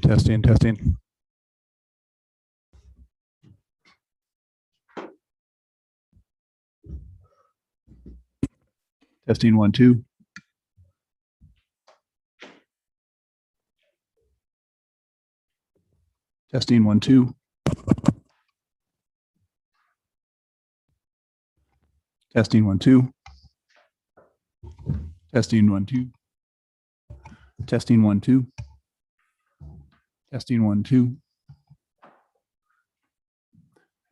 Testing, testing. Testing 1, 2. Testing 1, 2. Testing 1, 2. Testing 1, 2. Testing 1, 2. Testing 1, 2.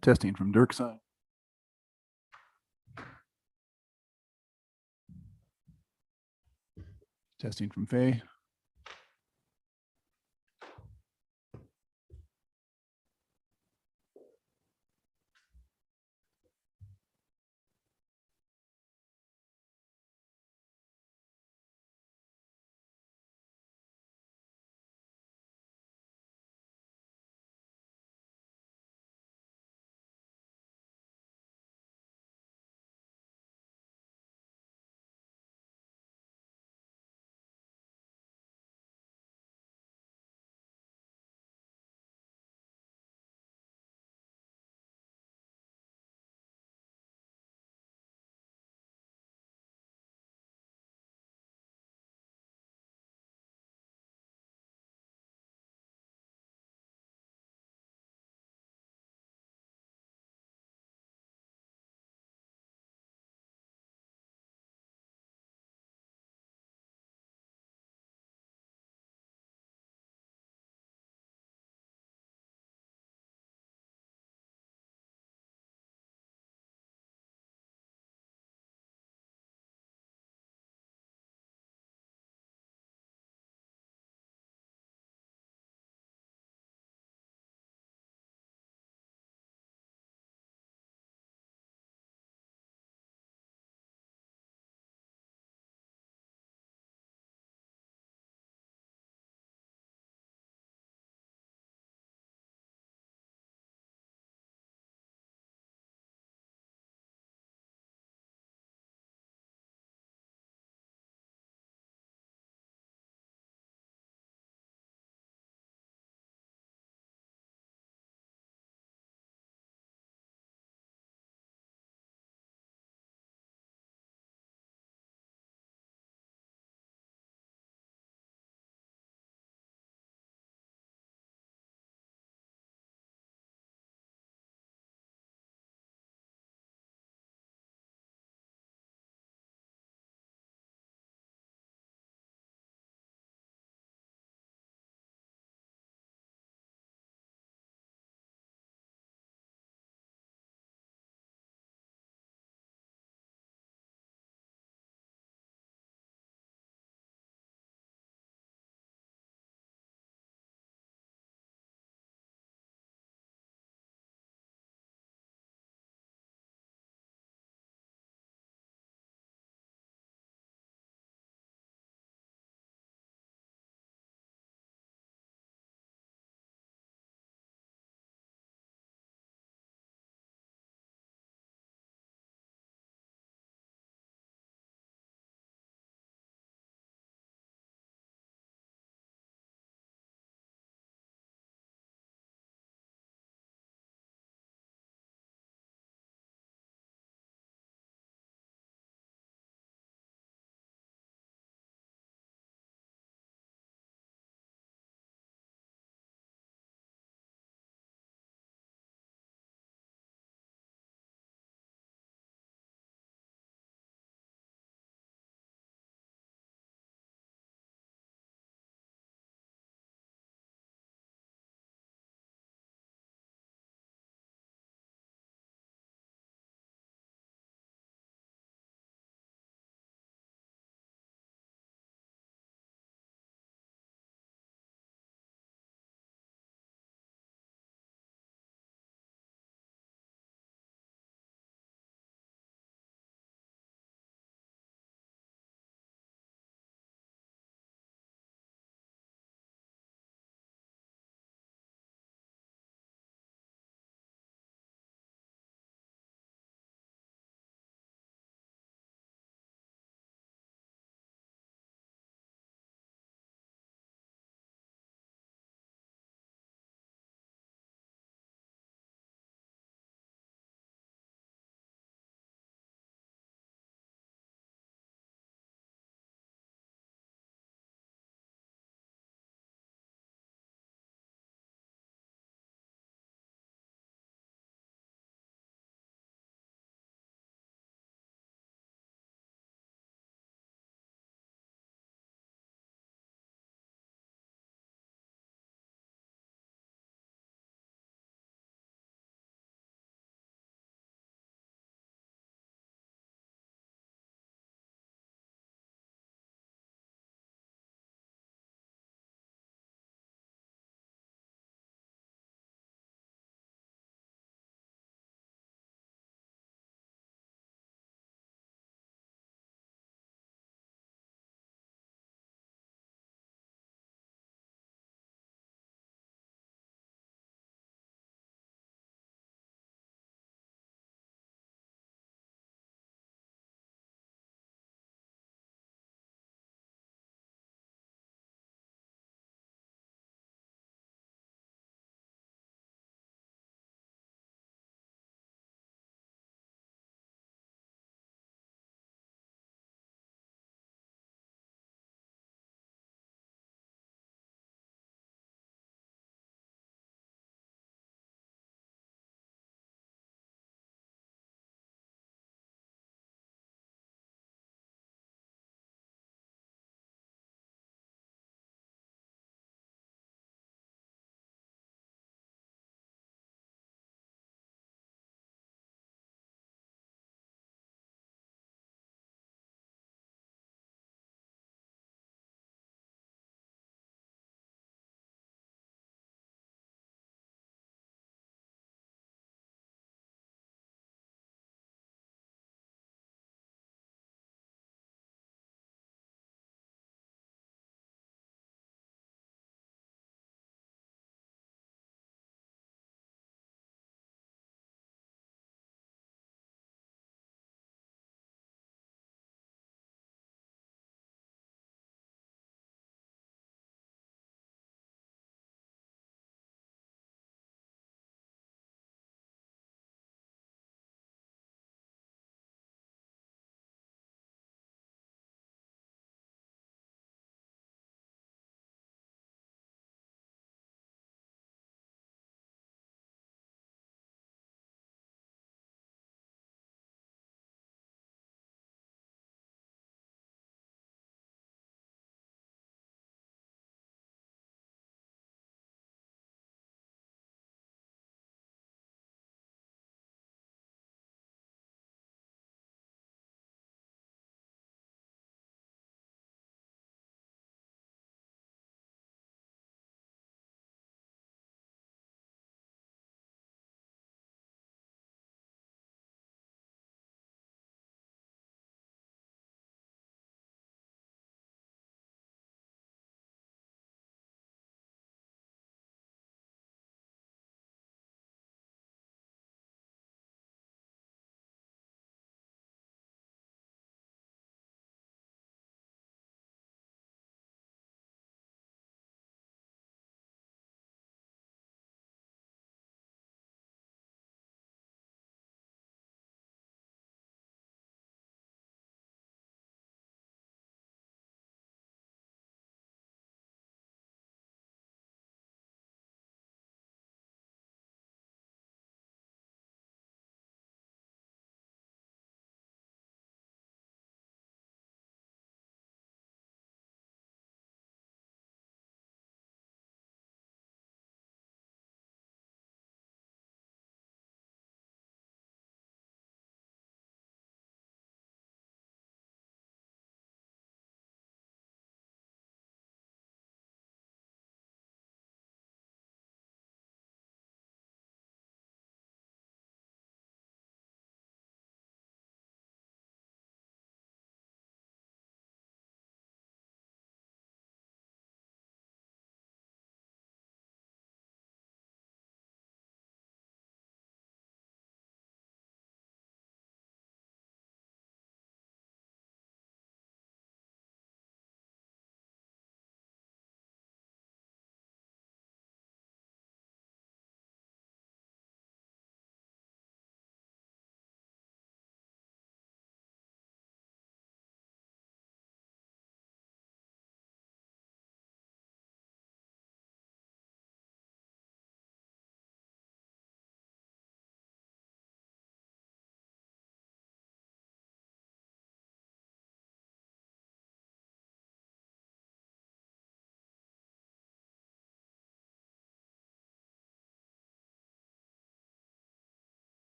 Testing from Dirk's side. Testing from Faye.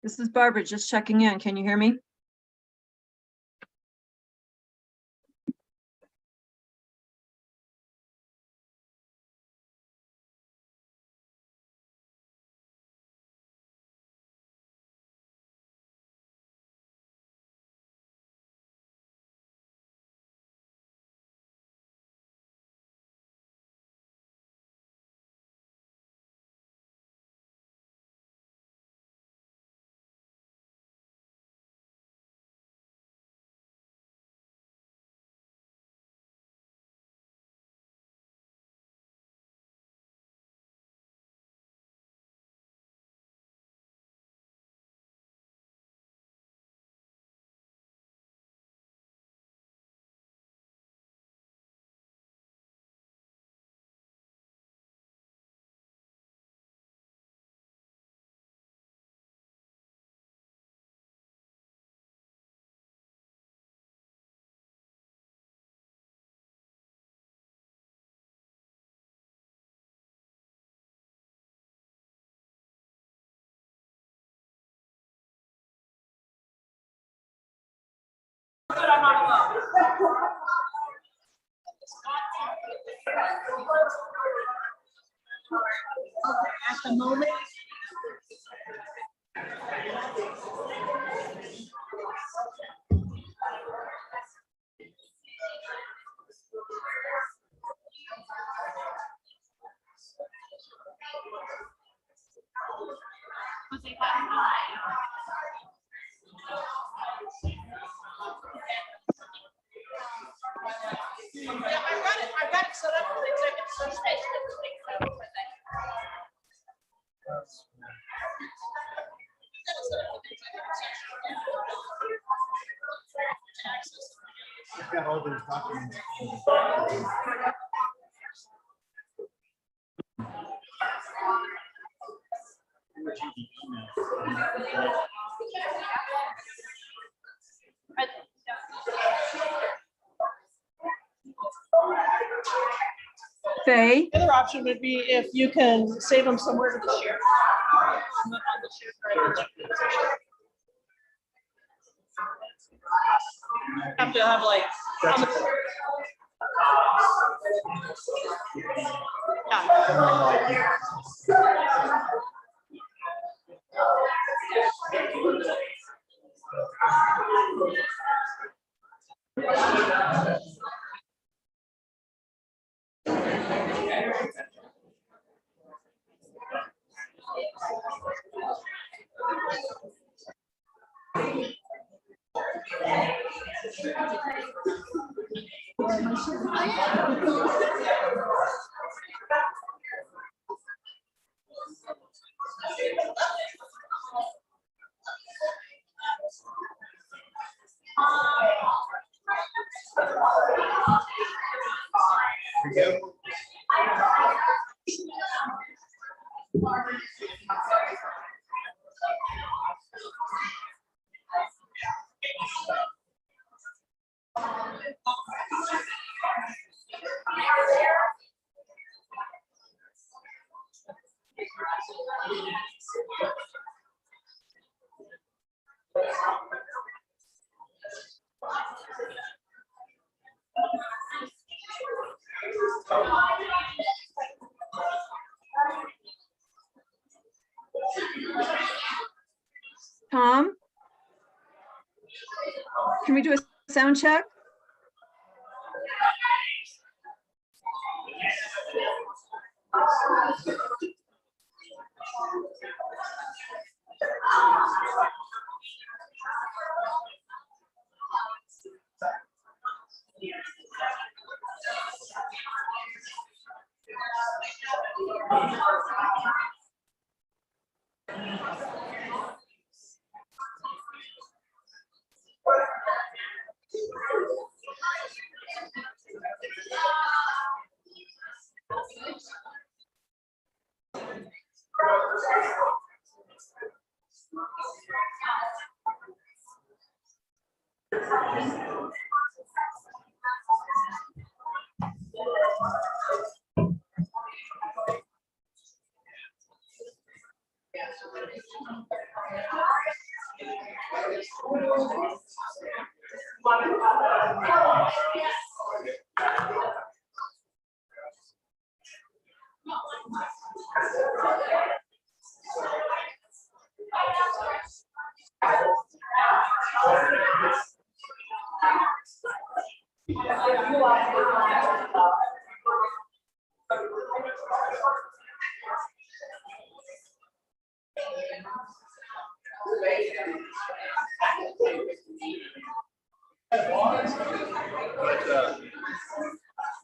This is Barbara, just checking in. Can you hear me? At the moment. Yeah, I've got it set up for the executive session. I've got all those documents. Faye, The other option would be if you can save them somewhere to the share. Have to have like. Tom? Can we do a sound check?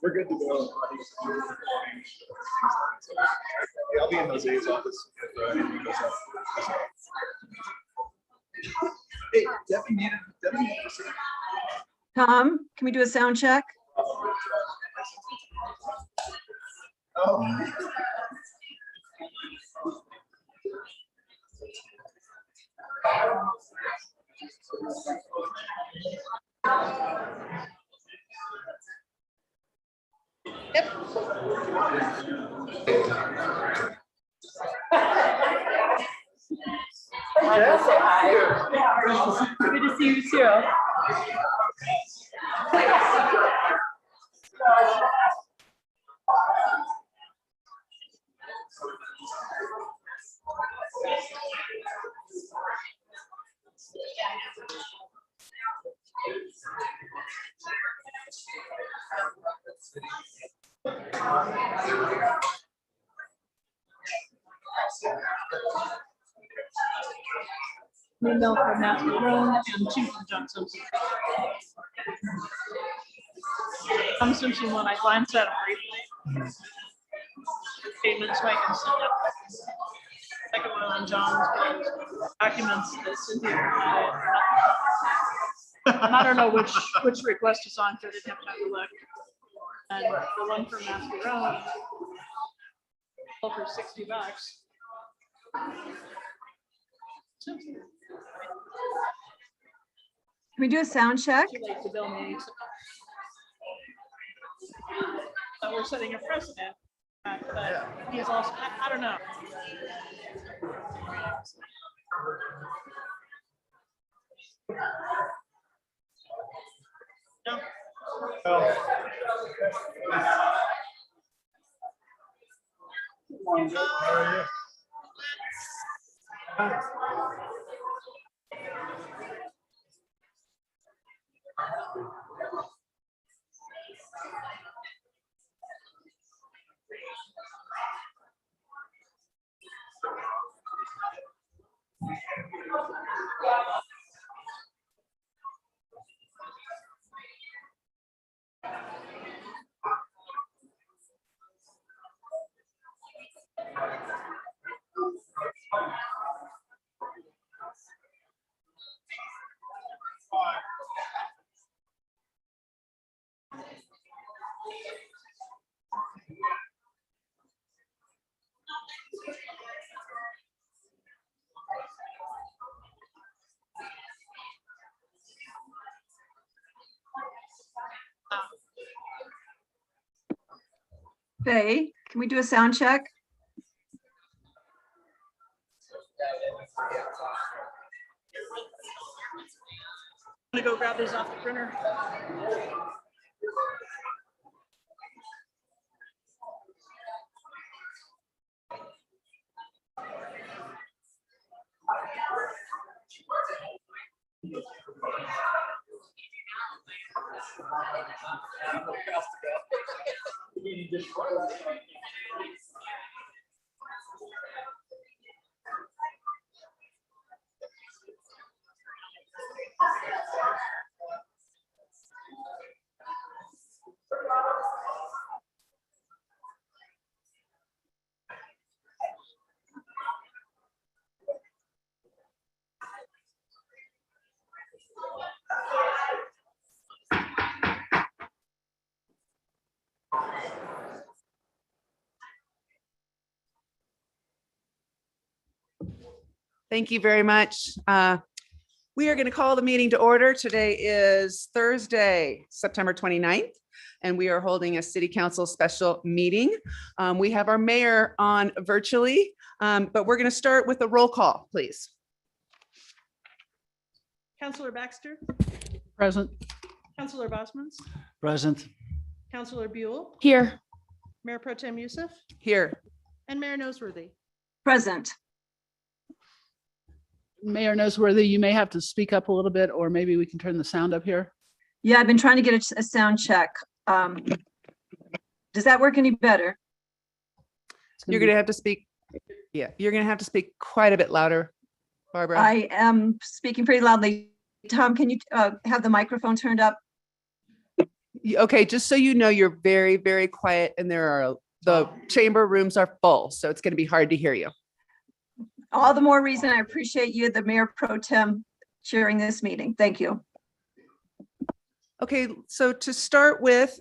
We're good to go. Yeah, I'll be in Jose's office if anything goes up. Hey, Debbie. Tom, can we do a sound check? Oh. Good to see you too. Email from Matthew Roan and two from John Simpson. John Simpson, when I glanced at him briefly, statements I can send up. Second one on John's was documents that Cynthia provided. And I don't know which request is on, because I didn't have time to look. And the one from Matthew Roan, for $60. Simpson. Can we do a sound check? Too late to bill me. But we're setting a precedent. But he is also, I don't know. No. Faye, can we do a sound check? I'm gonna go grab these off the printer. Thank you very much. We are going to call the meeting to order. Today is Thursday, September 29th, and we are holding a city council special meeting. We have our mayor on virtually, but we're going to start with a roll call, please. Counselor Baxter, Present. Counselor Bosman's, Present. Counselor Buell, Here. Mayor Pro Tem Youssef, Here. and Mayor Noseworthy. Present. Mayor Noseworthy, you may have to speak up a little bit, or maybe we can turn the sound up here. Yeah, I've been trying to get a sound check. Does that work any better? You're going to have to speak. Yeah, you're going to have to speak quite a bit louder, Barbara. I am speaking pretty loudly. Tom, can you have the microphone turned up? Okay, just so you know, you're very, very quiet and the chamber rooms are full, so it's going to be hard to hear you. All the more reason I appreciate you, the Mayor Pro Tem, chairing this meeting. Thank you. Okay, so to start with,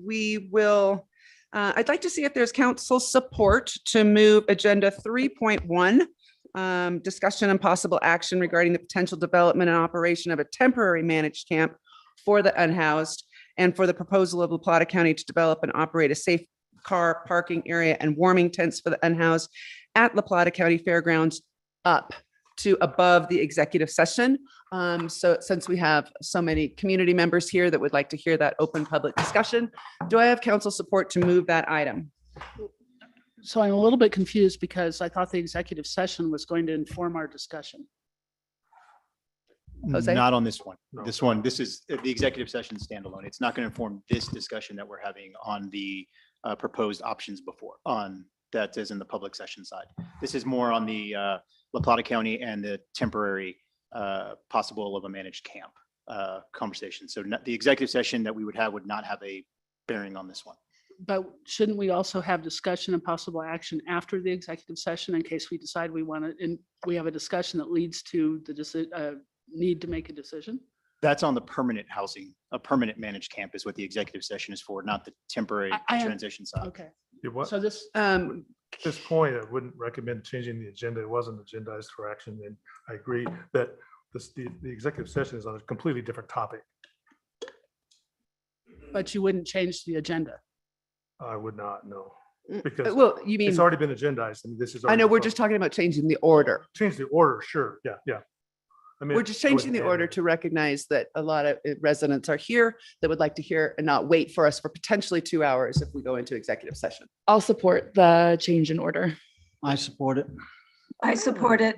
we will, I'd like to see if there's council support to move agenda 3.1, discussion and possible action regarding the potential development and operation of a temporary managed camp for the unhoused and for the proposal of La Plata County to develop and operate a safe car parking area and warming tents for the unhoused at La Plata County Fairgrounds up to above the executive session. So since we have so many community members here that would like to hear that open public discussion, do I have council support to move that item? So I'm a little bit confused because I thought the executive session was going to inform our discussion. Jose? Not on this one. This is the executive session standalone. It's not going to inform this discussion that we're having on the proposed options that is in the public session side. This is more on the La Plata County and the temporary possible of a managed camp conversation. So the executive session that we would have would not have a bearing on this one. But shouldn't we also have discussion and possible action after the executive session in case we decide we want to, and we have a discussion that leads to the need to make a decision? That's on the permanent housing. A permanent managed camp is what the executive session is for, not the temporary I am- transition side. Okay, It was, so this, at this point, I wouldn't recommend changing the agenda. It wasn't agendized for action. And I agree that the executive session is on a completely different topic. but you wouldn't change the agenda. I would not, no, because Well, you mean, it's already been agendized. I mean, this is. I know, we're just talking about changing the order. Change the order, sure, yeah, yeah. I mean, We're just changing the order to recognize that a lot of residents are here that would like to hear and not wait for us for potentially 2 hours if we go into executive session. I'll support the change in order. I support it. I support it.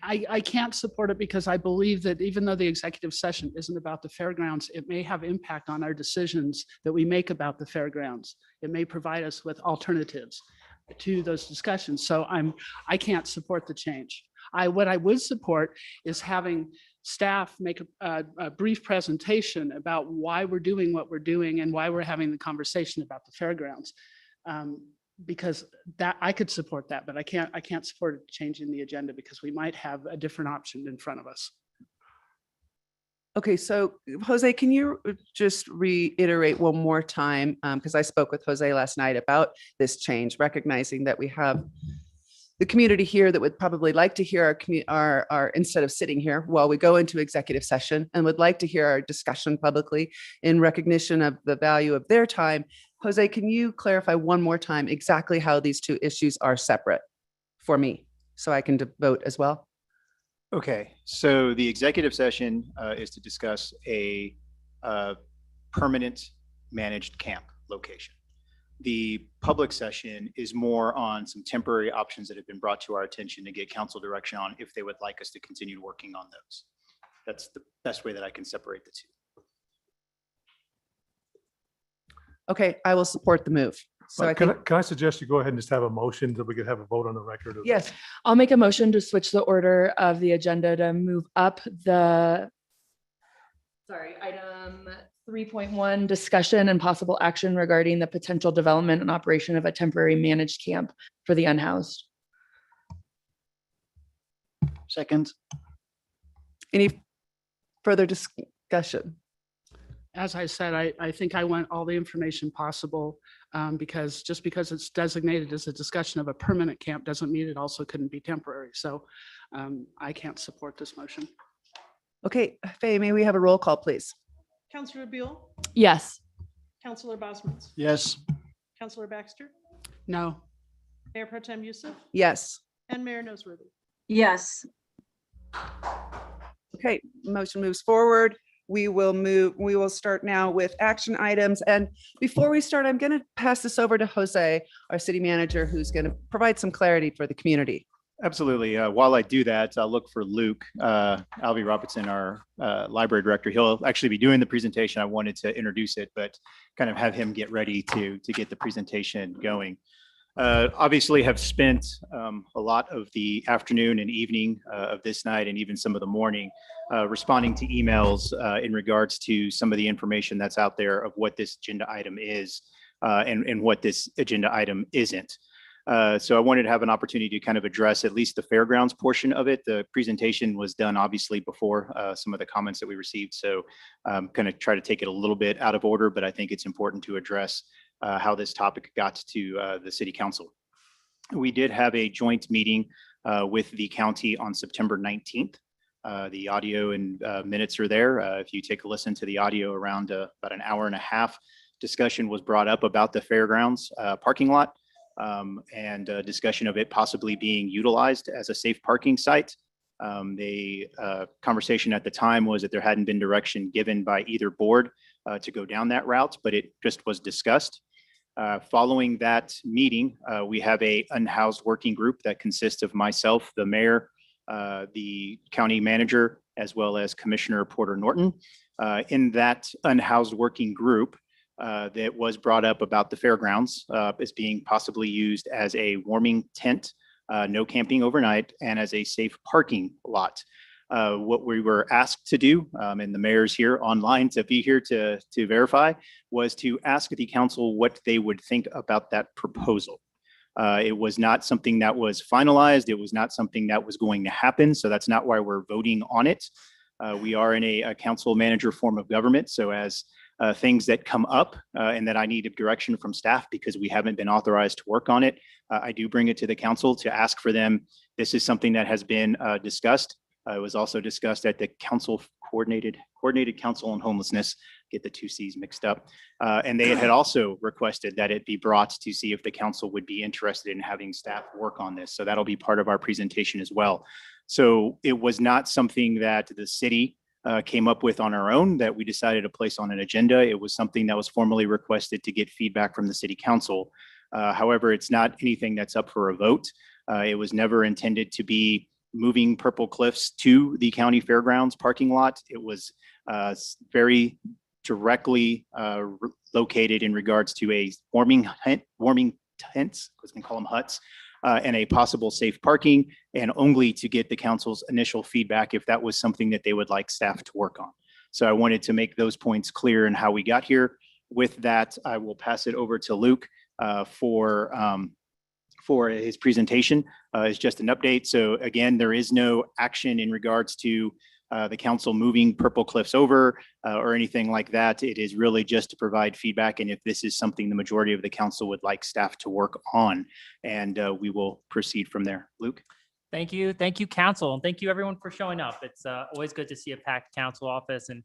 I can't support it because I believe that even though the executive session isn't about the fairgrounds, it may have impact on our decisions that we make about the fairgrounds. It may provide us with alternatives to those discussions. So I can't support the change. What I would support is having staff make a brief presentation about why we're doing what we're doing and why we're having the conversation about the fairgrounds. Because that I could support that, but I can't support changing the agenda because we might have a different option in front of us. Okay, so Jose, can you just reiterate one more time? Because I spoke with Jose last night about this change, recognizing that we have the community here that would probably like to hear our instead of sitting here while we go into executive session and would like to hear our discussion publicly in recognition of the value of their time. Jose, can you clarify one more time exactly how these two issues are separate for me so I can vote as well? Okay, so the executive session is to discuss a permanent managed camp location. The public session is more on some temporary options that have been brought to our attention to get council direction on if they would like us to continue working on those. That's the best way that I can separate the two. Okay, I will support the move. So I Can think, I suggest you go ahead and just have a motion that we could have a vote on the record? of- yes, I'll make a motion to switch the order of the agenda to move up item 3.1, discussion and possible action regarding the potential development and operation of a temporary managed camp for the unhoused. Second. any further discussion? As I said, I think I want all the information possible because just because it's designated as a discussion of a permanent camp doesn't mean it also couldn't be temporary. So I can't support this motion. Okay, Faye, may we have a roll call, please? Counselor Buell, Yes. Counselor Bosman's, Yes. Counselor Baxter, No. Mayor Pro Tem Youssef, Yes. and Mayor Noseworthy. Yes. Okay, motion moves forward. We will start now with action items. And before we start, I'm going to pass this over to Jose, our city manager, who's going to provide some clarity for the community. Absolutely. While I do that, I'll look for Luke, Alvy Robertson, our library director. He'll actually be doing the presentation. I wanted to introduce it, but kind of have him get ready to get the presentation going. Obviously have spent a lot of the afternoon and evening of this night and even some of the morning responding to emails in regards to some of the information that's out there of what this agenda item is and what this agenda item isn't. So I wanted to have an opportunity to kind of address at least the fairgrounds portion of it. The presentation was done obviously before some of the comments that we received. So I'm going to try to take it a little bit out of order, but I think it's important to address how this topic got to the city council. We did have a joint meeting with the county on September 19th. The audio and minutes are there. If you take a listen to the audio, around about an hour and a half, discussion was brought up about the fairgrounds parking lot and discussion of it possibly being utilized as a safe parking site. The conversation at the time was that there hadn't been direction given by either board to go down that route, but it just was discussed. Following that meeting, we have a unhoused working group that consists of myself, the mayor, the county manager, as well as Commissioner Porter Norton. In that unhoused working group, that was brought up about the fairgrounds as being possibly used as a warming tent, no camping overnight, and as a safe parking lot. What we were asked to do, and the mayor's here online to be here to verify, was to ask the council what they would think about that proposal. It was not something that was finalized. It was not something that was going to happen. So that's not why we're voting on it. We are in a council manager form of government. So as things that come up and that I need direction from staff because we haven't been authorized to work on it, I do bring it to the council to ask for them. This is something that has been discussed. It was also discussed at the council coordinated council on homelessness, get the two C's mixed up. And they had also requested that it be brought to see if the council would be interested in having staff work on this. So that'll be part of our presentation as well. So it was not something that the city came up with on our own that we decided to place on an agenda. It was something that was formally requested to get feedback from the city council. However, it's not anything that's up for a vote. It was never intended to be moving Purple Cliffs to the county fairgrounds parking lot. It was very directly located in regards to a warming tents, I was gonna call them huts, and a possible safe parking, and only to get the council's initial feedback if that was something that they would like staff to work on. So I wanted to make those points clear in how we got here. With that, I will pass it over to Luke for his presentation. Is just an update. So again, there is no action in regards to the council moving Purple Cliffs over or anything like that. It is really just to provide feedback, and if this is something the majority of the council would like staff to work on, and we will proceed from there. Luke? Thank you, council, and thank you everyone for showing up. It's always good to see a packed council office and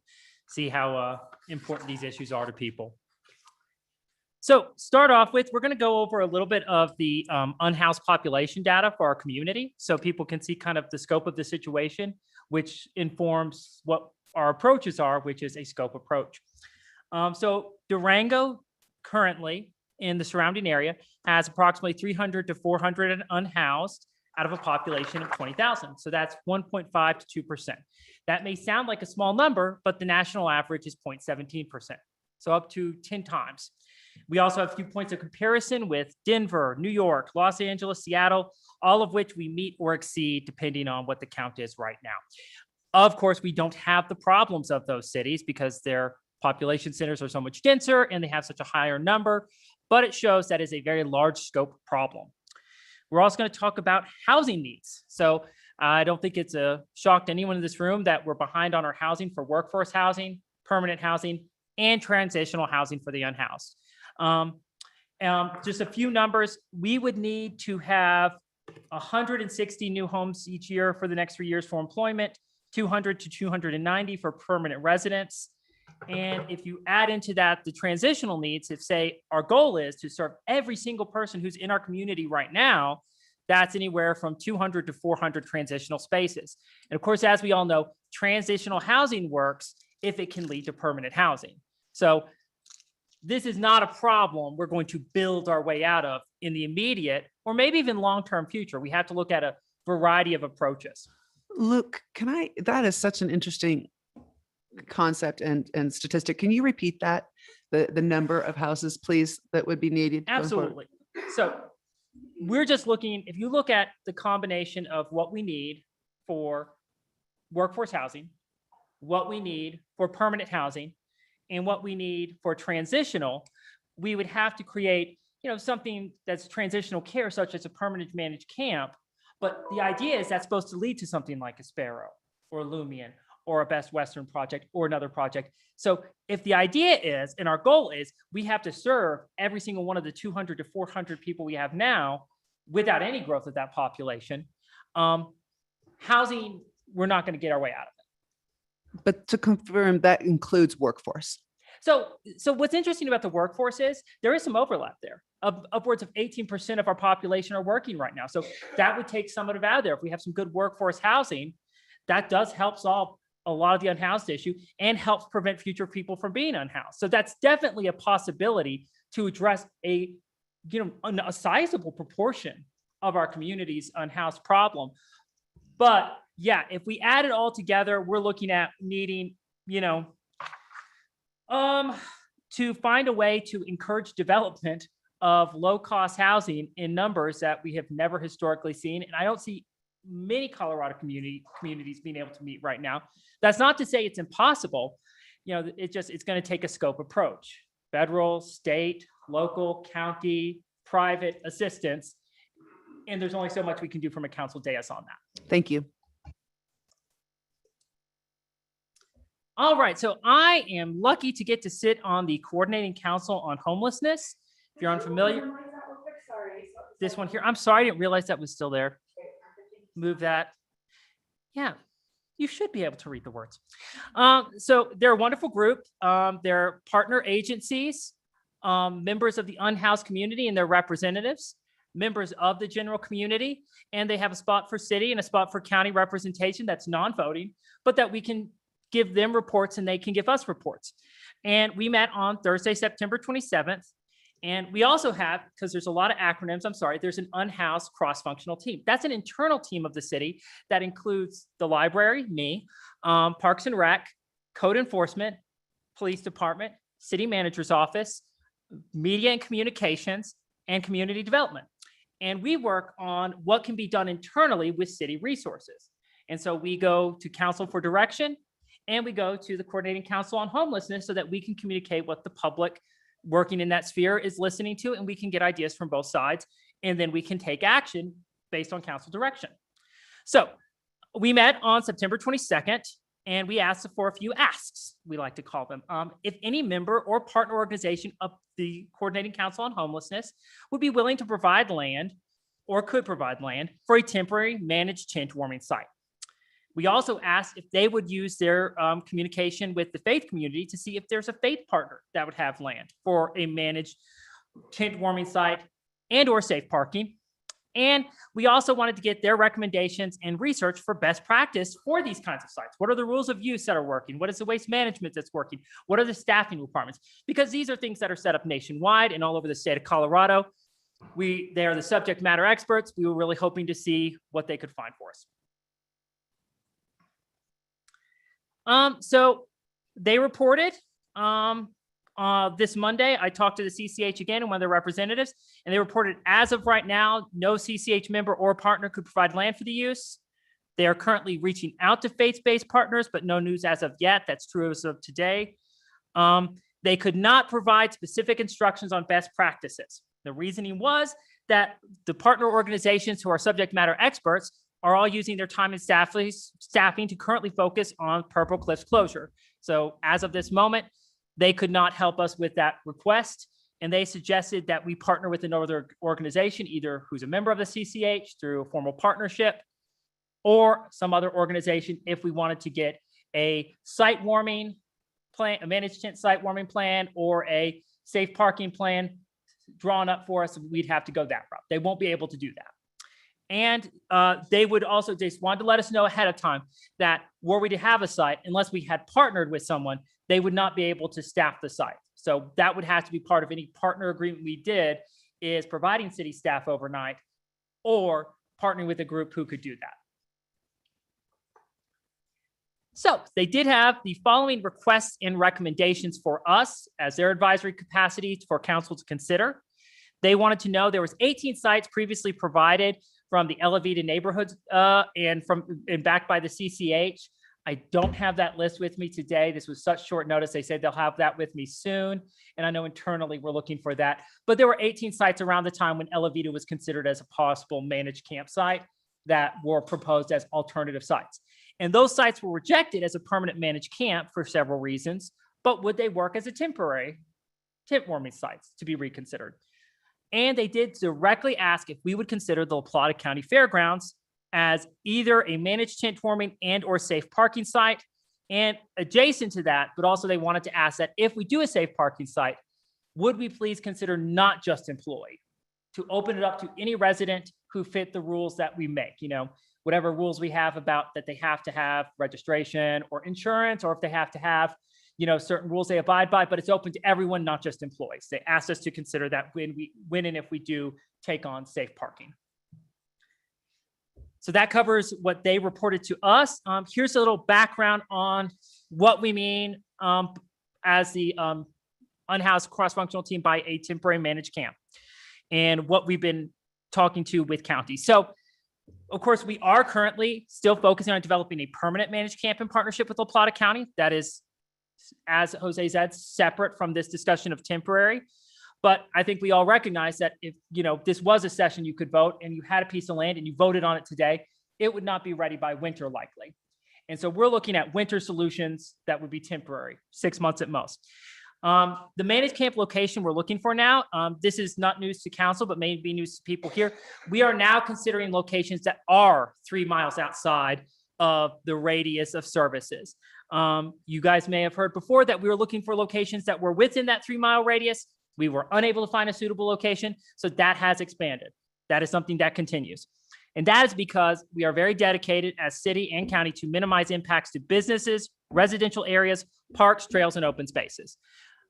see how important these issues are to people. So start off with, we're going to go over a little bit of the unhoused population data for our community so people can see kind of the scope of the situation, which informs what our approaches are, which is a scope approach. So Durango currently in the surrounding area has approximately 300 to 400 unhoused out of a population of 20,000. So that's 1.5 to 2%. That may sound like a small number, but the national average is 0.17%. So up to 10 times. We also have a few points of comparison with Denver, New York, Los Angeles, Seattle, all of which we meet or exceed depending on what the count is right now. Of course, we don't have the problems of those cities because their population centers are so much denser and they have such a higher number, but it shows that is a very large scope problem. We're also going to talk about housing needs. So I don't think it's a shock to anyone in this room that we're behind on our housing for workforce housing, permanent housing, and transitional housing for the unhoused. Just a few numbers. We would need to have 160 new homes each year for the next 3 years for employment, 200 to 290 for permanent residents. And if you add into that the transitional needs, if say our goal is to serve every single person who's in our community right now, that's anywhere from 200 to 400 transitional spaces. And of course, as we all know, transitional housing works if it can lead to permanent housing. So this is not a problem we're going to build our way out of in the immediate or maybe even long-term future. We have to look at a variety of approaches. Luke, that is such an interesting concept and statistic. Can you repeat that? The number of houses, please, that would be needed? going forward? Absolutely. So we're just looking, if you look at the combination of what we need for workforce housing, what we need for permanent housing, and what we need for transitional, we would have to create, something that's transitional care, such as a permanent managed camp. But the idea is that's supposed to lead to something like a Sparrow or Lumion or a Best Western project or another project. So if the idea is, and our goal is, we have to serve every single one of the 200 to 400 people we have now without any growth of that population, housing, we're not going to get our way out of it. But to confirm, that includes workforce. So what's interesting about the workforce is there is some overlap there. Upwards of 18% of our population are working right now. So that would take some of it out of there. If we have some good workforce housing, that does help solve a lot of the unhoused issue and helps prevent future people from being unhoused. So that's definitely a possibility to address a sizable proportion of our community's unhoused problem. But yeah, if we add it all together, we're looking at needing, to find a way to encourage development of low-cost housing in numbers that we have never historically seen. And I don't see many Colorado communities being able to meet right now. That's not to say it's impossible. It's going to take a scope approach. Federal, state, local, county, private assistance. And there's only so much we can do from a council dais on that. Thank you. All right, so I am lucky to get to sit on the Coordinating Council on Homelessness. If you're unfamiliar, this one here, I'm sorry, I didn't realize that was still there. Move that. Yeah, you should be able to read the words. So they're a wonderful group. They're partner agencies, members of the unhoused community and their representatives, members of the general community, and they have a spot for city and a spot for county representation that's non-voting, but that we can give them reports and they can give us reports. And we met on Thursday, September 27th. And we also have, because there's a lot of acronyms, there's an unhoused cross-functional team. That's an internal team of the city that includes the library, me, Parks and Rec, code enforcement, police department, city manager's office, media and communications, and community development. And we work on what can be done internally with city resources. And so we go to council for direction, and we go to the Coordinating Council on Homelessness so that we can communicate what the public working in that sphere is listening to, and we can get ideas from both sides, and then we can take action based on council direction. So we met on September 22nd, and we asked for a few asks, we like to call them. If any member or partner organization of the Coordinating Council on Homelessness would be willing to provide land or could provide land for a temporary managed tent warming site. We also asked if they would use their communication with the faith community to see if there's a faith partner that would have land for a managed tent warming site and or safe parking. And we also wanted to get their recommendations and research for best practice for these kinds of sites. What are the rules of use that are working? What is the waste management that's working? What are the staffing requirements? Because these are things that are set up nationwide and all over the state of Colorado. They are the subject matter experts. We were really hoping to see what they could find for us. So they reported this Monday. I talked to the CCH again and one of their representatives, and they reported as of right now, no CCH member or partner could provide land for the use. They are currently reaching out to faith-based partners, but no news as of yet. That's true as of today. They could not provide specific instructions on best practices. The reasoning was that the partner organizations who are subject matter experts are all using their time and staffing to currently focus on Purple Cliffs closure. So as of this moment, they could not help us with that request. And they suggested that we partner with another organization, either who's a member of the CCH through a formal partnership or some other organization if we wanted to get a site warming plan, a managed tent site warming plan, or a safe parking plan drawn up for us. We'd have to go that route. They won't be able to do that. And they would also just wanted to let us know ahead of time that were we to have a site, unless we had partnered with someone, they would not be able to staff the site. So that would have to be part of any partner agreement we did, is providing city staff overnight or partnering with a group who could do that. So they did have the following requests and recommendations for us as their advisory capacity for council to consider. They wanted to know there was 18 sites previously provided from the Elevita neighborhoods and backed by the CCH. I don't have that list with me today. This was such short notice. They said they'll have that with me soon. And I know internally we're looking for that. But there were 18 sites around the time when Elevita was considered as a possible managed campsite that were proposed as alternative sites. And those sites were rejected as a permanent managed camp for several reasons. But would they work as a temporary tent warming sites to be reconsidered? And they did directly ask if we would consider the La Plata County Fairgrounds as either a managed tent warming and or safe parking site. And adjacent to that, but also they wanted to ask that if we do a safe parking site, would we please consider not just employee, to open it up to any resident who fit the rules that we make, you know, whatever rules we have about that they have to have registration or insurance, or if they have to have, you know, certain rules they abide by, but it's open to everyone, not just employees. They asked us to consider that when and if we do take on safe parking. So that covers what they reported to us. Here's a little background on what we mean as the unhoused cross-functional team by a temporary managed camp and what we've been talking to with counties. So of course, we are currently still focusing on developing a permanent managed camp in partnership with La Plata County. That is, as Jose said, separate from this discussion of temporary. But I think we all recognize that if, you know, this was a session you could vote and you had a piece of land and you voted on it today, it would not be ready by winter likely. And so we're looking at winter solutions that would be temporary, 6 months at most. The managed camp location we're looking for now, this is not news to council, but may be news to people here. We are now considering locations that are 3 miles outside of the radius of services. You guys may have heard before that we were looking for locations that were within that 3 mile radius. We were unable to find a suitable location, so that has expanded. That is something that continues. And that is because we are very dedicated as city and county to minimize impacts to businesses, residential areas, parks, trails, and open spaces.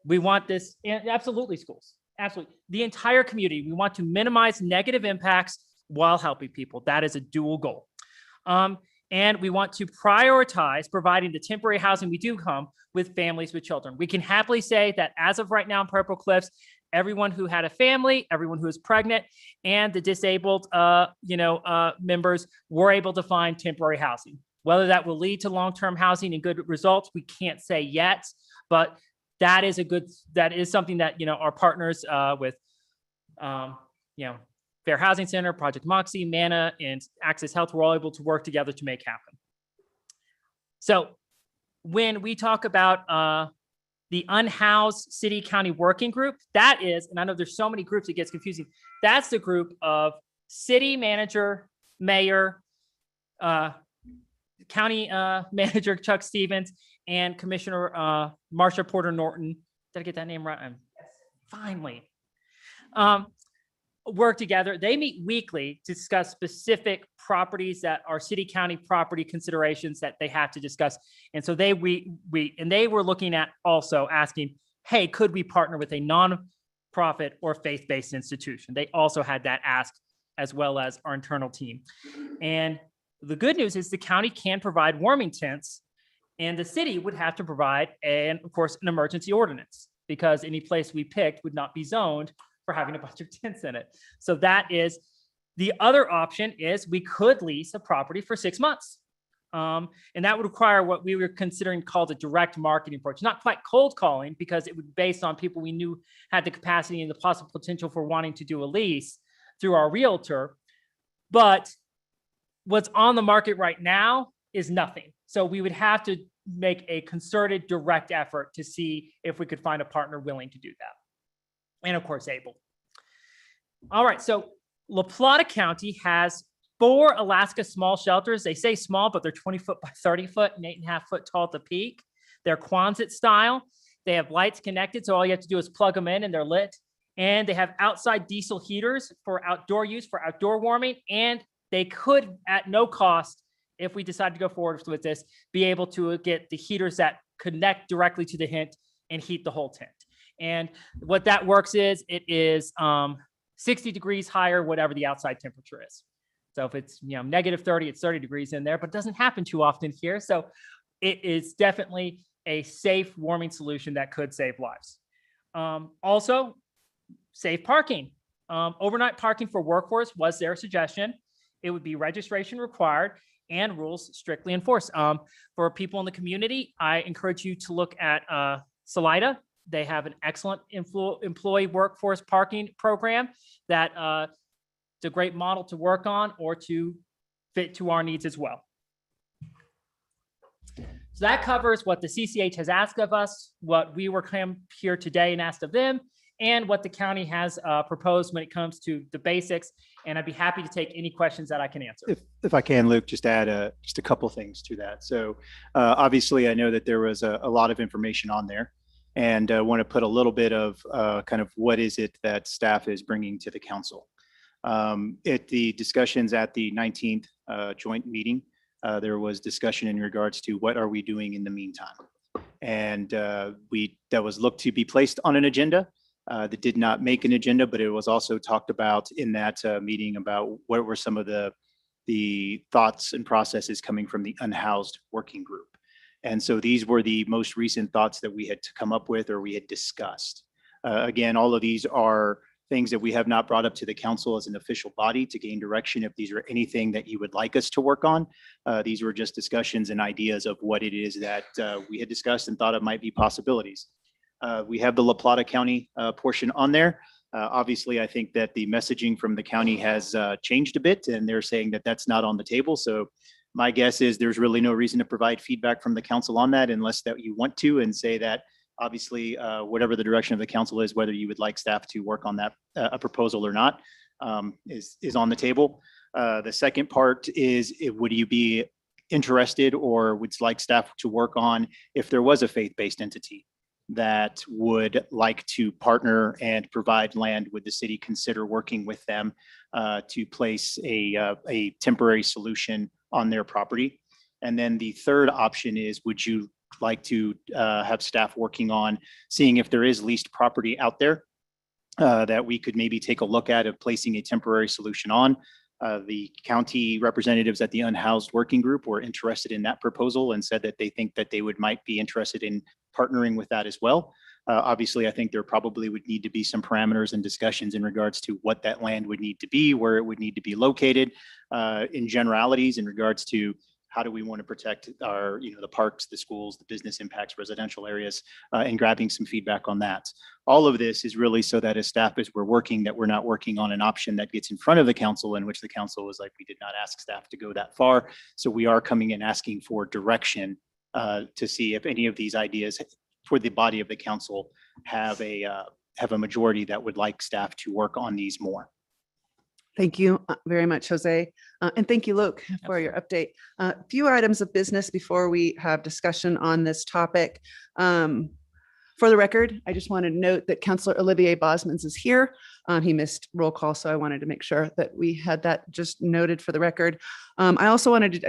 We want this, and absolutely schools, absolutely. The entire community, we want to minimize negative impacts while helping people. That is a dual goal. And we want to prioritize providing the temporary housing we do come with families with children. We can happily say that as of right now in Purple Cliffs, everyone who had a family, everyone who is pregnant, and the disabled, members were able to find temporary housing. Whether that will lead to long-term housing and good results, we can't say yet, but that is something that, our partners with, Fair Housing Center, Project Moxie, MANA, and Access Health were all able to work together to make happen. So when we talk about the unhoused city county working group, that is, and I know there's so many groups, it gets confusing. That's the group of city manager, mayor, county manager Chuck Stevens, and Commissioner Marsha Porter Norton. Did I get that name right? Finally. Work together. They meet weekly to discuss specific properties that are city county property considerations that they have to discuss. And so they were looking at also asking, hey, could we partner with a nonprofit or faith-based institution? They also had that asked, as well as our internal team. And the good news is the county can provide warming tents, and the city would have to provide, of course, an emergency ordinance, because any place we picked would not be zoned for having a bunch of tents in it. So that is the other option. Is we could lease a property for 6 months. And that would require what we were considering called a direct marketing approach, not quite cold calling, because it would be based on people we knew had the capacity and the possible potential for wanting to do a lease through our realtor. But what's on the market right now is nothing. So we would have to make a concerted direct effort to see if we could find a partner willing to do that. And of course, able. All right, so La Plata County has 4 Alaska small shelters. They say small, but they're 20 foot by 30 foot and 8.5 foot tall at the peak. They're Quonset style. They have lights connected, so all you have to do is plug them in and they're lit. And they have outside diesel heaters for outdoor use, for outdoor warming, and they could, at no cost, if we decide to go forward with this, be able to get the heaters that connect directly to the tent and heat the whole tent. And what that works is, it is 60 degrees higher, whatever the outside temperature is. So if it's, negative 30, it's 30 degrees in there, but it doesn't happen too often here. So it is definitely a safe warming solution that could save lives. Also, safe parking. Overnight parking for workforce was their suggestion. It would be registration required and rules strictly enforced. For people in the community, I encourage you to look at Salida. They have an excellent employee workforce parking program that it's a great model to work on or to fit to our needs as well. So that covers what the CCH has asked of us, what we were here today and asked of them, and what the county has proposed when it comes to the basics. And I'd be happy to take any questions that I can answer. If I can, Luke, just add just a couple things to that. So obviously, I know that there was a lot of information on there, and I want to put a little bit of kind of what is it that staff is bringing to the council. At the discussions at the 19th joint meeting, there was discussion in regards to what are we doing in the meantime. And that was looked to be placed on an agenda. That did not make an agenda, but it was also talked about in that meeting about what were some of the thoughts and processes coming from the unhoused working group. And so these were the most recent thoughts that we had to come up with or we had discussed. Again, all of these are things that we have not brought up to the council as an official body to gain direction if these are anything that you would like us to work on. These were just discussions and ideas of what it is that we had discussed and thought it might be possibilities. We have the La Plata County portion on there. Obviously, I think that the messaging from the county has changed a bit, and they're saying that that's not on the table. So my guess is there's really no reason to provide feedback from the council on that unless that you want to and say that obviously whatever the direction of the council is, whether you would like staff to work on that a proposal or not is on the table. The second part is would you be interested or would like staff to work on if there was a faith-based entity that would like to partner and provide land, would the city consider working with them to place a temporary solution on their property? And then the third option is, would you like to have staff working on seeing if there is leased property out there that we could maybe take a look at of placing a temporary solution on? The county representatives at the unhoused working group were interested in that proposal and said that they think that they might be interested in partnering with that as well. Obviously, I think there probably would need to be some parameters and discussions in regards to what that land would need to be, where it would need to be located, in generalities in regards to how do we want to protect our, the parks, the schools, the business impacts, residential areas, and grabbing some feedback on that. All of this is really so that as staff, as we're working, that we're not working on an option that gets in front of the council in which the council was like, we did not ask staff to go that far. So we are coming in asking for direction to see if any of these ideas for the body of the council have a majority that would like staff to work on these more. Thank you very much, Jose. And thank you, Luke, for your update. A few items of business before we have discussion on this topic. For the record, I just wanted to note that Councillor Olivier Bosmans is here. He missed roll call, so I wanted to make sure that we had that just noted for the record. I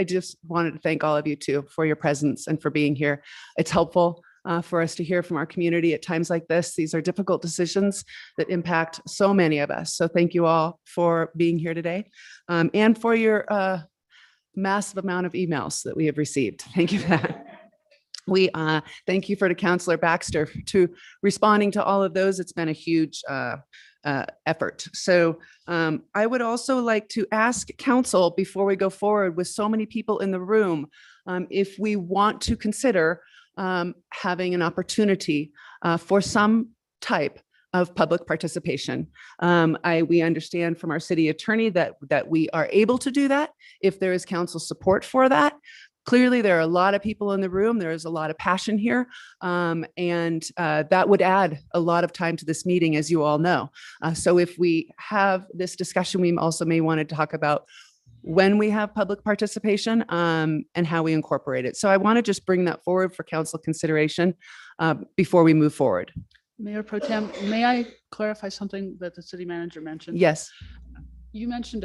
just wanted to thank all of you too for your presence and for being here. It's helpful for us to hear from our community at times like this. These are difficult decisions that impact so many of us. So thank you all for being here today and for your massive amount of emails that we have received. Thank you for that. We thank you to Councillor Baxter to responding to all of those. It's been a huge effort. So I would also like to ask council before we go forward with so many people in the room, if we want to consider having an opportunity for some type of public participation. We understand from our city attorney that we are able to do that if there is council support for that. Clearly, there are a lot of people in the room. There is a lot of passion here, and that would add a lot of time to this meeting, as you all know. So if we have this discussion, we also may want to talk about when we have public participation and how we incorporate it. So I want to just bring that forward for council consideration before we move forward. Mayor Pro Tem, may I clarify something that the city manager mentioned? Yes. You mentioned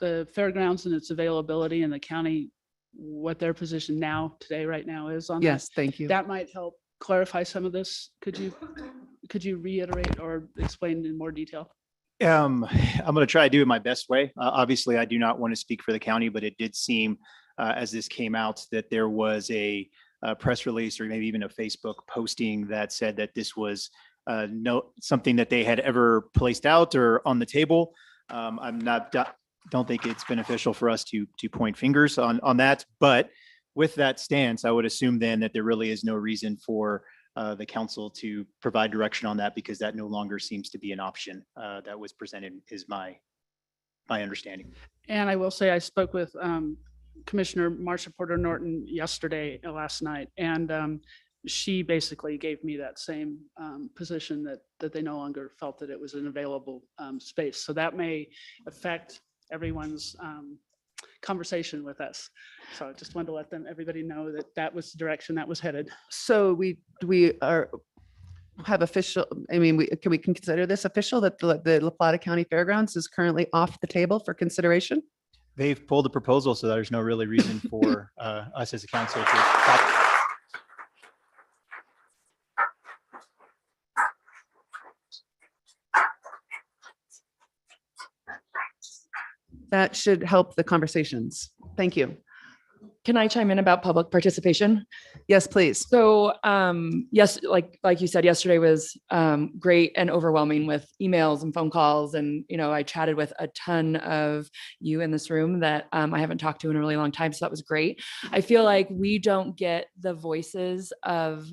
the fairgrounds and its availability and the county, what their position now, today, right now is on that. Yes, thank you. That might help clarify some of this. Could you reiterate or explain in more detail? I'm going to try to do it my best way. Obviously, I do not want to speak for the county, but it did seem as this came out that there was a press release or maybe even a Facebook posting that said that this was something that they had ever placed out or on the table. Don't think it's beneficial for us to point fingers on that. But with that stance, I would assume then that there really is no reason for the council to provide direction on that because that no longer seems to be an option that was presented is my understanding. And I will say, I spoke with Commissioner Marsha Porter Norton last night, and she basically gave me that same position that they no longer felt that it was an available space. So that may affect everyone's conversation with us. So I just wanted to let everybody know that was the direction that was headed. So we have official, I mean, can we consider this official that the La Plata County Fairgrounds is currently off the table for consideration? They've pulled the proposal, so there's no really reason for us as a council to talk. That should help the conversations. Thank you. Can I chime in about public participation? Yes, please. So, yes, like you said, yesterday was great and overwhelming with emails and phone calls. And, I chatted with a ton of you in this room that I haven't talked to in a really long time. So that was great. I feel like we don't get the voices of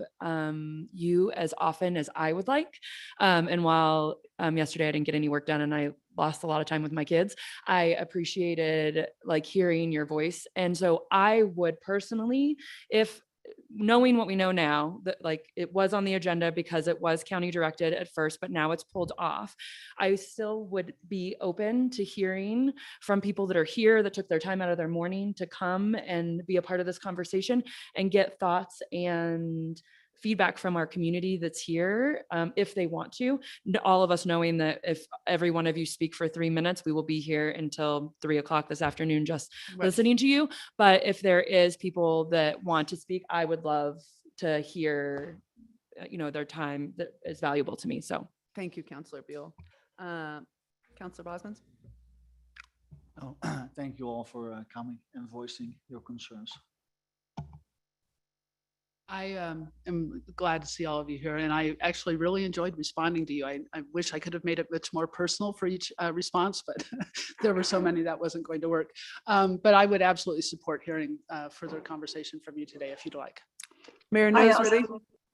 you as often as I would like. And while yesterday I didn't get any work done and I lost a lot of time with my kids, I appreciated hearing your voice. And so I would personally, if knowing what we know now, that it was on the agenda because it was county directed at first, but now it's pulled off, I still would be open to hearing from people that are here that took their time out of their morning to come and be a part of this conversation and get thoughts and feedback from our community that's here, if they want to. All of us knowing that if every one of you speak for 3 minutes, we will be here until 3 o'clock this afternoon, just listening to you. But if there is people that want to speak, I would love to hear, their time that is valuable to me. So Thank you, Councilor Beal. Councilor Bosmans? Oh, thank you all for coming and voicing your concerns. I am glad to see all of you here, and I actually really enjoyed responding to you. I wish I could have made it much more personal for each response, but there were so many that wasn't going to work. But I would absolutely support hearing further conversation from you today if you'd like. Mayor I Noseworthy?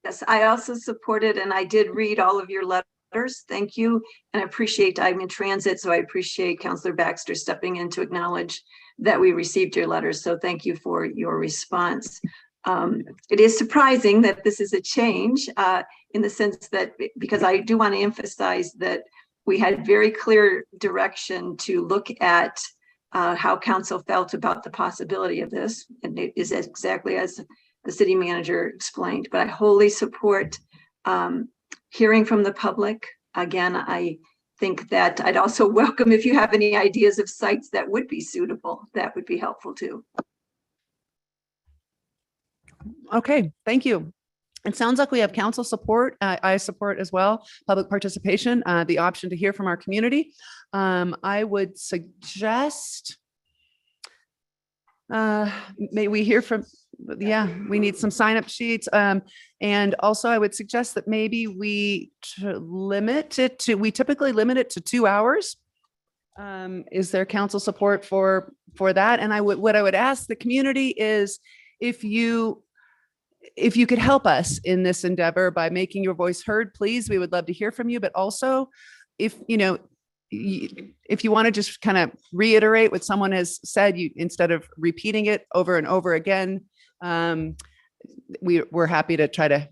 Yes, I also supported, and I did read all of your letters. Thank you. And I appreciate, I'm in transit, so I appreciate Councilor Baxter stepping in to acknowledge that we received your letters. So thank you for your response. It is surprising that this is a change in the sense that, because I do want to emphasize that we had very clear direction to look at how council felt about the possibility of this. And it is exactly as the city manager explained, but I wholly support hearing from the public. Again, I think that I'd also welcome if you have any ideas of sites that would be suitable, that would be helpful too. Okay, thank you. It sounds like we have council support. I support as well, public participation, the option to hear from our community. I would suggest, may we hear from, we need some sign-up sheets. And also I would suggest that maybe we typically limit it to 2 hours. Is there council support for that? And what I would ask the community is, if you could help us in this endeavor by making your voice heard, please, we would love to hear from you. But also, if you want to just kind of reiterate what someone has said, instead of repeating it over and over again, we're happy to try to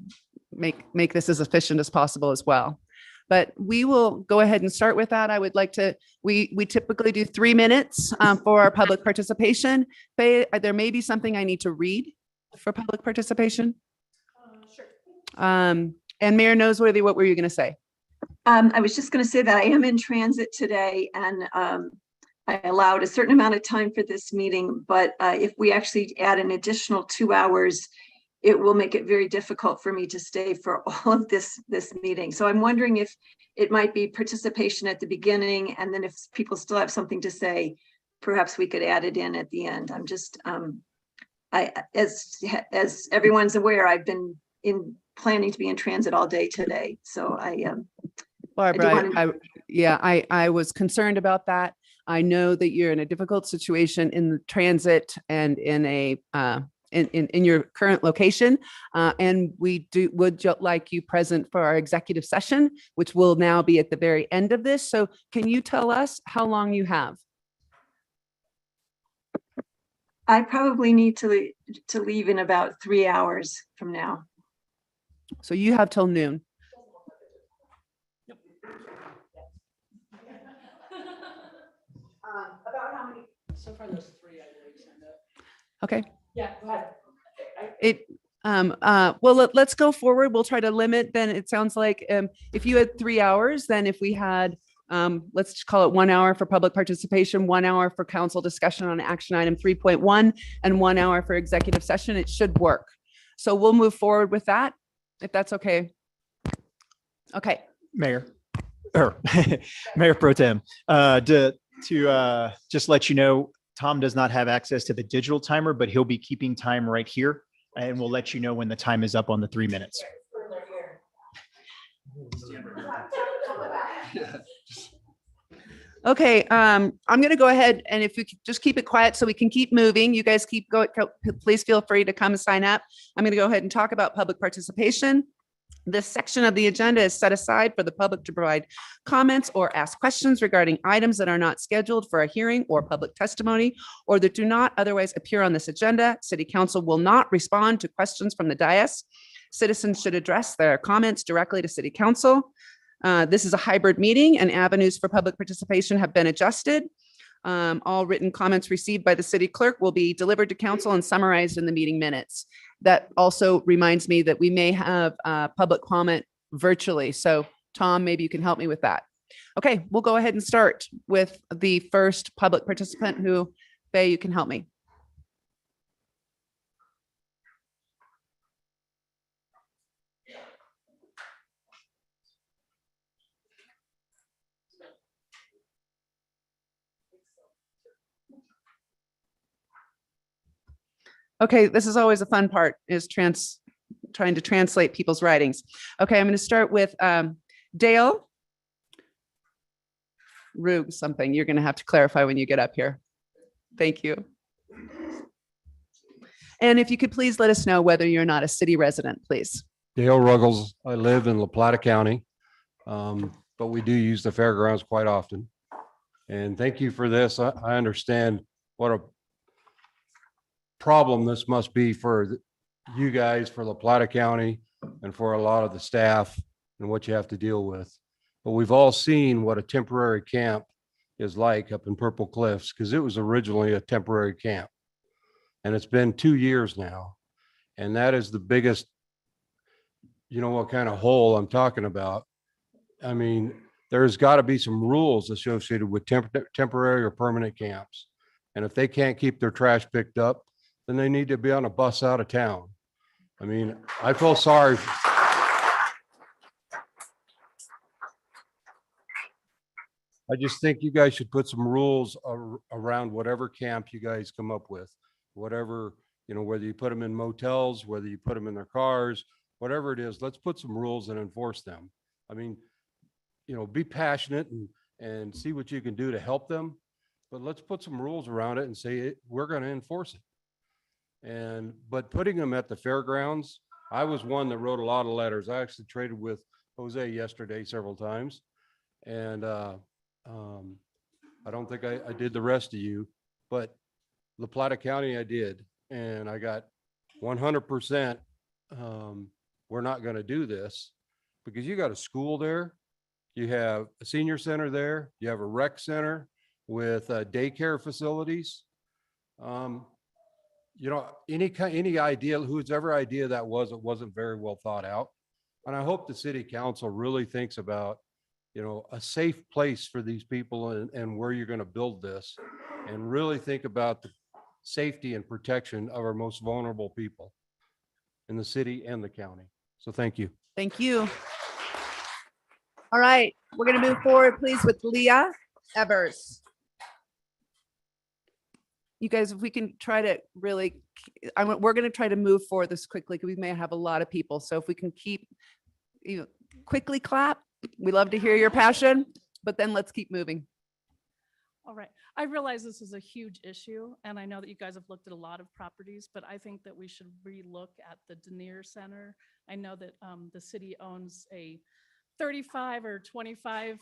make this as efficient as possible as well. But we will go ahead and start with that. I would like to, we typically do 3 minutes for our public participation. There may be something I need to read for public participation. Sure. And Mayor Noseworthy, what were you going to say? I was just going to say that I am in transit today, and I allowed a certain amount of time for this meeting, but if we actually add an additional 2 hours, it will make it very difficult for me to stay for all of this meeting. So I'm wondering if it might be participation at the beginning, and then if people still have something to say, perhaps we could add it in at the end. I'm just, as everyone's aware, I've been planning to be in transit all day today. So Barbara, wanna- I was concerned about that. I know that you're in a difficult situation in the transit and in a in your current location. And we would like you present for our executive session, which will now be at the very end of this. So can you tell us how long you have? I probably need to leave in about 3 hours from now. So you have till noon. About how many? So far, there's 3 I believe signed up. Okay. Yeah, go ahead. Let's go forward. We'll try to limit, then it sounds like, if you had 3 hours, then if we had, let's just call it 1 hour for public participation, 1 hour for council discussion on action item 3.1, and 1 hour for executive session, it should work. So we'll move forward with that, if that's okay. Okay. Mayor, or Mayor Pro Tem, to just let you know, Tom does not have access to the digital timer, but he'll be keeping time right here, and we'll let you know when the time is up on the 3 minutes. Okay, I'm going to go ahead, and if we could just keep it quiet so we can keep moving, you guys keep going. Please feel free to come and sign up. I'm going to go ahead and talk about public participation. This section of the agenda is set aside for the public to provide comments or ask questions regarding items that are not scheduled for a hearing or public testimony, or that do not otherwise appear on this agenda. City Council will not respond to questions from the dais. Citizens should address their comments directly to City Council. This is a hybrid meeting, and avenues for public participation have been adjusted. All written comments received by the city clerk will be delivered to council and summarized in the meeting minutes. That also reminds me that we may have public comment virtually. So Tom, maybe you can help me with that. Okay, we'll go ahead and start with the first public participant who, Faye, you can help me. Okay, this is always a fun part, is trying to translate people's writings. Okay, I'm going to start with Dale Rug something. You're going to have to clarify when you get up here. Thank you. And if you could please let us know whether you're not a city resident, please. Dale Ruggles. I live in La Plata County, but we do use the fairgrounds quite often. And thank you for this. I understand what a problem this must be for you guys, for La Plata County, and for a lot of the staff and what you have to deal with. But we've all seen what a temporary camp is like up in Purple Cliffs, because it was originally a temporary camp. And it's been 2 years now. And that is the biggest, you know what kind of hole I'm talking about. I mean, there's got to be some rules associated with temporary or permanent camps. And if they can't keep their trash picked up, then they need to be on a bus out of town. I mean, I feel sorry. I just think you guys should put some rules around whatever camp you guys come up with, whatever, you know, whether you put them in motels, whether you put them in their cars, whatever it is, let's put some rules and enforce them. I mean, you know, be passionate and see what you can do to help them, but let's put some rules around it and say we're going to enforce it. But putting them at the fairgrounds, I was one that wrote a lot of letters. I actually traded with Jose yesterday several times. And I don't think I did the rest of you, but La Plata County I did. And I got 100%, we're not going to do this, because you got a school there. You have a senior center there. You have a rec center with daycare facilities. You know, any idea, whoever idea that was, it wasn't very well thought out. And I hope the city council really thinks about a safe place for these people and where you're going to build this, and really think about the safety and protection of our most vulnerable people in the city and the county. So thank you. Thank you. All right, we're going to move forward, please, with Leah Evers. You guys, if we can try to really, we're going to try to move forward this quickly because we may have a lot of people. So if we can keep, quickly clap. We love to hear your passion, but then let's keep moving. All right. I realize this is a huge issue, and I know that you guys have looked at a lot of properties, but I think that we should relook at the Denier Center. I know that the city owns a 35 or 25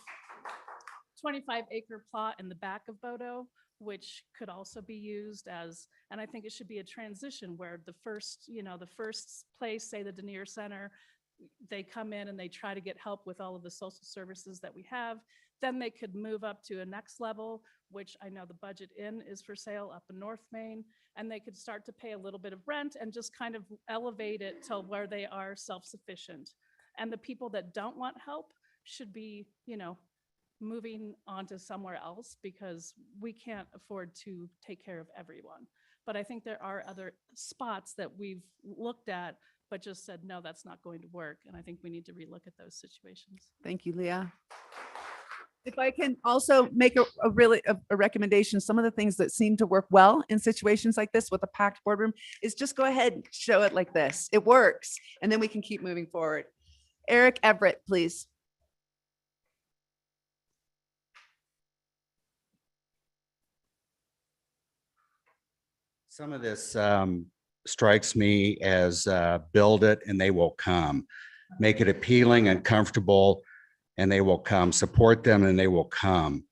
acre plot in the back of Bodo, which could also be used as, and I think it should be a transition where the first place, say the Denier Center, they come in and they try to get help with all of the social services that we have. Then they could move up to a next level, which I know the Budget Inn is for sale up in North Main, and they could start to pay a little bit of rent and just kind of elevate it to where they are self-sufficient. And the people that don't want help should be, moving on to somewhere else because we can't afford to take care of everyone. But I think there are other spots that we've looked at, but just said, no, that's not going to work. And I think we need to relook at those situations. Thank you, Leah. If I can also make a recommendation, some of the things that seem to work well in situations like this with a packed boardroom is just go ahead and show it like this. It works. And then we can keep moving forward. Eric Everett, please. Some of this strikes me as build it and they will come. Make it appealing and comfortable and they will come. Support them and they will come.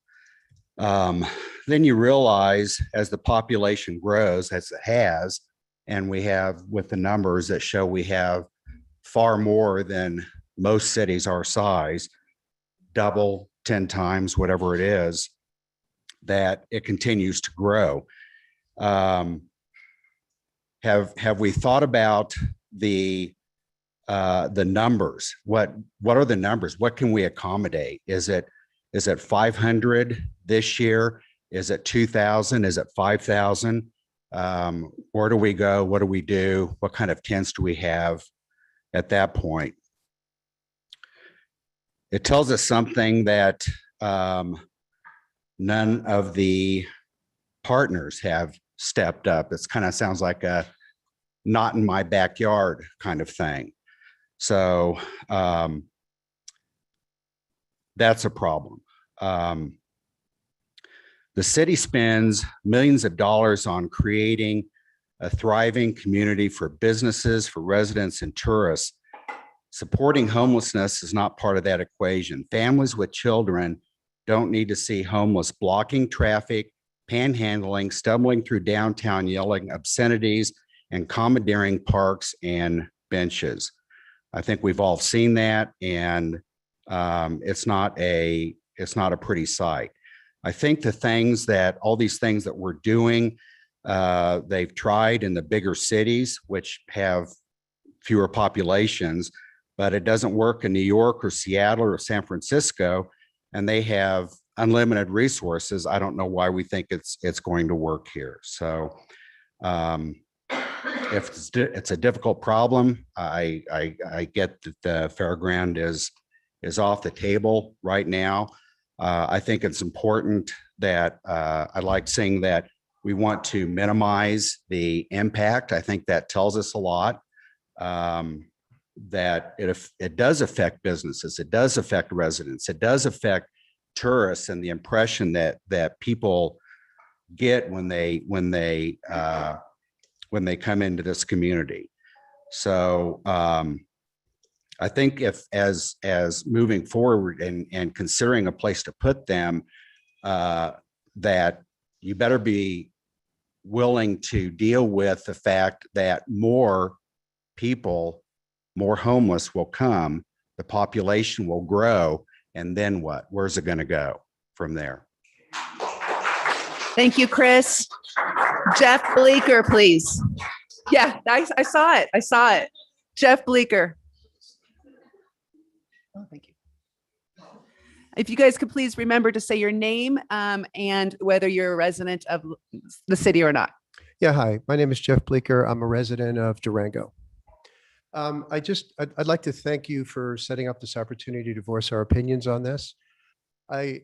Then you realize as the population grows, as it has, and we have with the numbers that show we have far more than most cities our size, double, 10 times, whatever it is, that it continues to grow. Have we thought about the numbers? What are the numbers? What can we accommodate? Is it 500 this year? Is it 2,000? Is it 5,000? Where do we go? What do we do? What kind of tents do we have at that point? It tells us something that none of the partners have stepped up. It's kind of sounds like a not in my backyard kind of thing. So that's a problem. The city spends millions of dollars on creating a thriving community for businesses, for residents and tourists. Supporting homelessness is not part of that equation. Families with children don't need to see homeless blocking traffic, panhandling, stumbling through downtown, yelling obscenities, and commandeering parks and benches. I think we've all seen that, and it's not a pretty sight. I think all these things that we're doing, they've tried in the bigger cities, which have fewer populations, but it doesn't work in New York or Seattle or San Francisco, and they have unlimited resources. I don't know why we think it's going to work here. So if it's a difficult problem, I get that the fairground is off the table right now. I think it's important that I like saying that we want to minimize the impact. I think that tells us a lot. That it does affect businesses, it does affect residents, it does affect tourists, and the impression that people get when they come into this community. So I think as moving forward and considering a place to put them, that you better be willing to deal with the fact that more people, more homeless will come, the population will grow, and then what? Where's it going to go from there? Thank you, Chris. Jeff Bleeker, please. Yeah, I saw it. I saw it. Jeff Bleeker. Oh, thank you. If you guys could please remember to say your name and whether you're a resident of the city or not. Yeah, hi, my name is Jeff Bleeker. I'm a resident of Durango. I'd like to thank you for setting up this opportunity to voice our opinions on this. A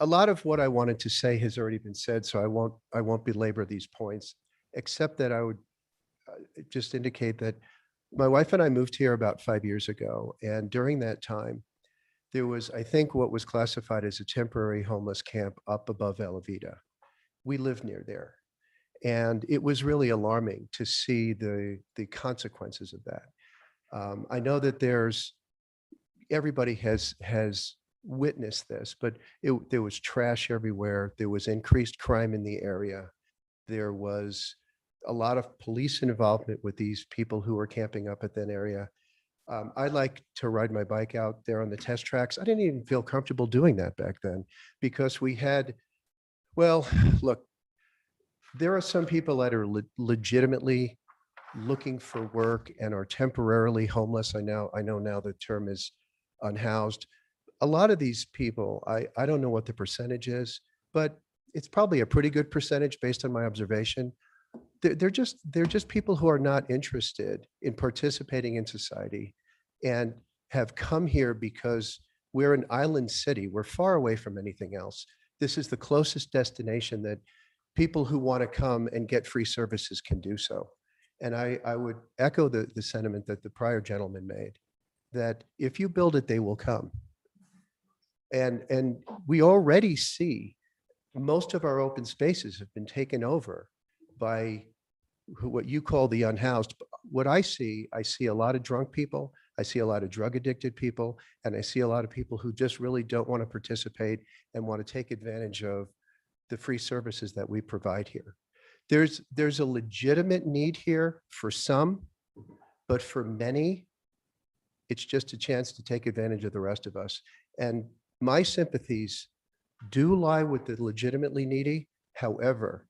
lot of what I wanted to say has already been said, so I won't belabor these points, except that I would just indicate that my wife and I moved here about 5 years ago, and during that time, there was, I think, what was classified as a temporary homeless camp up above Alavita. We lived near there. And it was really alarming to see the consequences of that. I know that everybody has witnessed this, but there was trash everywhere. There was increased crime in the area. There was a lot of police involvement with these people who were camping up at that area. I like to ride my bike out there on the test tracks. I didn't even feel comfortable doing that back then because we had, well, look, there are some people that are legitimately looking for work and are temporarily homeless. I know now the term is unhoused. A lot of these people, I don't know what the percentage is, but it's probably a pretty good percentage based on my observation. They're just people who are not interested in participating in society and have come here because we're an island city. We're far away from anything else. This is the closest destination that people who want to come and get free services can do so. And I would echo the sentiment that the prior gentleman made, that if you build it, they will come. And we already see most of our open spaces have been taken over by what you call the unhoused. What I see a lot of drunk people, I see a lot of drug addicted people, and I see a lot of people who just really don't want to participate and want to take advantage of the free services that we provide here. There's a legitimate need here for some, but for many, it's just a chance to take advantage of the rest of us. And my sympathies do lie with the legitimately needy. However,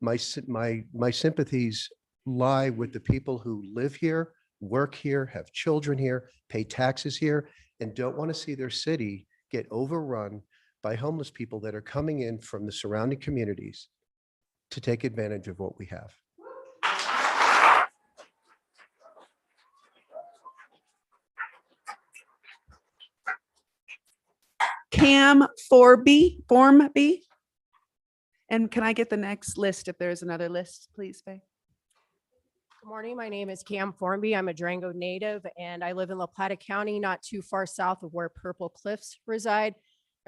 my sympathies lie with the people who live here, work here, have children here, pay taxes here, and don't want to see their city get overrun by homeless people that are coming in from the surrounding communities to take advantage of what we have. Cam Form B. And can I get the next list if there's another list, please, Faye? Good morning. My name is Cam Formby. I'm a Durango native and I live in La Plata County, not too far south of where Purple Cliffs reside.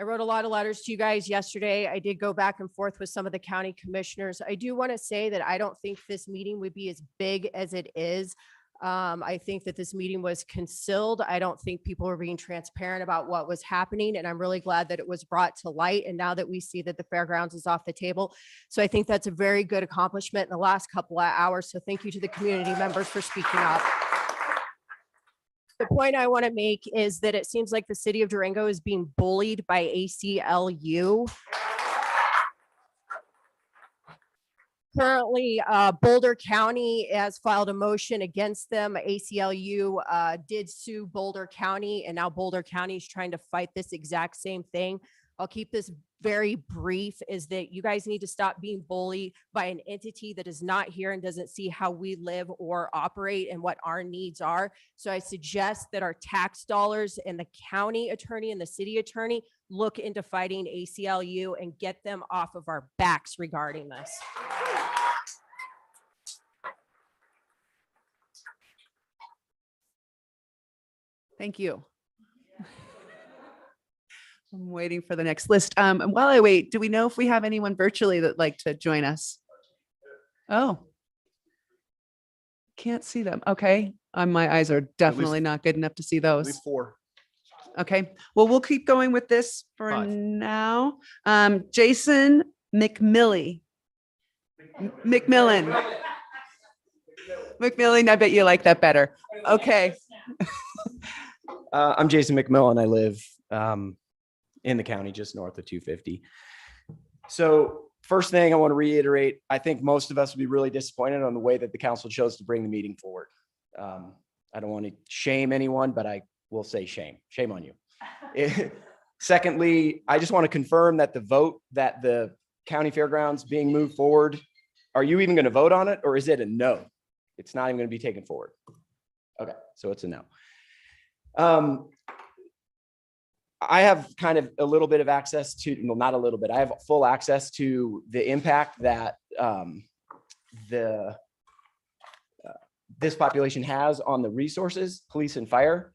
I wrote a lot of letters to you guys yesterday. I did go back and forth with some of the county commissioners. I do want to say that I don't think this meeting would be as big as it is. I think that this meeting was concealed. I don't think people were being transparent about what was happening. And I'm really glad that it was brought to light. And now that we see that the fairgrounds is off the table. So I think that's a very good accomplishment in the last couple of hours. So thank you to the community members for speaking up. The point I want to make is that it seems like the city of Durango is being bullied by ACLU. Currently, Boulder County has filed a motion against them. ACLU did sue Boulder County, and now Boulder County is trying to fight this exact same thing. I'll keep this very brief, is that you guys need to stop being bullied by an entity that is not here and doesn't see how we live or operate and what our needs are. So I suggest that our tax dollars and the county attorney and the city attorney look into fighting ACLU and get them off of our backs regarding this. Thank you. I'm waiting for the next list. And while I wait, do we know if we have anyone virtually that'd like to join us? Oh. Can't see them. Okay. My eyes are definitely not good enough to see those. 4. Okay. Well, we'll keep going with this for 5. now. Jason McMillan. McMillan, I bet you like that better. Okay. I'm Jason McMillan. I live in the county just north of 250. So first thing I want to reiterate, I think most of us would be really disappointed on the way that the council chose to bring the meeting forward. I don't want to shame anyone, but I will say shame. Shame on you. Secondly, I just want to confirm that the vote that the county fairgrounds being moved forward, are you even going to vote on it, or is it a no? It's not even going to be taken forward. Okay, so it's a no. I have kind of a little bit of access to, well, not a little bit, I have full access to the impact that this population has on the resources, police and fire.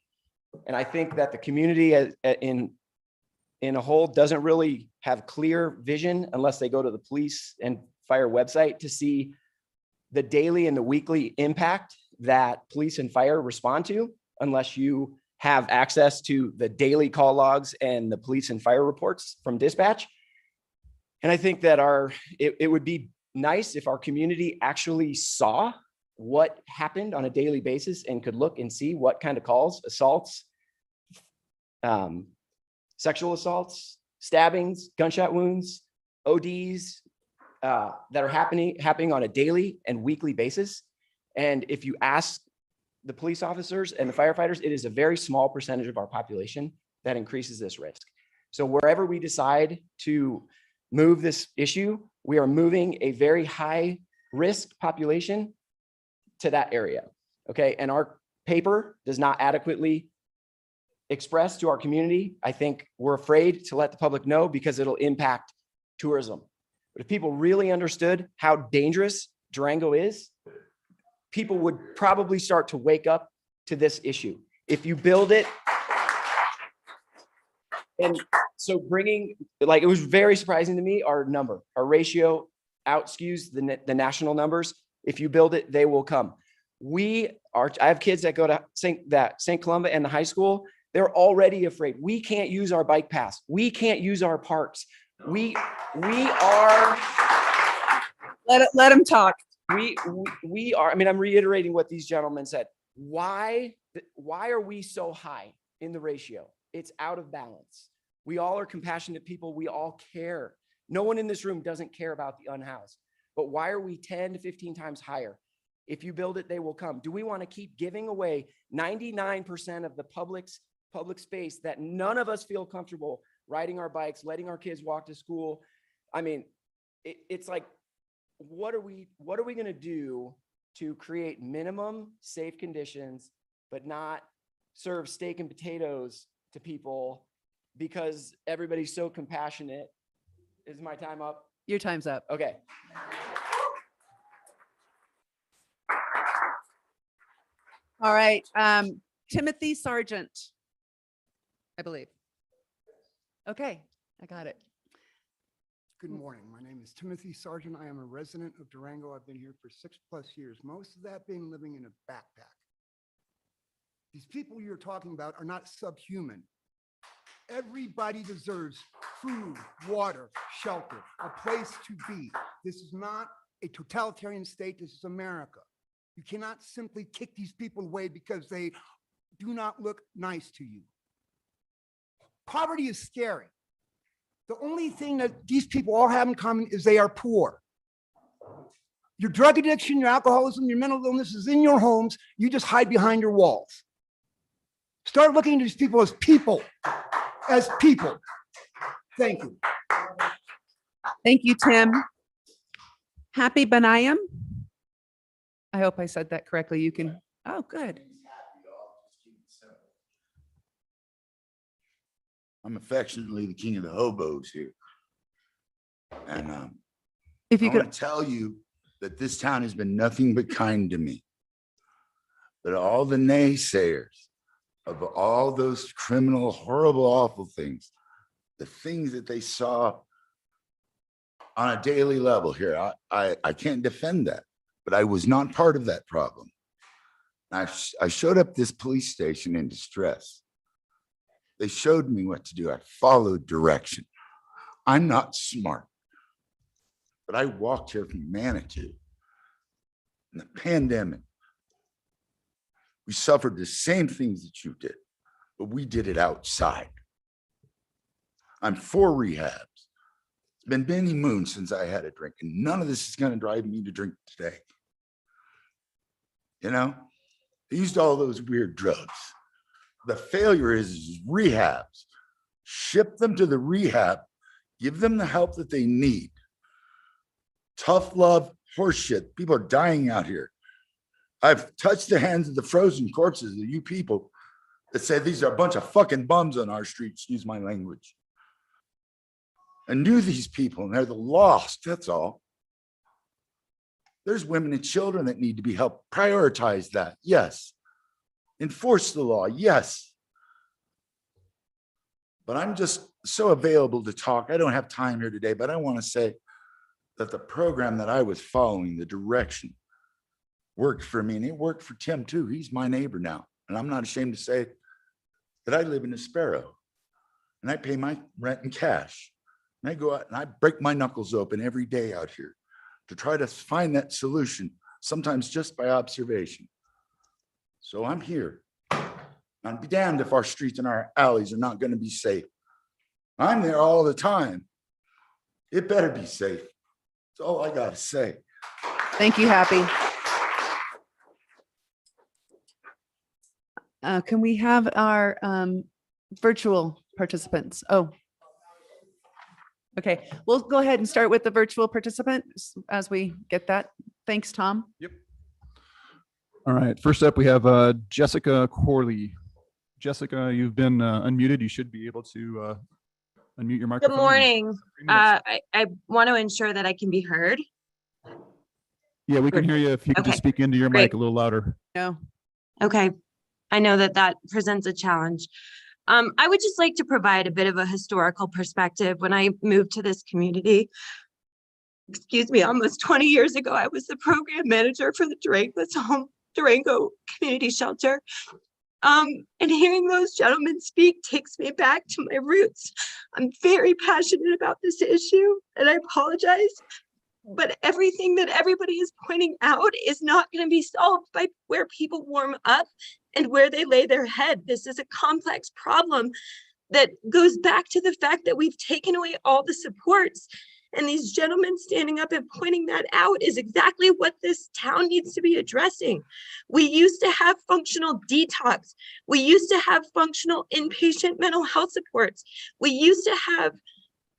And I think that the community in a whole doesn't really have clear vision unless they go to the police and fire website to see the daily and the weekly impact that police and fire respond to, unless you have access to the daily call logs and the police and fire reports from dispatch. And I think that it would be nice if our community actually saw what happened on a daily basis and could look and see what kind of calls, assaults, sexual assaults, stabbings, gunshot wounds, ODs that are happening on a daily and weekly basis. And if you ask the police officers and the firefighters, it is a very small percentage of our population that increases this risk. So wherever we decide to move this issue, we are moving a very high risk population to that area. Okay. And our paper does not adequately express to our community. I think we're afraid to let the public know because it'll impact tourism. But if people really understood how dangerous Durango is, people would probably start to wake up to this issue. If you build it, and so bringing, like, it was very surprising to me, our ratio outskews the national numbers. If you build it, they will come. I have kids that go to St. Columba and the high school. They're already afraid. We can't use our bike paths. We can't use our parks. We are. Let them talk. We are, I mean, I'm reiterating what these gentlemen said. Why are we so high in the ratio? It's out of balance. We all are compassionate people. We all care. No one in this room doesn't care about the unhoused, but why are we 10 to 15 times higher? If you build it, they will come. Do we want to keep giving away 99% of the public space that none of us feel comfortable riding our bikes, letting our kids walk to school? I mean, it's like, what are we going to do to create minimum safe conditions, but not serve steak and potatoes to people because everybody's so compassionate? Is my time up? Your time's up. Okay. All right. Timothy Sargent, I believe. Okay, I got it. Good morning. My name is Timothy Sargent. I am a resident of Durango. I've been here for 6+ years, most of that being living in a backpack. These people you're talking about are not subhuman. Everybody deserves food, water, shelter, a place to be. This is not a totalitarian state. This is America. You cannot simply kick these people away because they do not look nice to you. Poverty is scary. The only thing that these people all have in common is they are poor. Your drug addiction, your alcoholism, your mental illness is in your homes. You just hide behind your walls. Start looking at these people as people. As people. Thank you. Thank you, Tim. Happy Benayam. I hope I said that correctly. You can, oh, good. I'm affectionately the king of the hobos here. And if you I want to tell you that this town has been nothing but kind to me. But all the naysayers of all those criminal, horrible, awful things, the things that they saw on a daily level here, I can't defend that, but I was not part of that problem. I showed up this police station in distress. They showed me what to do. I followed direction. I'm not smart, but I walked here from Manitou in the pandemic. We suffered the same things that you did, but we did it outside. I'm for rehabs. It's been many moons since I had a drink, and none of this is going to drive me to drink today. You know, I used all those weird drugs. The failure is rehabs. ship them to the rehab, give them the help that they need. Tough love, horseshit. People are dying out here. I've touched the hands of the frozen corpses of you people that say these are a bunch of fucking bums on our street, excuse my language. I knew these people and they're the lost, that's all. There's women and children that need to be helped. Prioritize that, yes. Enforce the law, yes. But I'm just so available to talk. I don't have time here today, but I want to say that the program that I was following, the direction, worked for me, and it worked for Tim too. He's my neighbor now. And I'm not ashamed to say that I live in a Sparrow and I pay my rent in cash. And I go out and I break my knuckles open every day out here to try to find that solution, sometimes just by observation. So I'm here. I'd be damned if our streets and our alleys are not going to be safe. I'm there all the time. It better be safe. That's all I got to say. Thank you, Happy. Can we have our virtual participants? Oh. Okay, we'll go ahead and start with the virtual participants as we get that. Thanks, Tom. Yep. All right, first up, we have Jessica Corley. Jessica, you've been unmuted. You should be able to unmute your microphone. Good morning. I want to ensure that I can be heard. Yeah, we can hear you. If you could just speak into your mic a little louder. No. Okay. I know that that presents a challenge. I would just like to provide a bit of a historical perspective. When I moved to this community, excuse me, almost 20 years ago, I was the program manager for the Durango Community Shelter. And hearing those gentlemen speak takes me back to my roots. I'm very passionate about this issue, and I apologize, but everything that everybody is pointing out is not going to be solved by where people warm up and where they lay their head. This is a complex problem that goes back to the fact that we've taken away all the supports. And these gentlemen standing up and pointing that out is exactly what this town needs to be addressing. We used to have functional detox. We used to have functional inpatient mental health supports. We used to have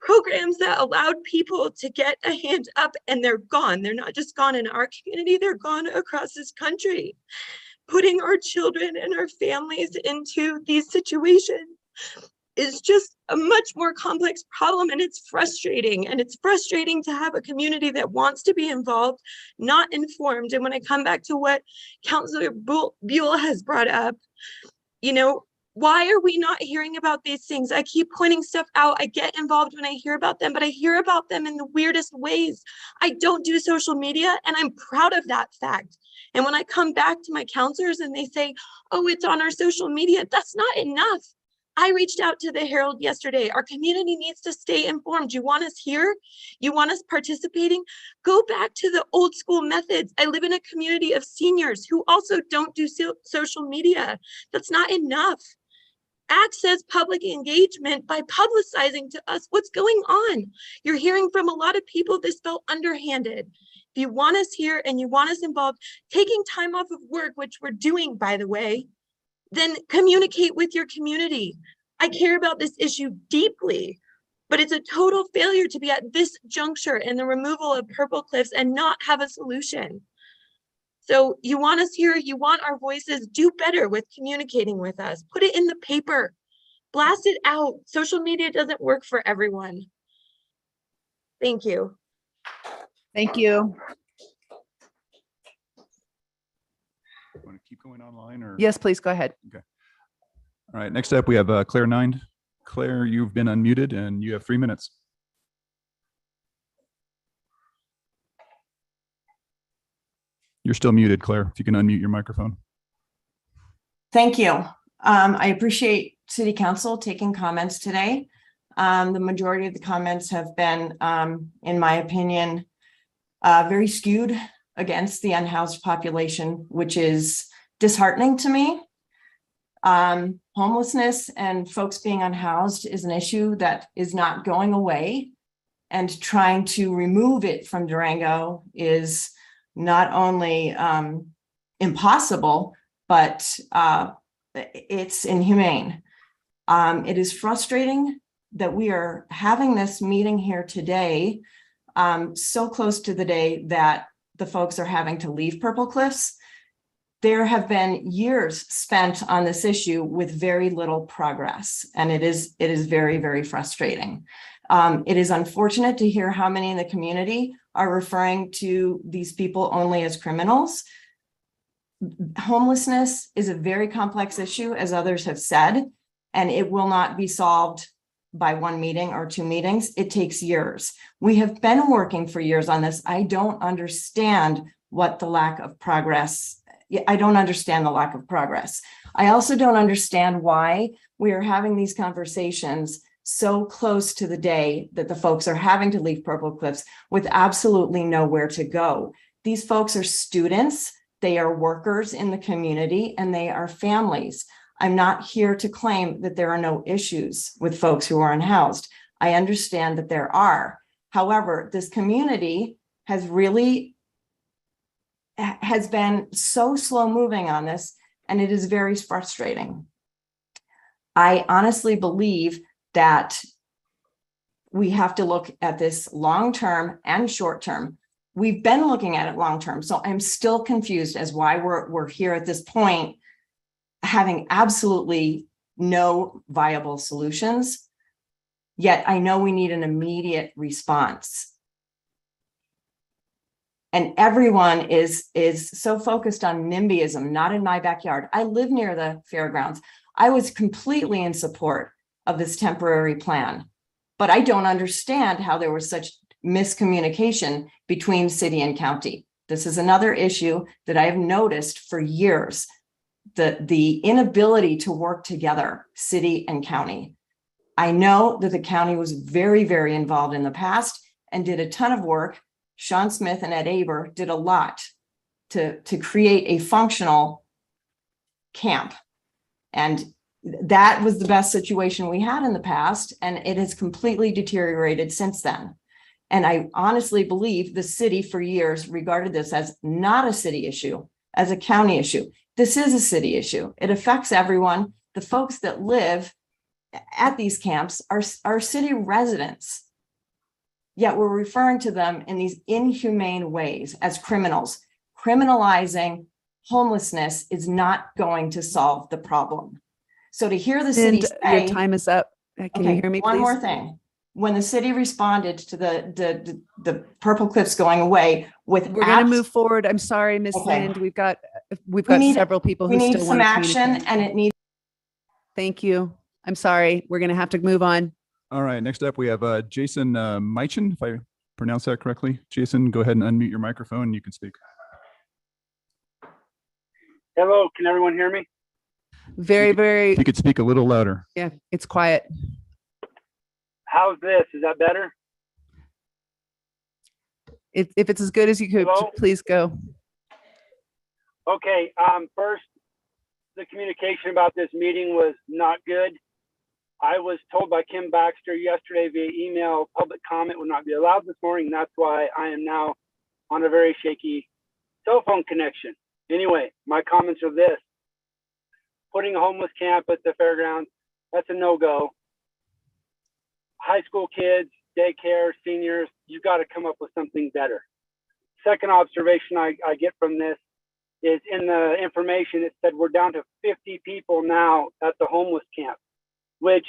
programs that allowed people to get a hand up, and they're gone. They're not just gone in our community, they're gone across this country. Putting our children and our families into these situations is just a much more complex problem, and it's frustrating. And it's frustrating to have a community that wants to be involved, not informed. And when I come back to what Councilor Buell has brought up, you know, why are we not hearing about these things? I keep pointing stuff out. I get involved when I hear about them, but I hear about them in the weirdest ways. I don't do social media, and I'm proud of that fact. And when I come back to my counselors and they say, oh, it's on our social media, that's not enough. I reached out to the Herald yesterday. Our community needs to stay informed. You want us here? You want us participating? Go back to the old school methods. I live in a community of seniors who also don't do social media. That's not enough. Access public engagement by publicizing to us what's going on. You're hearing from a lot of people this felt underhanded. If you want us here and you want us involved, taking time off of work, which we're doing, by the way, then communicate with your community. I care about this issue deeply, but it's a total failure to be at this juncture in the removal of Purple Cliffs and not have a solution. So you want us here, you want our voices, do better with communicating with us. Put it in the paper, blast it out. Social media doesn't work for everyone. Thank you. Thank you. Want to keep going online or? Yes, please go ahead. Okay. All right, next up we have Claire Nine. Claire, you've been unmuted and you have 3 minutes. You're still muted, Claire, if you can unmute your microphone. Thank you. I appreciate City Council taking comments today. The majority of the comments have been, in my opinion, very skewed against the unhoused population, which is disheartening to me. Homelessness and folks being unhoused is an issue that is not going away, and trying to remove it from Durango is not only impossible, but it's inhumane. It is frustrating that we are having this meeting here today, so close to the day that the folks are having to leave Purple Cliffs. There have been years spent on this issue with very little progress, and it is very, very frustrating. It is unfortunate to hear how many in the community are referring to these people only as criminals. Homelessness is a very complex issue, as others have said, and it will not be solved by one meeting or two meetings. It takes years. We have been working for years on this. I don't understand what the lack of progress. I don't understand the lack of progress. I also don't understand why we are having these conversations so close to the day that the folks are having to leave Purple Cliffs with absolutely nowhere to go. These folks are students, they are workers in the community, and they are families. I'm not here to claim that there are no issues with folks who are unhoused. I understand that there are. However, this community has been so slow moving on this, and it is very frustrating. I honestly believe that we have to look at this long-term and short-term. We've been looking at it long-term, so I'm still confused as why we're here at this point, having absolutely no viable solutions. Yet I know we need an immediate response. And everyone is so focused on NIMBYism, not in my backyard. I live near the fairgrounds. I was completely in support of this temporary plan, but I don't understand how there was such miscommunication between city and county. This is another issue that I have noticed for years, the inability to work together, city and county. I know that the county was very, very involved in the past and did a ton of work. Sean Smith and Ed Aber did a lot to create a functional camp. And that was the best situation we had in the past, and it has completely deteriorated since then. And I honestly believe the city for years regarded this as not a city issue, as a county issue. This is a city issue. It affects everyone. The folks that live at these camps are city residents. Yet we're referring to them in these inhumane ways as criminals. Criminalizing homelessness is not going to solve the problem. So to hear the city And your say, time is up. Can okay, you hear me, one please? more thing. When the city responded to the Purple Cliffs going away with We're going to move forward. I'm sorry, Ms. Okay. Lind. We've got We need- several people we who need still some want to action, communicate. and it needs. Thank you. I'm sorry. We're going to have to move on. All right, next up, we have Jason Meichin, if I pronounce that correctly. Jason, go ahead and unmute your microphone and you can speak. Hello, can everyone hear me? Very, very, If you could speak a little louder. yeah, it's quiet. How's this? Is that better? If it's as good as you could, Hello? please go. Okay, first, the communication about this meeting was not good. I was told by Kim Baxter yesterday via email, public comment would not be allowed this morning. That's why I am now on a very shaky cell phone connection. Anyway, my comments are this. Putting a homeless camp at the fairgrounds, that's a no-go. High school kids, daycare, seniors, you got to come up with something better. Second observation I get from this is in the information, it said we're down to 50 people now at the homeless camp, which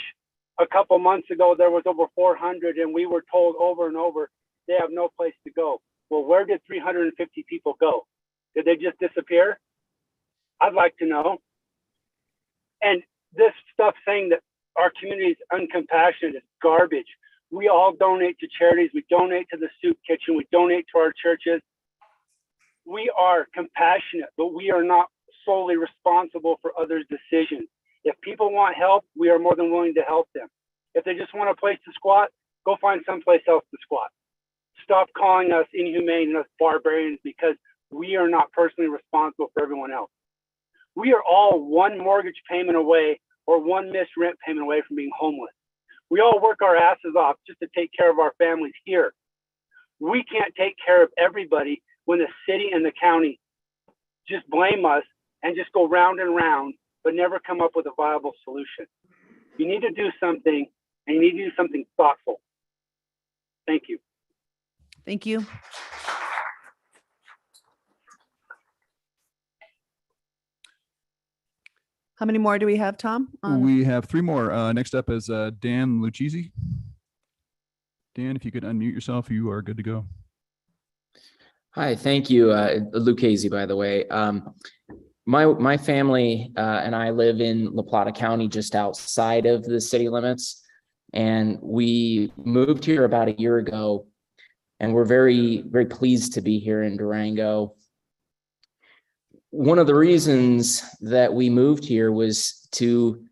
a couple months ago, there was over 400 and we were told over and over, they have no place to go. Well, where did 350 people go? Did they just disappear? I'd like to know. And this stuff saying that our community is uncompassionate is garbage. We all donate to charities. We donate to the soup kitchen. We donate to our churches. We are compassionate, but we are not solely responsible for others' decisions. If people want help, we are more than willing to help them. If they just want a place to squat, go find someplace else to squat. Stop calling us inhumane and us barbarians because we are not personally responsible for everyone else. We are all one mortgage payment away or one missed rent payment away from being homeless. We all work our asses off just to take care of our families here. We can't take care of everybody when the city and the county just blame us and just go round and round, but never come up with a viable solution. You need to do something, and you need to do something thoughtful. Thank you. Thank you. How many more do we have, Tom? We have three more. Next up is Dan Lucchese. Dan, if you could unmute yourself, you are good to go. Hi, thank you. Lucchese, by the way. My family and I live in La Plata County, just outside of the city limits. And we moved here about a year ago, and we're very, very pleased to be here in Durango. One of the reasons that we moved here was to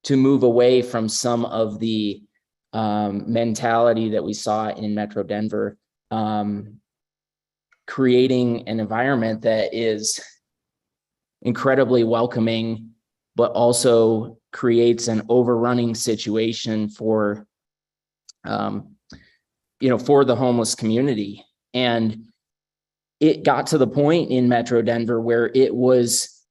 move away from some of the mentality that we saw in Metro Denver, creating an environment that is incredibly welcoming, but also creates an overrunning situation for, for the homeless community. And it got to the point in Metro Denver where it was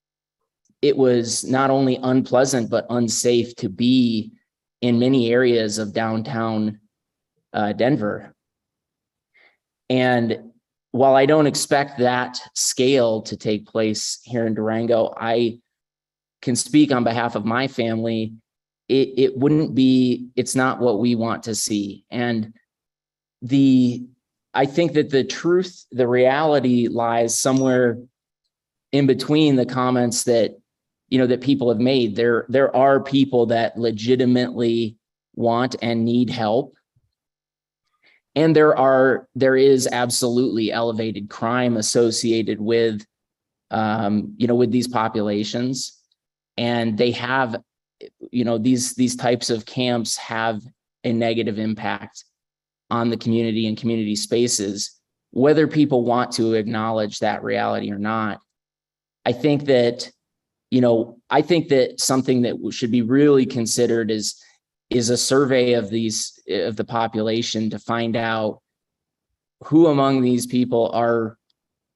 not only unpleasant, but unsafe to be in many areas of downtown Denver. And while I don't expect that scale to take place here in Durango, I can speak on behalf of my family. It's not what we want to see. And I think that the reality lies somewhere in between the comments that people have made. There are people that legitimately want and need help. And there is absolutely elevated crime associated with, with these populations. And they have, these types of camps have a negative impact on the community and community spaces, whether people want to acknowledge that reality or not. I think that something that should be really considered is a survey of the population to find out who among these people are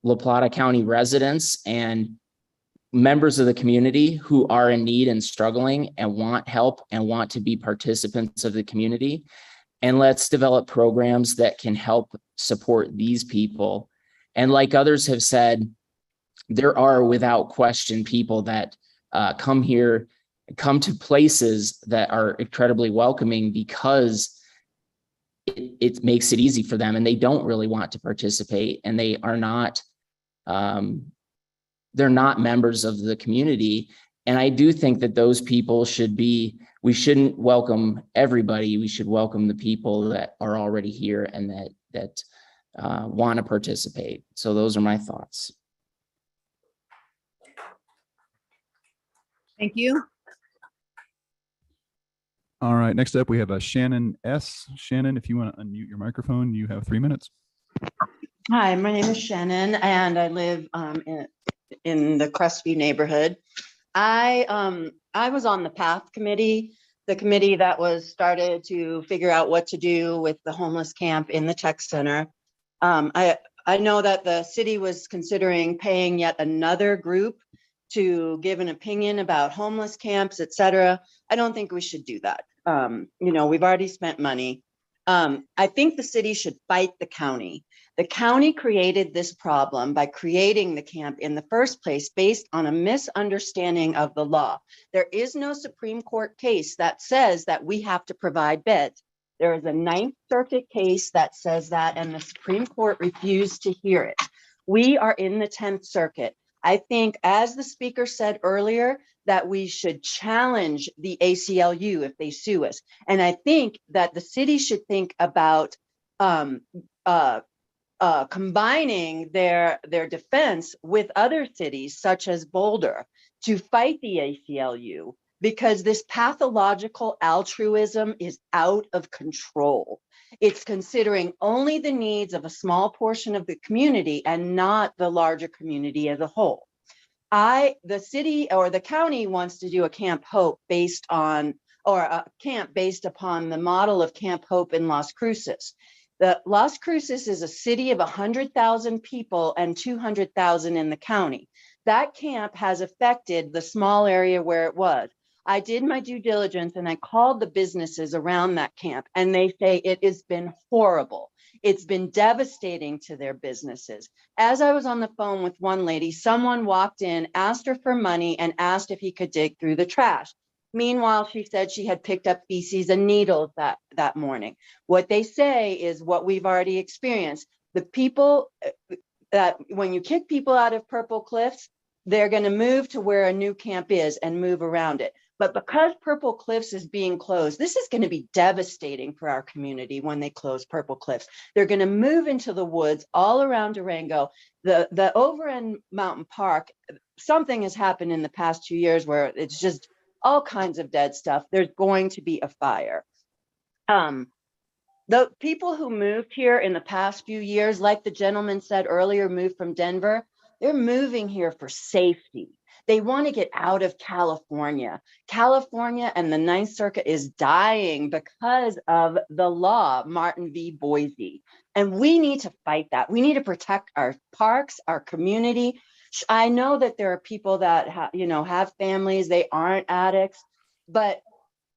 La Plata County residents and members of the community who are in need and struggling and want help and want to be participants of the community. And let's develop programs that can help support these people. And like others have said, there are without question people that come to places that are incredibly welcoming because it makes it easy for them and they don't really want to participate and they are not, they're not members of the community. And I do think that those people we shouldn't welcome everybody. We should welcome the people that are already here and that want to participate. So those are my thoughts. Thank you. All right, next up, we have a Shannon S. Shannon, if you want to unmute your microphone, you have 3 minutes. Hi, my name is Shannon and I live in the Crestview neighborhood. I was on the PATH committee, the committee that was started to figure out what to do with the homeless camp in the tech center. I know that the city was considering paying yet another group to give an opinion about homeless camps, et cetera. I don't think we should do that. We've already spent money. I think the city should fight the county. The county created this problem by creating the camp in the first place based on a misunderstanding of the law. There is no Supreme Court case that says that we have to provide beds. There is a Ninth Circuit case that says that, and the Supreme Court refused to hear it. We are in the 10th Circuit. I think, as the speaker said earlier, that we should challenge the ACLU if they sue us. And I think that the city should think about combining their defense with other cities, such as Boulder, to fight the ACLU, because this pathological altruism is out of control. It's considering only the needs of a small portion of the community and not the larger community as a whole. The city or the county wants to do a Camp Hope based on, or a camp based upon the model of Camp Hope in Las Cruces. The Las Cruces is a city of 100,000 people and 200,000 in the county. That camp has affected the small area where it was. I did my due diligence and I called the businesses around that camp and they say it has been horrible. It's been devastating to their businesses. As I was on the phone with one lady, someone walked in, asked her for money and asked if he could dig through the trash. Meanwhile, she said she had picked up feces and needles that morning. What they say is what we've already experienced. The people that when you kick people out of Purple Cliffs, they're going to move to where a new camp is and move around it. But because Purple Cliffs is being closed, this is going to be devastating for our community when they close Purple Cliffs. They're going to move into the woods all around Durango. The over in Mountain Park, something has happened in the past 2 years where it's just all kinds of dead stuff. There's going to be a fire. The people who moved here in the past few years, like the gentleman said earlier, moved from Denver, they're moving here for safety. They want to get out of California. California and the Ninth Circuit is dying because of the law, Martin v. Boise. And we need to fight that. We need to protect our parks, our community. I know that there are people that have families, they aren't addicts, but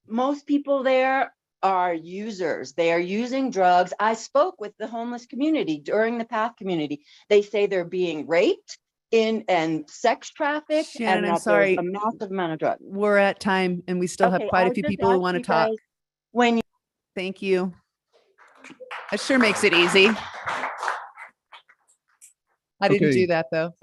most people there are users. They are using drugs. I spoke with the homeless community during the PATH community. They say they're being raped and sex trafficked. Shannon, and I'm that there's sorry. a massive amount of drugs. We're at time and we still have Okay, quite I a few just people who asked want to you talk. guys when you Thank you. That sure makes it easy. I didn't Okay. do that though.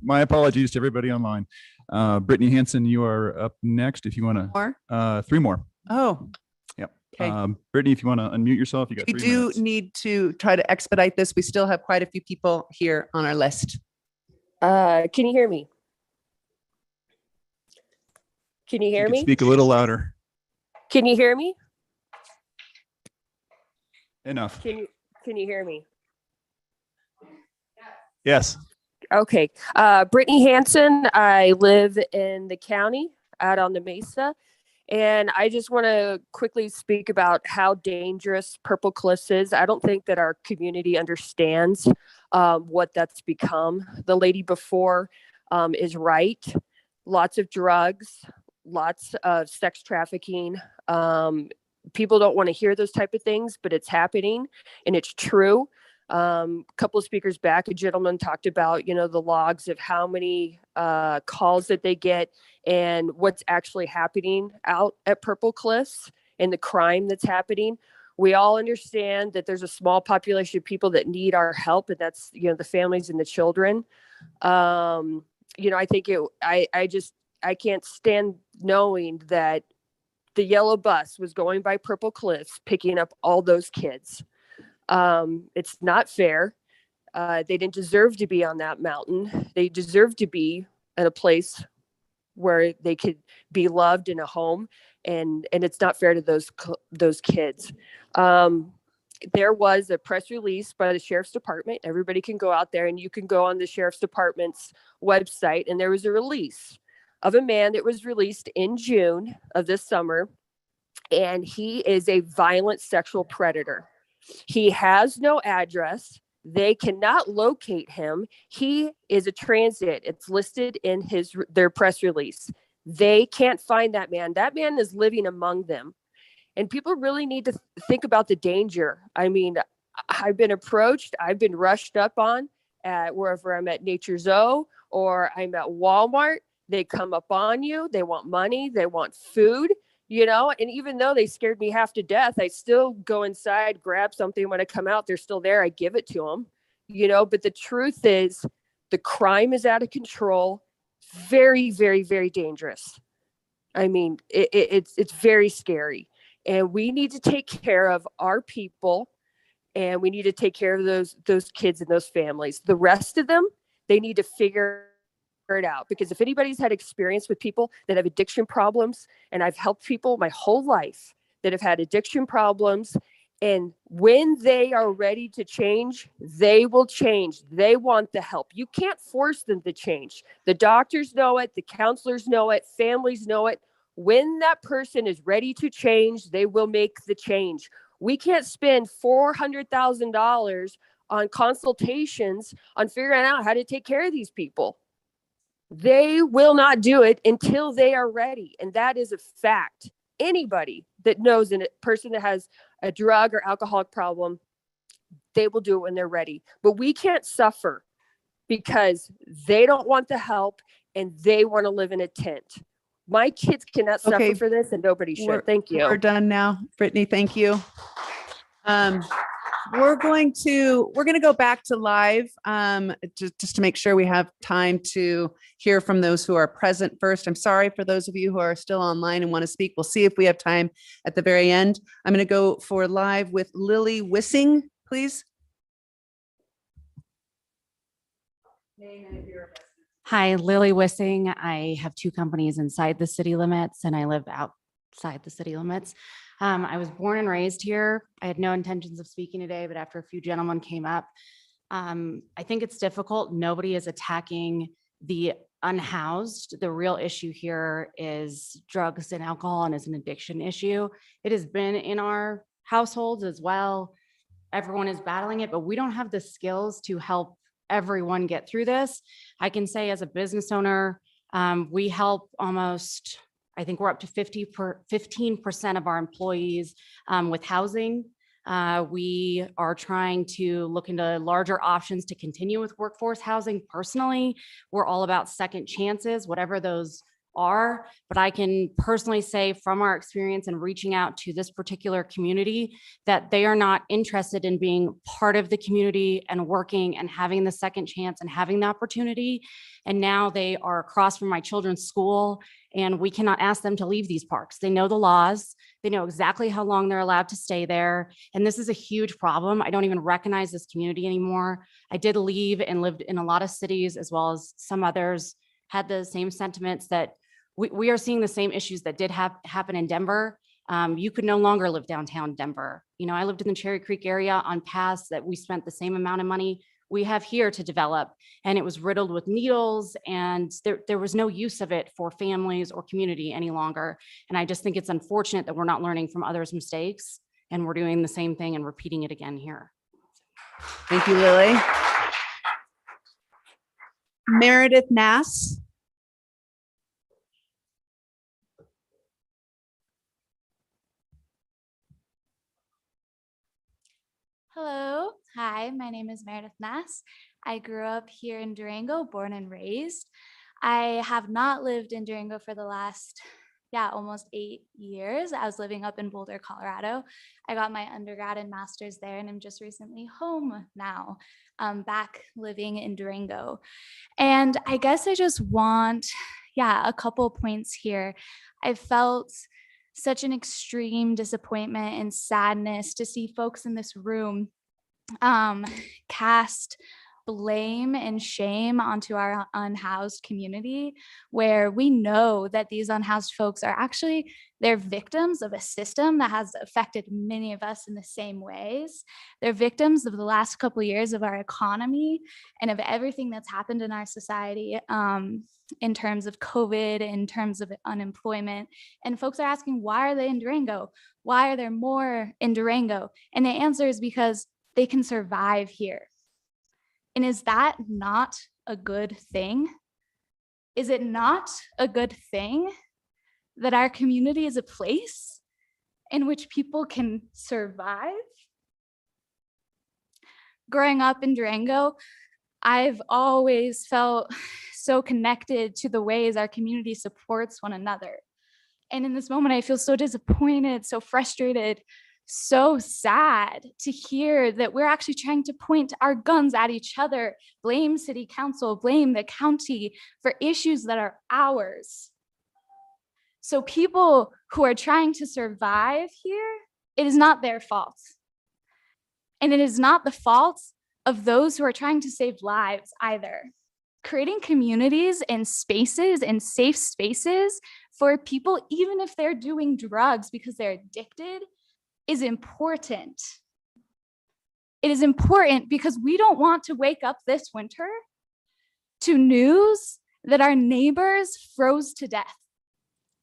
My apologies to everybody online. Brittany Hanson, you are up next if you want More? to. 3 more. Oh, Yep. Okay. Brittany, if you want to unmute yourself, you got we 3 do minutes. need to try to expedite this. We still have quite a few people here on our list. Can you hear me? Can you You hear can me? speak a little louder. Can you hear me? Enough. Can you hear me? Yes. Okay. Brittany Hanson. I live in the county out on the Mesa. And I just want to quickly speak about how dangerous Purple Cliffs is. I don't think that our community understands what that's become. The lady before is right. Lots of drugs, lots of sex trafficking. People don't want to hear those type of things, but it's happening and it's true. A couple of speakers back, a gentleman talked about, the logs of how many calls that they get and what's actually happening out at Purple Cliffs and the crime that's happening. We all understand that there's a small population of people that need our help, and that's, the families and the children. I think I can't stand knowing that the yellow bus was going by Purple Cliffs, picking up all those kids. It's not fair. They didn't deserve to be on that mountain. They deserve to be at a place where they could be loved in a home, and it's not fair to those kids. There was a press release by the Sheriff's Department. Everybody can go out there and you can go on the Sheriff's Department's website, and there was a release of a man that was released in June of this summer, and he is a violent sexual predator. He has no address. They cannot locate him. He is a transit. It's listed in their press release. They can't find that man. That man is living among them. And people really need to think about the danger. I mean, I've been approached. I've been rushed up on at wherever I'm at Nature Zoo or I'm at Walmart. They come up on you. They want money. They want food. And even though they scared me half to death, I still go inside, grab something. When I come out, they're still there. I give it to them, but the truth is the crime is out of control. Very, very, very dangerous. I mean, it's very scary, and we need to take care of our people, and we need to take care of those kids and those families. The rest of them, they need to figure it out, because if anybody's had experience with people that have addiction problems, and I've helped people my whole life that have had addiction problems, and when they are ready to change, they will change. They want the help. You can't force them to change. The doctors know it, the counselors know it, families know it. When that person is ready to change, they will make the change. We can't spend $400,000 on consultations on figuring out how to take care of these people. They will not do it until they are ready. And that is a fact. Anybody that knows a person that has a drug or alcoholic problem, they will do it when they're ready. But we can't suffer because they don't want the help and they want to live in a tent. My kids cannot suffer Okay, for this and nobody We're- should. Thank you. We're done now. Brittany, thank you. We're going to go back to live, just to make sure we have time to hear from those who are present first. I'm sorry for those of you who are still online and want to speak. We'll see if we have time at the very end. I'm going to go for live with Lily Wissing, please. Hi, Lily Wissing. I have two companies inside the city limits and I live outside the city limits. I was born and raised here. I had no intentions of speaking today, but after a few gentlemen came up, I think it's difficult. Nobody is attacking the unhoused. The real issue here is drugs and alcohol and is an addiction issue. It has been in our households as well. Everyone is battling it, but we don't have the skills to help everyone get through this. I can say as a business owner, we help almost, I think we're up to 15% of our employees with housing. We are trying to look into larger options to continue with workforce housing. Personally, we're all about second chances, whatever those are. But I can personally say from our experience in reaching out to this particular community that they are not interested in being part of the community and working and having the second chance and having the opportunity. And now they are across from my children's school and we cannot ask them to leave these parks. They know the laws. They know exactly how long they're allowed to stay there. And this is a huge problem. I don't even recognize this community anymore. I did leave and lived in a lot of cities as well as some others had the same sentiments that we are seeing the same issues that did happen in Denver. You could no longer live downtown Denver. You know, I lived in the Cherry Creek area on paths that we spent the same amount of money we have here to develop, and it was riddled with needles and there was no use of it for families or community any longer. And I just think it's unfortunate that we're not learning from others' mistakes and we're doing the same thing and repeating it again here. Thank you, Lily. Meredith Nass. Hello. Hi, my name is Meredith Nass. I grew up here in Durango, born and raised. I have not lived in Durango for the last, almost 8 years. I was living up in Boulder, Colorado. I got my undergrad and master's there, and I'm just recently home now, back living in Durango. And I guess I just want, a couple points here. I felt such an extreme disappointment and sadness to see folks in this room cast blame and shame onto our unhoused community, where we know that these unhoused folks are actually, they're victims of a system that has affected many of us in the same ways. They're victims of the last couple of years of our economy and of everything that's happened in our society in terms of COVID, in terms of unemployment. And folks are asking, why are they in Durango? Why are there more in Durango? And the answer is because they can survive here. And is that not a good thing? Is it not a good thing that our community is a place in which people can survive? Growing up in Durango, I've always felt so connected to the ways our community supports one another. And in this moment, I feel so disappointed, so frustrated, so sad to hear that we're actually trying to point our guns at each other, blame city council, blame the county for issues that are ours. So people who are trying to survive here, it is not their fault. And it is not the fault of those who are trying to save lives either. Creating communities and spaces and safe spaces for people, even if they're doing drugs because they're addicted, is important. It is important because we don't want to wake up this winter to news that our neighbors froze to death.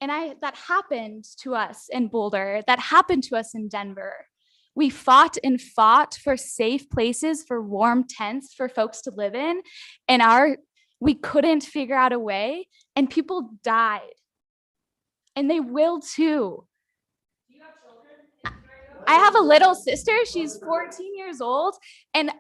And that happened to us in Boulder, that happened to us in Denver. We fought and fought for safe places, for warm tents for folks to live in. And our we couldn't figure out a way and people died. And they will too. I have a little sister, she's 14 years old, and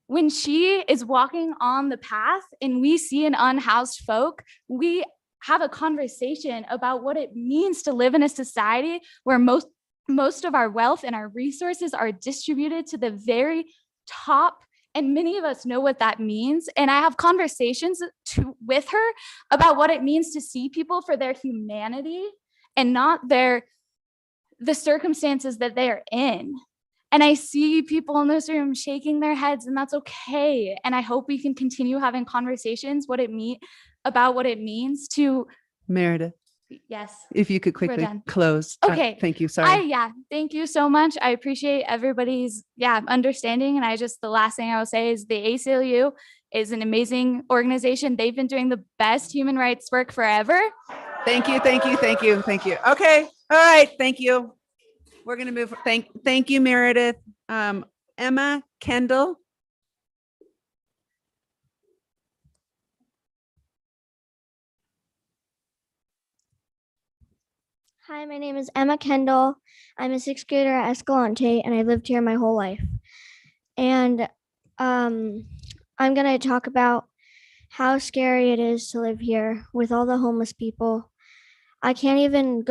when she is walking on the path and we see an unhoused folk, we have a conversation about what it means to live in a society where most of our wealth and our resources are distributed to the very top. And many of us know what that means. And I have conversations with her about what it means to see people for their humanity and not the circumstances that they are in. And I see people in this room shaking their heads, and that's okay. And I hope we can continue having conversations about what it means to. Meredith, Yes. if you could We're quickly done. close. Okay. Thank you. Sorry. Thank you so much. I appreciate everybody's understanding. And the last thing I will say is the ACLU is an amazing organization. They've been doing the best human rights work forever. Thank you. Thank you. Thank you. Thank you. Okay. All right. Thank you. We're going to move. Thank you, Meredith. Emma Kendall. Hi, my name is Emma Kendall. I'm a sixth grader at Escalante, and I've lived here my whole life. And I'm going to talk about how scary it is to live here with all the homeless people. I can't even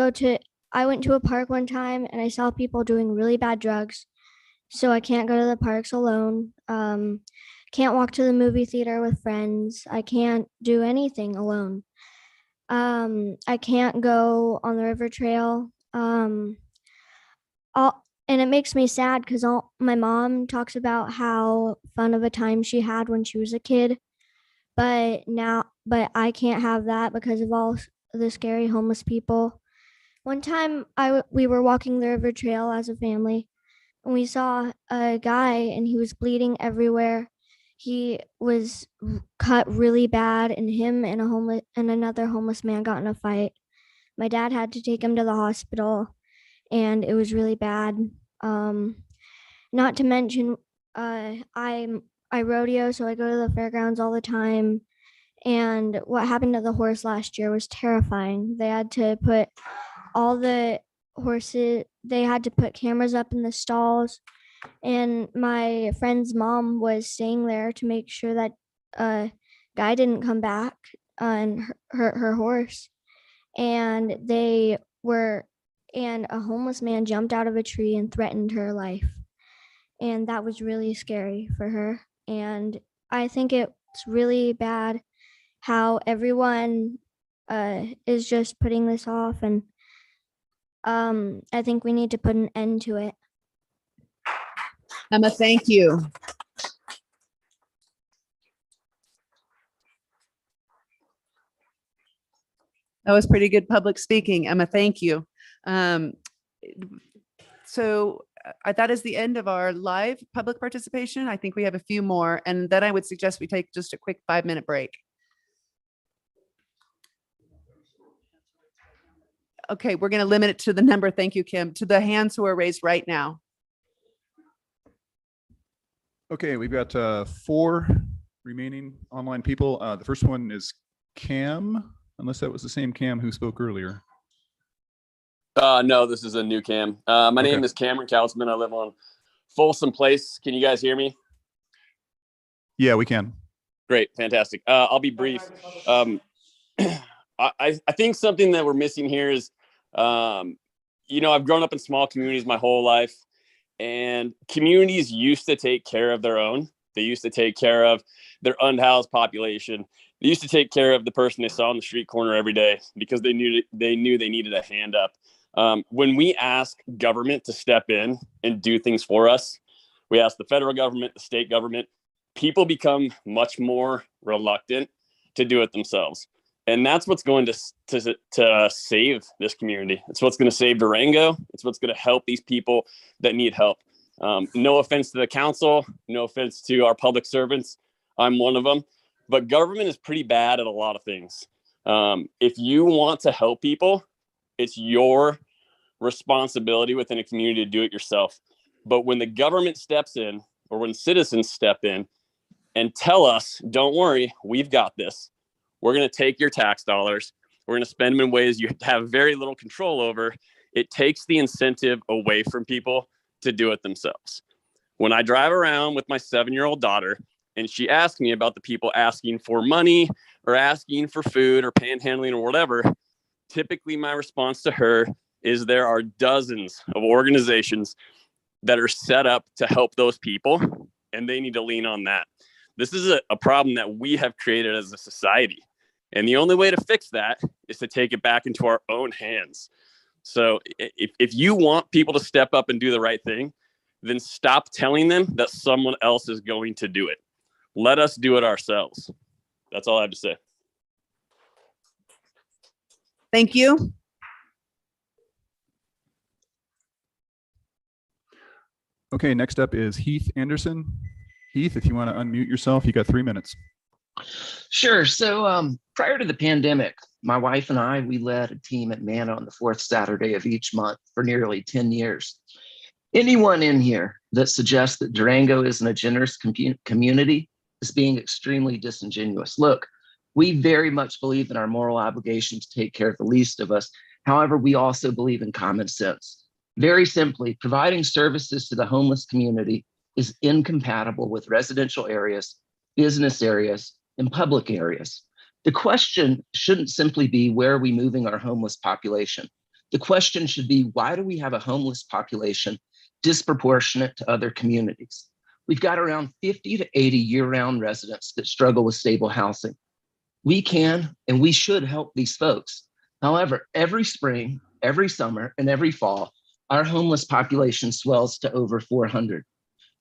I went to a park one time, and I saw people doing really bad drugs. So I can't go to the parks alone. Can't walk to the movie theater with friends. I can't do anything alone. I can't go on the river trail. And it makes me sad because my mom talks about how fun of a time she had when she was a kid, but I can't have that because of all the scary homeless people. One time we were walking the river trail as a family, and we saw a guy and he was bleeding everywhere. He was cut really bad, and him and another homeless man got in a fight. My dad had to take him to the hospital, and it was really bad. Not to mention, I rodeo, so I go to the fairgrounds all the time. And what happened to the horse last year was terrifying. They had to put cameras up in the stalls. And my friend's mom was staying there to make sure that guy didn't come back and hurt her horse. And a homeless man jumped out of a tree and threatened her life. And that was really scary for her. And I think it's really bad how everyone is just putting this off. And I think we need to put an end to it. Emma, thank you. That was pretty good public speaking. Emma, thank you. So that is the end of our live public participation. I think we have a few more, and then I would suggest we take just a quick 5-minute break. Okay, we're going to limit it to the number. Thank you, Kim, to the hands who are raised right now. Okay, we've got 4 remaining online people. The first one is Cam, unless that was the same Cam who spoke earlier. No, this is a new Cam. My name is Cameron Kautzman. I live on Folsom Place. Can you guys hear me? Yeah, we can. Great, fantastic. I'll be brief. I think something that we're missing here is, I've grown up in small communities my whole life. And communities used to take care of their own. They used to take care of their unhoused population. They used to take care of the person they saw on the street corner every day because they knew they needed a hand up. When we ask government to step in and do things for us, we ask the federal government, the state government, people become much more reluctant to do it themselves. And that's what's going to save this community. It's what's going to save Durango. It's what's going to help these people that need help. No offense to the council, no offense to our public servants. I'm one of them. But government is pretty bad at a lot of things. If you want to help people, it's your responsibility within a community to do it yourself. But when the government steps in, or when citizens step in, and tell us, don't worry, we've got this. We're going to take your tax dollars. We're going to spend them in ways you have very little control over. It takes the incentive away from people to do it themselves. When I drive around with my 7-year-old daughter and she asks me about the people asking for money or asking for food or panhandling or whatever, typically my response to her is there are dozens of organizations that are set up to help those people, and they need to lean on that. This is a problem that we have created as a society. And the only way to fix that is to take it back into our own hands. So if you want people to step up and do the right thing, then stop telling them that someone else is going to do it. Let us do it ourselves. That's all I have to say. Thank you. Okay, next up is Heath Anderson. Heath, if you want to unmute yourself, you got 3 minutes. Sure. So prior to the pandemic, my wife and I, we led a team at MANA on the 4th Saturday of each month for nearly 10 years. Anyone in here that suggests that Durango isn't a generous community is being extremely disingenuous. Look, we very much believe in our moral obligation to take care of the least of us. However, we also believe in common sense. Very simply, providing services to the homeless community is incompatible with residential areas, business areas, and public areas. The question shouldn't simply be, where are we moving our homeless population? The question should be, why do we have a homeless population disproportionate to other communities? We've got around 50 to 80 year-round residents that struggle with stable housing. We can and we should help these folks. However, every spring, every summer, and every fall, our homeless population swells to over 400.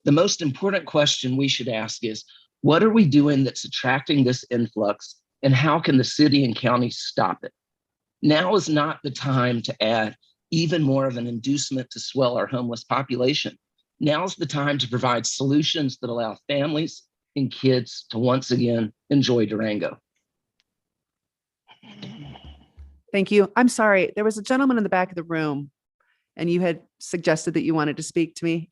The most important question we should ask is, what are we doing that's attracting this influx, and how can the city and county stop it? Now is not the time to add even more of an inducement to swell our homeless population. Now's the time to provide solutions that allow families and kids to once again enjoy Durango. Thank you. I'm sorry. There was a gentleman in the back of the room and you had suggested that you wanted to speak to me.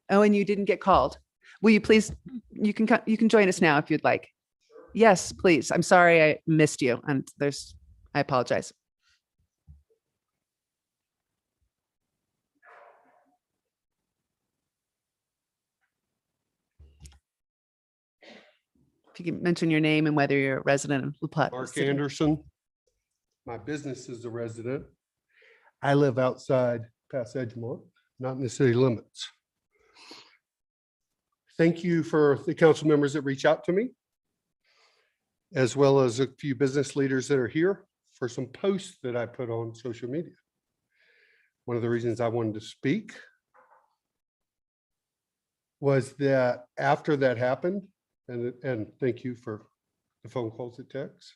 Oh, and you didn't get called. Will you please, you can join us now if you'd like. Yes, please. I'm sorry I missed you, and I apologize. If you can mention your name and whether you're a resident of La Platte. Mark Anderson. My business is a resident. I live outside past Edgemont, not in the city limits. Thank you for the council members that reach out to me, as well as a few business leaders that are here for some posts that I put on social media. One of the reasons I wanted to speak was that after that happened, and thank you for the phone calls and texts,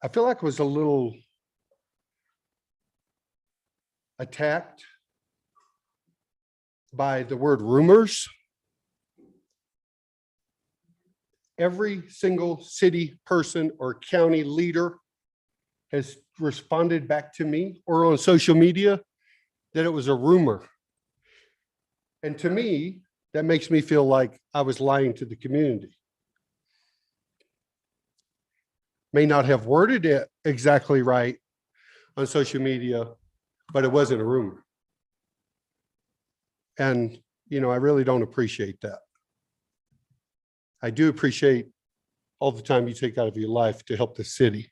I feel like I was a little attacked by the word rumors. Every single city person or county leader has responded back to me or on social media that it was a rumor. And to me, that makes me feel like I was lying to the community. May not have worded it exactly right on social media, but it wasn't a rumor. And, you know, I really don't appreciate that. I do appreciate all the time you take out of your life to help the city.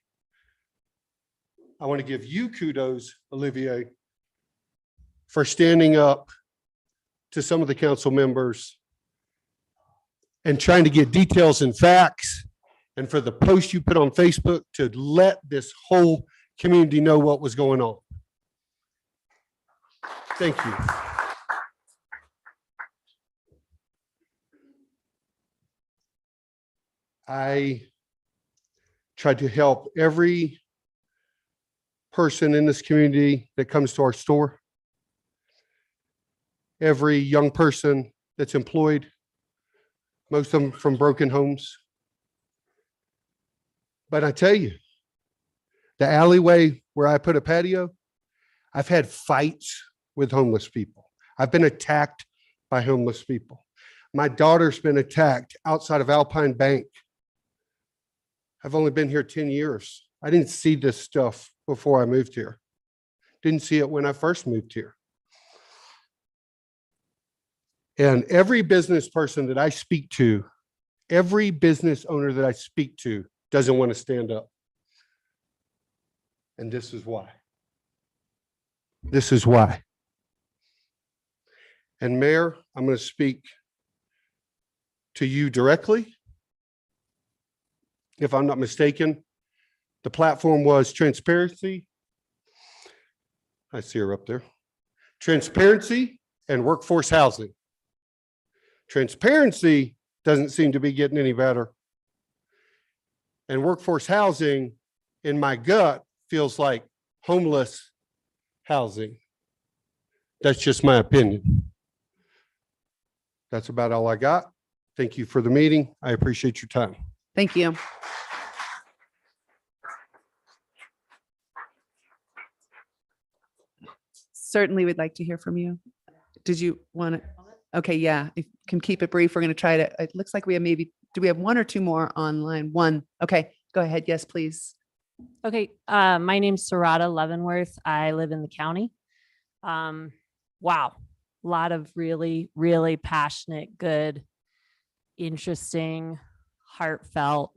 I want to give you kudos, Olivier, for standing up to some of the council members and trying to get details and facts, and for the post you put on Facebook to let this whole community know what was going on. Thank you. I tried to help every person in this community that comes to our store, every young person that's employed, most of them from broken homes. But I tell you, the alleyway where I put a patio, I've had fights with homeless people. I've been attacked by homeless people. My daughter's been attacked outside of Alpine Bank. I've only been here 10 years. I didn't see this stuff before I moved here. Didn't see it when I first moved here. And every business person that I speak to, every business owner that I speak to doesn't want to stand up. And this is why. This is why. And Mayor, I'm going to speak to you directly. If I'm not mistaken, the platform was transparency. I see her up there. Transparency and workforce housing. Transparency doesn't seem to be getting any better. And workforce housing, in my gut, feels like homeless housing. That's just my opinion. That's about all I got. Thank you for the meeting. I appreciate your time. Thank you. Certainly would like to hear from you. Did you want to? Okay, yeah, if you can keep it brief, we're going to try to, it looks like we have maybe, do we have one or two more online? One. Okay, go ahead. Yes, please. Okay, my name's Sarada Leavenworth. I live in the county. Wow, a lot of really, really passionate, good, interesting, heartfelt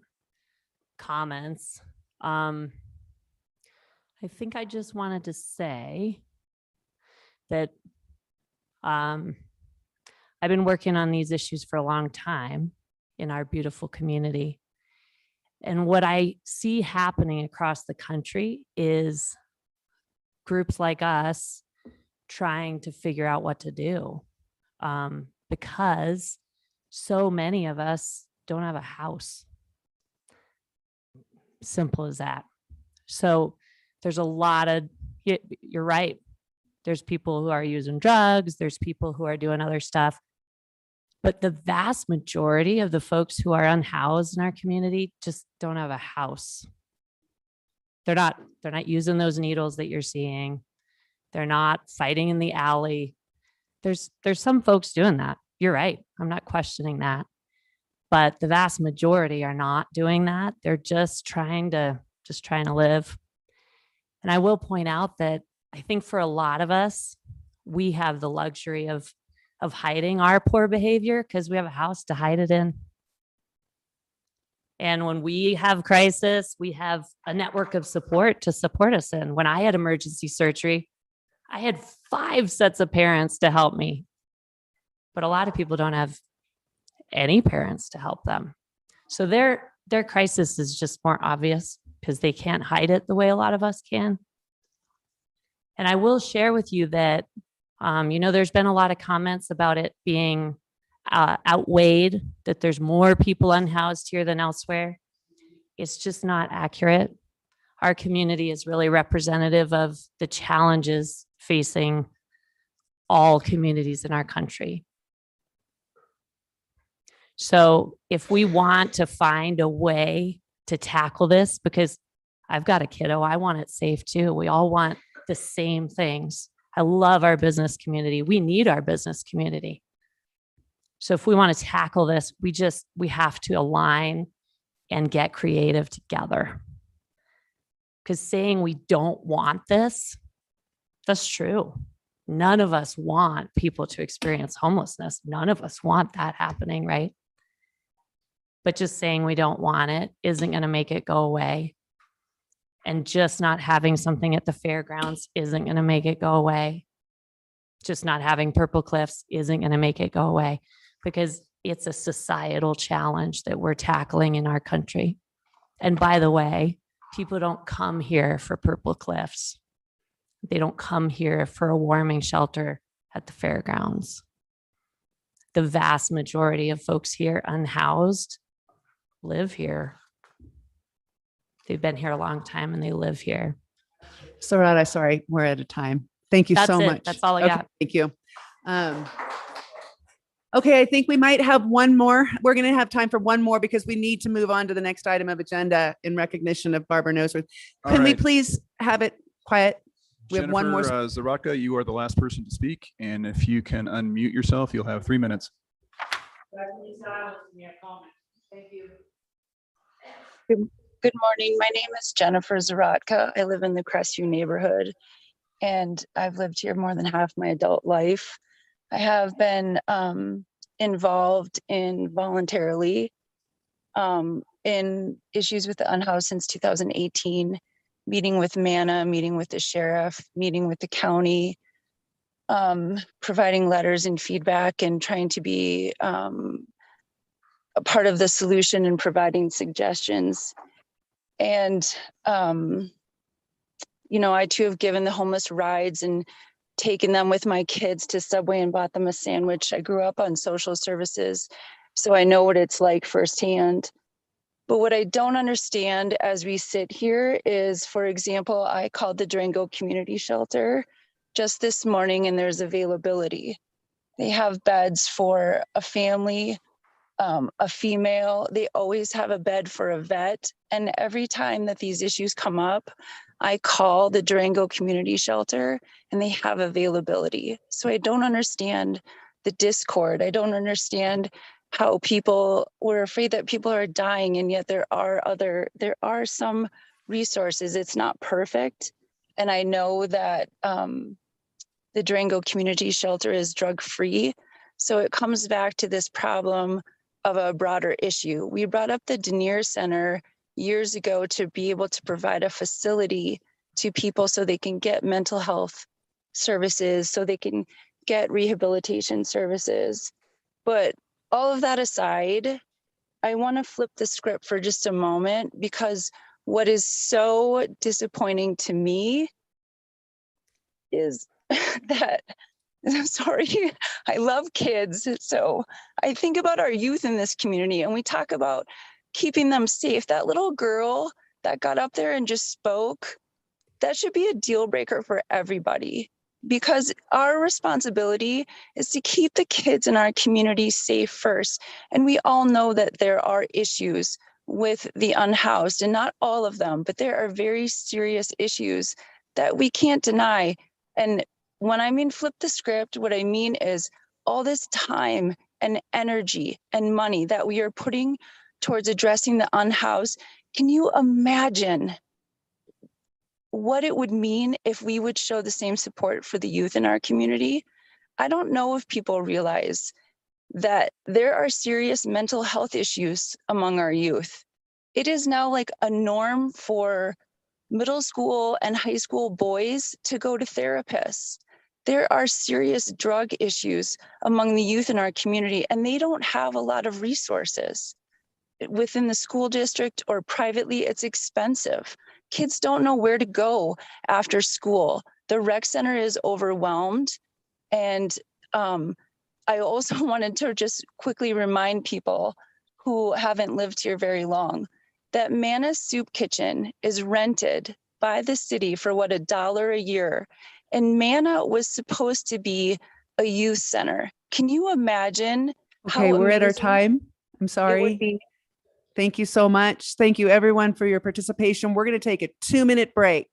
comments. I think I just wanted to say that I've been working on these issues for a long time in our beautiful community. And what I see happening across the country is groups like us trying to figure out what to do, because so many of us don't have a house. Simple as that. So there's a lot of, you're right. There's people who are using drugs. There's people who are doing other stuff. But the vast majority of the folks who are unhoused in our community just don't have a house. They're not using those needles that you're seeing. They're not fighting in the alley. There's some folks doing that. You're right. I'm not questioning that. But the vast majority are not doing that. They're just trying to live. And I will point out that I think for a lot of us, we have the luxury of hiding our poor behavior because we have a house to hide it in. And when we have crisis, we have a network of support to support us in. When I had emergency surgery, I had 5 sets of parents to help me. But a lot of people don't have any parents to help them. So their crisis is just more obvious because they can't hide it the way a lot of us can. And I will share with you that, there's been a lot of comments about it being outweighed, that there's more people unhoused here than elsewhere. It's just not accurate. Our community is really representative of the challenges facing all communities in our country. So if we want to find a way to tackle this, because I've got a kiddo, I want it safe too. We all want the same things. I love our business community. We need our business community. So if we want to tackle this, we have to align and get creative together. Because saying we don't want this, that's true. None of us want people to experience homelessness. None of us want that happening, right? But just saying we don't want it isn't going to make it go away. And just not having something at the fairgrounds isn't going to make it go away. Just not having Purple Cliffs isn't going to make it go away, because it's a societal challenge that we're tackling in our country. And by the way, people don't come here for Purple Cliffs. They don't come here for a warming shelter at the fairgrounds. The vast majority of folks here unhoused live here. They've been here a long time and they live here. Sarada, sorry, we're out of time. Thank you so much. That's all I Okay, got. thank you. Okay, I think we might have one more. We're going to have time for one more because we need to move on to the next item of agenda in recognition of Barbara Noseworth. Can we please have it quiet? We have one more. Jennifer Zaraka, you are the last person to speak. And if you can unmute yourself, you'll have 3 minutes. Thank you. Good morning. My name is Jennifer Zaratka. I live in the Crestview neighborhood, and I've lived here more than half my adult life. I have been involved in voluntarily in issues with the unhoused since 2018, meeting with MANA, meeting with the sheriff, meeting with the county, providing letters and feedback, and trying to be a part of the solution and providing suggestions. And, you know, I too have given the homeless rides and taken them with my kids to Subway and bought them a sandwich. I grew up on social services, so I know what it's like firsthand. But what I don't understand as we sit here is, for example, I called the Durango Community Shelter just this morning and there's availability. They have beds for a family, a female. They always have a bed for a vet. And every time that these issues come up, I call the Durango Community Shelter and they have availability. So I don't understand the discord. I don't understand how we're afraid that people are dying, and yet there are some resources. It's not perfect. And I know that the Durango Community Shelter is drug-free. So it comes back to this problem of a broader issue. We brought up the Denier Center years ago to be able to provide a facility to people so they can get mental health services, so they can get rehabilitation services. But all of that aside, I want to flip the script for just a moment, because what is so disappointing to me is that, I'm sorry, I love kids. So I think about our youth in this community and we talk about keeping them safe. That little girl that got up there and just spoke, that should be a deal breaker for everybody, because our responsibility is to keep the kids in our community safe first. And we all know that there are issues with the unhoused, and not all of them, but there are very serious issues that we can't deny. And when I mean flip the script, what I mean is all this time and energy and money that we are putting towards addressing the unhoused. Can you imagine what it would mean if we would show the same support for the youth in our community? I don't know if people realize that there are serious mental health issues among our youth. It is now like a norm for middle school and high school boys to go to therapists. There are serious drug issues among the youth in our community, and they don't have a lot of resources. Within the school district or privately, it's expensive. Kids don't know where to go after school. The rec center is overwhelmed. And I also wanted to just quickly remind people who haven't lived here very long that Mana's Soup Kitchen is rented by the city for what, $1 a year. And Mana was supposed to be a youth center. Can you imagine? Okay, how we're at our amazing time. I'm it would sorry. be? Thank you so much. Thank you everyone for your participation. We're going to take a 2-minute break.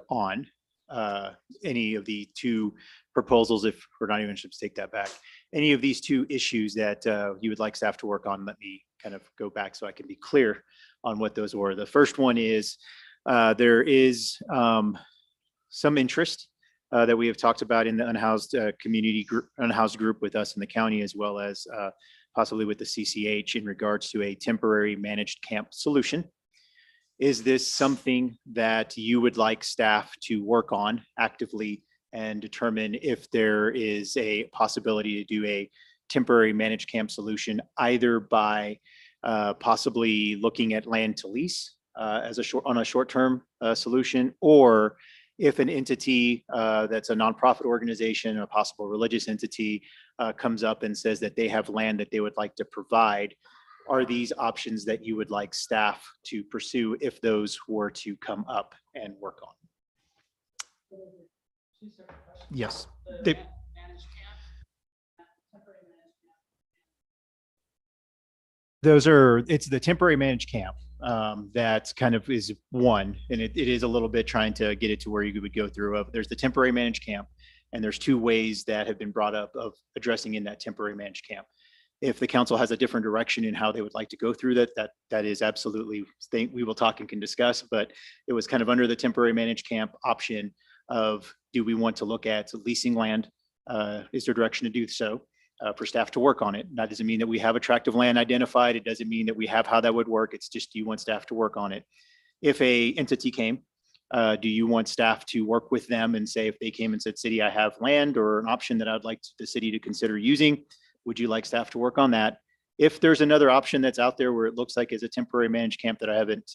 on any of the two proposals, if we're not even should take that back, any of these two issues that you would like staff to work on, let me kind of go back so I can be clear on what those were. The first one is there is some interest that we have talked about in the unhoused community group, unhoused group with us in the county, as well as possibly with the CCH in regards to a temporary managed camp solution. Is this something that you would like staff to work on actively and determine if there is a possibility to do a temporary managed camp solution, either by possibly looking at land to lease as a short-term solution, or if an entity that's a nonprofit organization, a possible religious entity comes up and says that they have land that they would like to provide, are these options that you would like staff to pursue if those were to come up and work on? Yes. It's the temporary managed camp. That kind of is one, and it is a little bit trying to get it to where you would go through. There's the temporary managed camp, and there's two ways that have been brought up of addressing in that temporary managed camp. If the council has a different direction in how they would like to go through that is absolutely, we will talk and can discuss, but it was kind of under the temporary managed camp option of, do we want to look at leasing land? Is there direction to do so? For staff to work on it. That doesn't mean that we have attractive land identified. It doesn't mean that we have how that would work. It's just, do you want staff to work on it? If a entity came, do you want staff to work with them and say, if they came and said, city, I have land or an option that I'd like the city to consider using, would you like staff to work on that? If there's another option that's out there where it looks like is a temporary managed camp that I haven't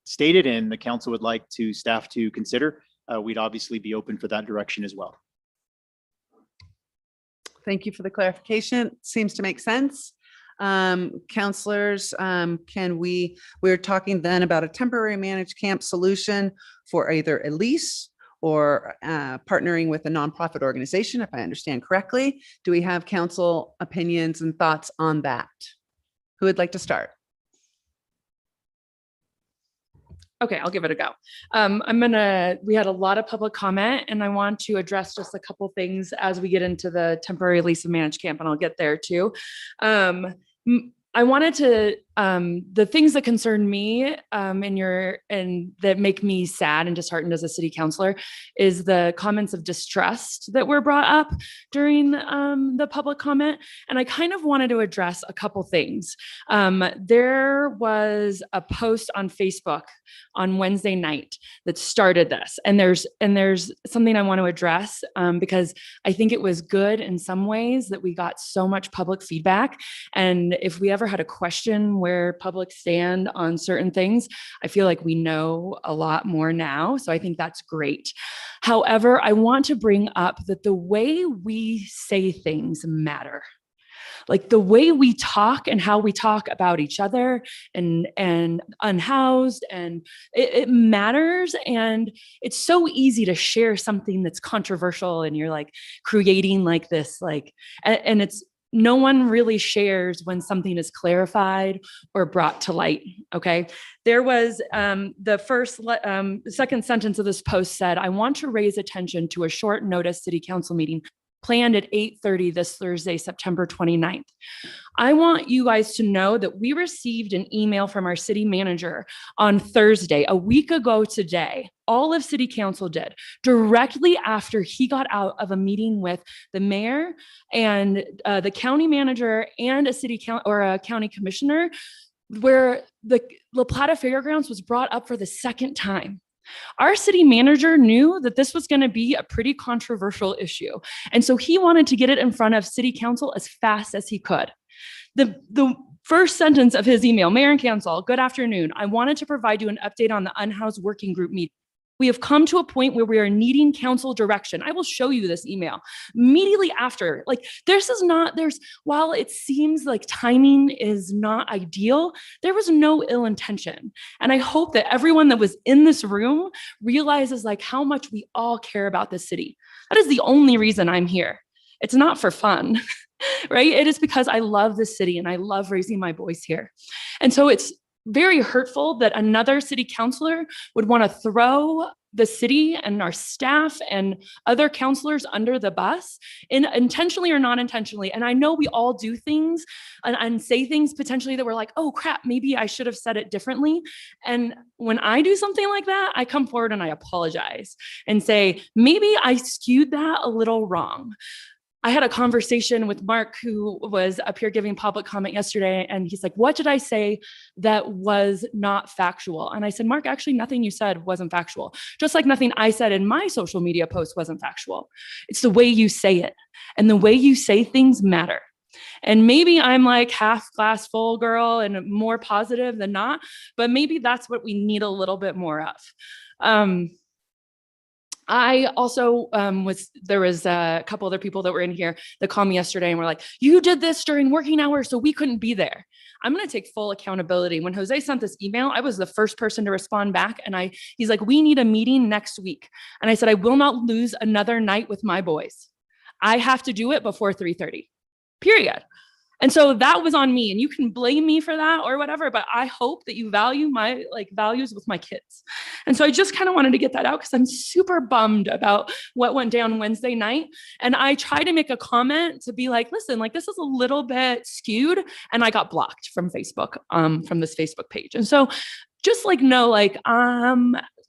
stated and the council would like to staff to consider, we'd obviously be open for that direction as well. Thank you for the clarification. Seems to make sense. Counselors, we're talking then about a temporary managed camp solution for either a lease or partnering with a nonprofit organization, if I understand correctly. Do we have council opinions and thoughts on that? Who would like to start? Okay, I'll give it a go. We had a lot of public comment and I want to address just a couple things as we get into the temporary lease of managed camp, and I'll get there too. I wanted to, the things that concern me and that make me sad and disheartened as a city councilor is the comments of distrust that were brought up during the public comment. And I kind of wanted to address a couple things. There was a post on Facebook on Wednesday night that started this. And there's something I want to address because I think it was good in some ways that we got so much public feedback. And if we ever had a question where public stand on certain things, I feel like we know a lot more now. So I think that's great. However, I want to bring up that the way we say things matter. Like the way we talk and how we talk about each other and unhoused, and it matters. And it's so easy to share something that's controversial and you're like creating like this, and it's, no one really shares when something is clarified or brought to light. Okay. There was the second sentence of this post said, I want to raise attention to a short notice city council meeting planned at 8:30 this Thursday, September 29th. I want you guys to know that we received an email from our city manager on Thursday, a week ago today. All of city council did directly after he got out of a meeting with the mayor and the county manager and a city council or a county commissioner, where the La Plata Fairgrounds was brought up for the second time. Our city manager knew that this was going to be a pretty controversial issue. And so he wanted to get it in front of city council as fast as he could. The first sentence of his email, Mayor and Council, good afternoon. I wanted to provide you an update on the unhoused working group meeting. We have come to a point where we are needing council direction. I will show you this email immediately after. While it seems like timing is not ideal, there was no ill intention. And I hope that everyone that was in this room realizes how much we all care about this city. That is the only reason I'm here. It's not for fun, right? It is because I love this city and I love raising my voice here. And so it's very hurtful that another city councilor would want to throw the city and our staff and other counselors under the bus, intentionally or not intentionally. And I know we all do things and say things potentially that we're like, oh crap, maybe I should have said it differently. And when I do something like that, I come forward and I apologize and say, maybe I skewed that a little wrong. I had a conversation with Mark, who was up here giving public comment yesterday, and he's like, what did I say that was not factual? And I said, Mark, actually nothing you said wasn't factual. Just like nothing I said in my social media post wasn't factual. It's the way you say it, and the way you say things matter. And maybe I'm like half glass full girl and more positive than not, but maybe that's what we need a little bit more of. I also there was a couple other people that were in here that called me yesterday and were like, you did this during working hours, so we couldn't be there. I'm going to take full accountability. When Jose sent this email, I was the first person to respond back. And he's like, we need a meeting next week. And I said, I will not lose another night with my boys. I have to do it before 3:30, period. And so that was on me, and you can blame me for that or whatever, but I hope that you value my values with my kids. And so I just kind of wanted to get that out because I'm super bummed about what went down Wednesday night. And I tried to make a comment to be like, listen, like this is a little bit skewed, and I got blocked from Facebook, from this Facebook page. And so just like know, like,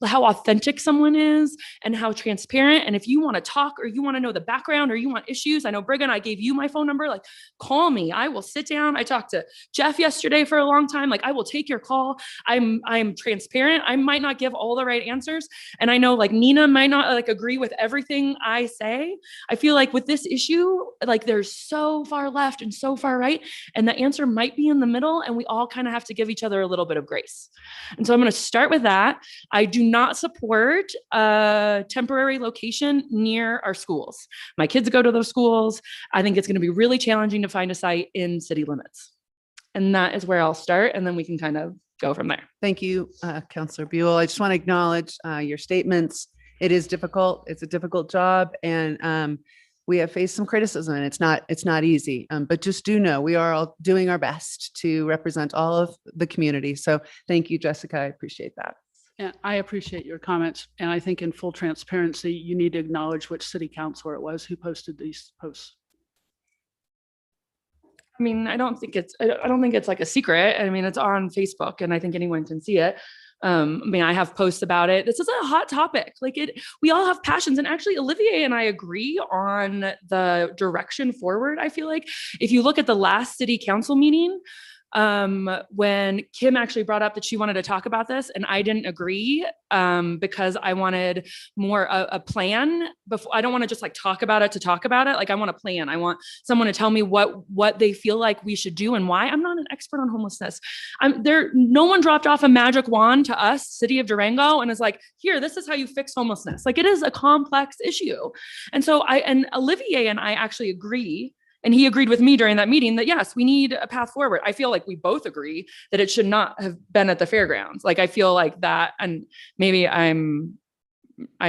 how authentic someone is and how transparent. And if you want to talk or you want to know the background or you want issues, I know Brigham, I gave you my phone number, like call me. I will sit down. I talked to Jeff yesterday for a long time. Like I will take your call. I'm transparent. I might not give all the right answers. And I know like Nina might not like agree with everything I say. I feel like with this issue, like there's so far left and so far right. And the answer might be in the middle. And we all kind of have to give each other a little bit of grace. And so I'm going to start with that. I do not support a temporary location near our schools. My kids go to those schools. I think it's going to be really challenging to find a site in city limits. And that is where I'll start. And then we can kind of go from there. Thank you, Councilor Buell. I just want to acknowledge your statements. It is difficult. It's a difficult job. And we have faced some criticism, and it's not easy, but just do know we are all doing our best to represent all of the community. So thank you, Jessica. I appreciate that. And I appreciate your comments. And I think in full transparency, you need to acknowledge which city councilor it was who posted these posts. I mean, I don't think it's like a secret. I mean, it's on Facebook and I think anyone can see it. I mean, I have posts about it. This is a hot topic. Like we all have passions. And actually Olivier and I agree on the direction forward. I feel like if you look at the last city council meeting, when Kim actually brought up that she wanted to talk about this and I didn't agree, because I wanted more a plan before. I don't want to just like talk about it to talk about it. Like I want a plan. I want someone to tell me what they feel like we should do and why. I'm not an expert on homelessness. No one dropped off a magic wand to us, City of Durango, and is like, here, this is how you fix homelessness. Like it is a complex issue. And so and Olivier and I actually agree. And he agreed with me during that meeting that, yes, we need a path forward. I feel like we both agree that it should not have been at the fairgrounds. Like, I feel like that, and maybe I don't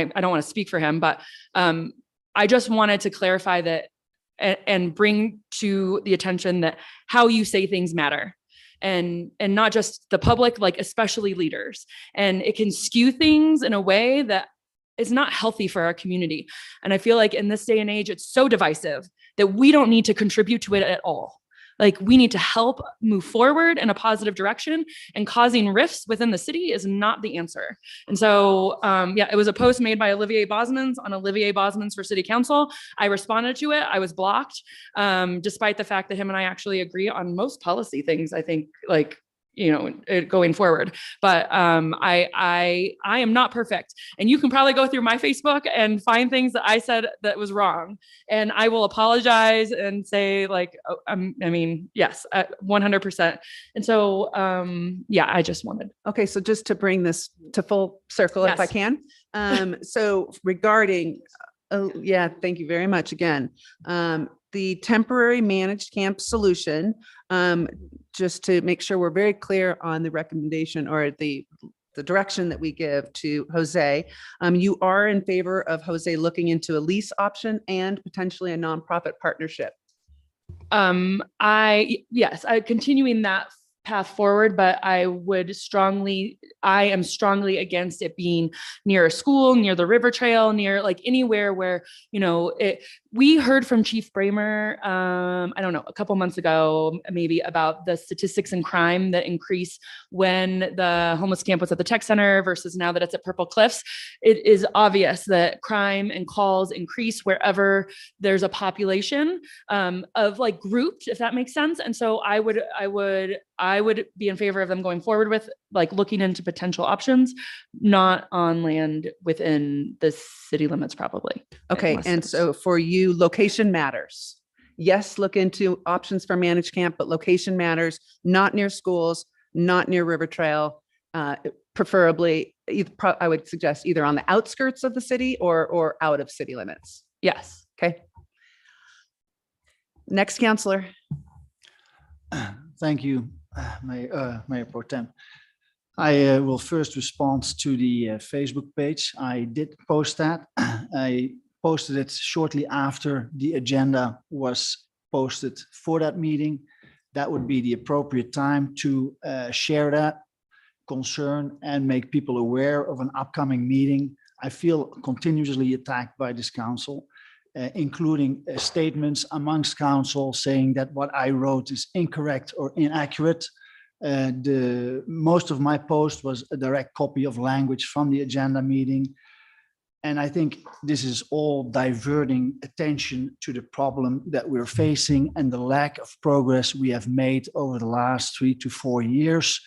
want to speak for him, but I just wanted to clarify that and bring to the attention that how you say things matter. And not just the public, like especially leaders. And it can skew things in a way that is not healthy for our community. And I feel like in this day and age, it's so divisive that we don't need to contribute to it at all. Like we need to help move forward in a positive direction, and causing rifts within the city is not the answer. And so, yeah, it was a post made by Olivier Bosmans on Olivier Bosmans for City Council. I responded to it. I was blocked, despite the fact that him and I actually agree on most policy things, I think, like, you know, going forward. But I am not perfect. And you can probably go through my Facebook and find things that I said that was wrong. And I will apologize and say like, I mean, yes, 100%. And so, yeah, I just wanted. Okay. So just to bring this to full circle, if I can. So regarding, yeah, thank you very much again. The temporary managed camp solution, just to make sure we're very clear on the recommendation or the direction that we give to Jose. You are in favor of Jose looking into a lease option and potentially a nonprofit partnership. Yes, continuing that path forward, but I am strongly against it being near a school, near the river trail, near like anywhere where, we heard from Chief Bramer, I don't know, a couple months ago, maybe, about the statistics and crime that increase when the homeless camp was at the tech center versus now that it's at Purple Cliffs. It is obvious that crime and calls increase wherever there's a population of like grouped, if that makes sense. And so I would be in favor of them going forward with like looking into potential options, not on land within the city limits, probably. Okay, Unless and there's- so for you, location matters. Yes, look into options for managed camp, but location matters, not near schools, not near River Trail, preferably, I would suggest either on the outskirts of the city or out of city limits. Yes. Okay. Next counselor. Thank you, Mayor Pro Tem. I will first respond to the Facebook page. I did post that. I posted it shortly after the agenda was posted for that meeting. That would be the appropriate time to share that concern and make people aware of an upcoming meeting. I feel continuously attacked by this council, including statements amongst council saying that what I wrote is incorrect or inaccurate. Most of my post was a direct copy of language from the agenda meeting. And I think this is all diverting attention to the problem that we're facing and the lack of progress we have made over the last 3 to 4 years.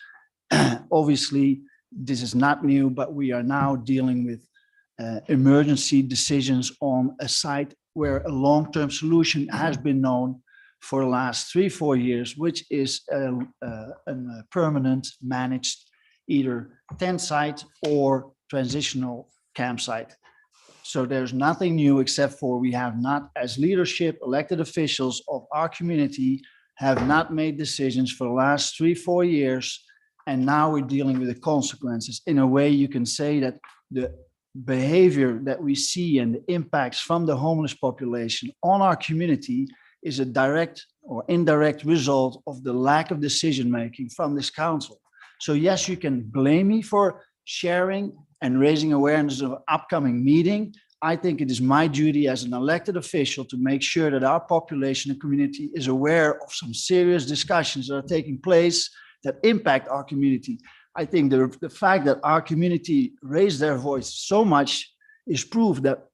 Obviously, this is not new, but we are now dealing with emergency decisions on a site where a long-term solution has been known for the last 3-4 years, which is a permanent managed either tent site or transitional campsite. So there's nothing new except for we have not, as leadership, elected officials of our community, have not made decisions for the last 3-4 years. And now we're dealing with the consequences. In a way, you can say that the behavior that we see and the impacts from the homeless population on our community is a direct or indirect result of the lack of decision-making from this council. So yes, you can blame me for sharing and raising awareness of an upcoming meeting. I think it is my duty as an elected official to make sure that our population and community is aware of some serious discussions that are taking place that impact our community. I think the fact that our community raised their voice so much is proof that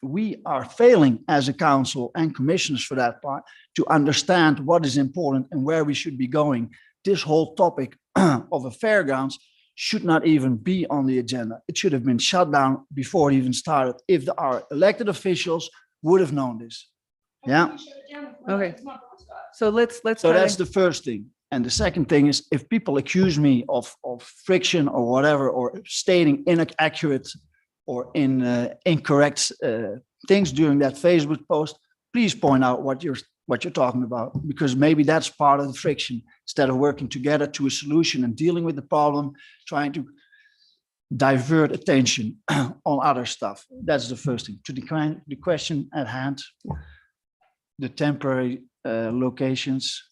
we are failing as a council and commissioners for that part to understand what is important and where we should be going. This whole topic of a fairgrounds should not even be on the agenda. It should have been shut down before it even started if our elected officials would have known this. Yeah. Okay. So let's. So that's the first thing. And the second thing is if people accuse me of friction or whatever, or stating inaccurate or incorrect things during that Facebook post, please point out what you're talking about, because maybe that's part of the friction. Instead of working together to a solution and dealing with the problem, trying to divert attention on other stuff. That's the first thing. To the question at hand, the temporary locations.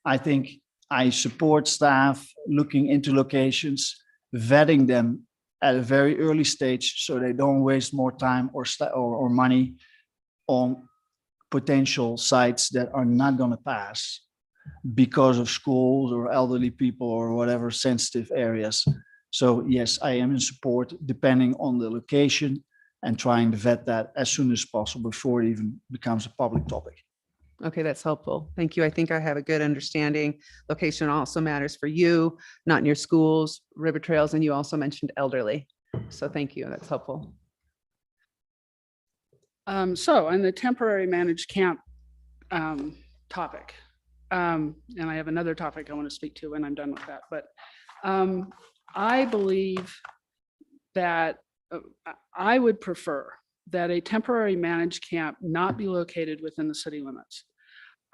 I think I support staff looking into locations, vetting them at a very early stage so they don't waste more time or money on potential sites that are not going to pass because of schools or elderly people or whatever sensitive areas. So yes, I am in support depending on the location and trying to vet that as soon as possible before it even becomes a public topic. Okay, that's helpful. Thank you. I think I have a good understanding. Location also matters for you, not near schools, river trails, and you also mentioned elderly. So thank you. That's helpful. So on the temporary managed camp topic, and I have another topic I want to speak to when I'm done with that, but I believe that I would prefer that a temporary managed camp not be located within the city limits.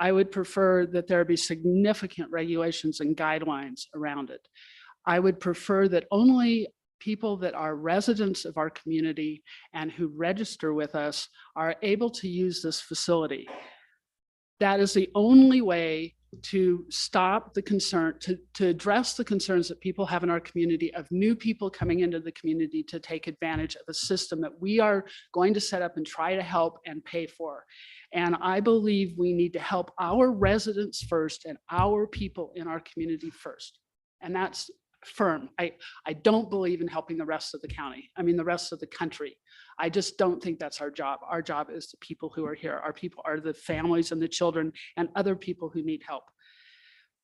I would prefer that there be significant regulations and guidelines around it. I would prefer that only people that are residents of our community and who register with us are able to use this facility. That is the only way to stop the concern, to address the concerns that people have in our community of new people coming into the community to take advantage of a system that we are going to set up and try to help and pay for. And I believe we need to help our residents first and our people in our community first. And that's firm. I don't believe in helping the rest of the county. I mean, the rest of the country. I just don't think that's our job. Our job is the people who are here. Our people are the families and the children and other people who need help.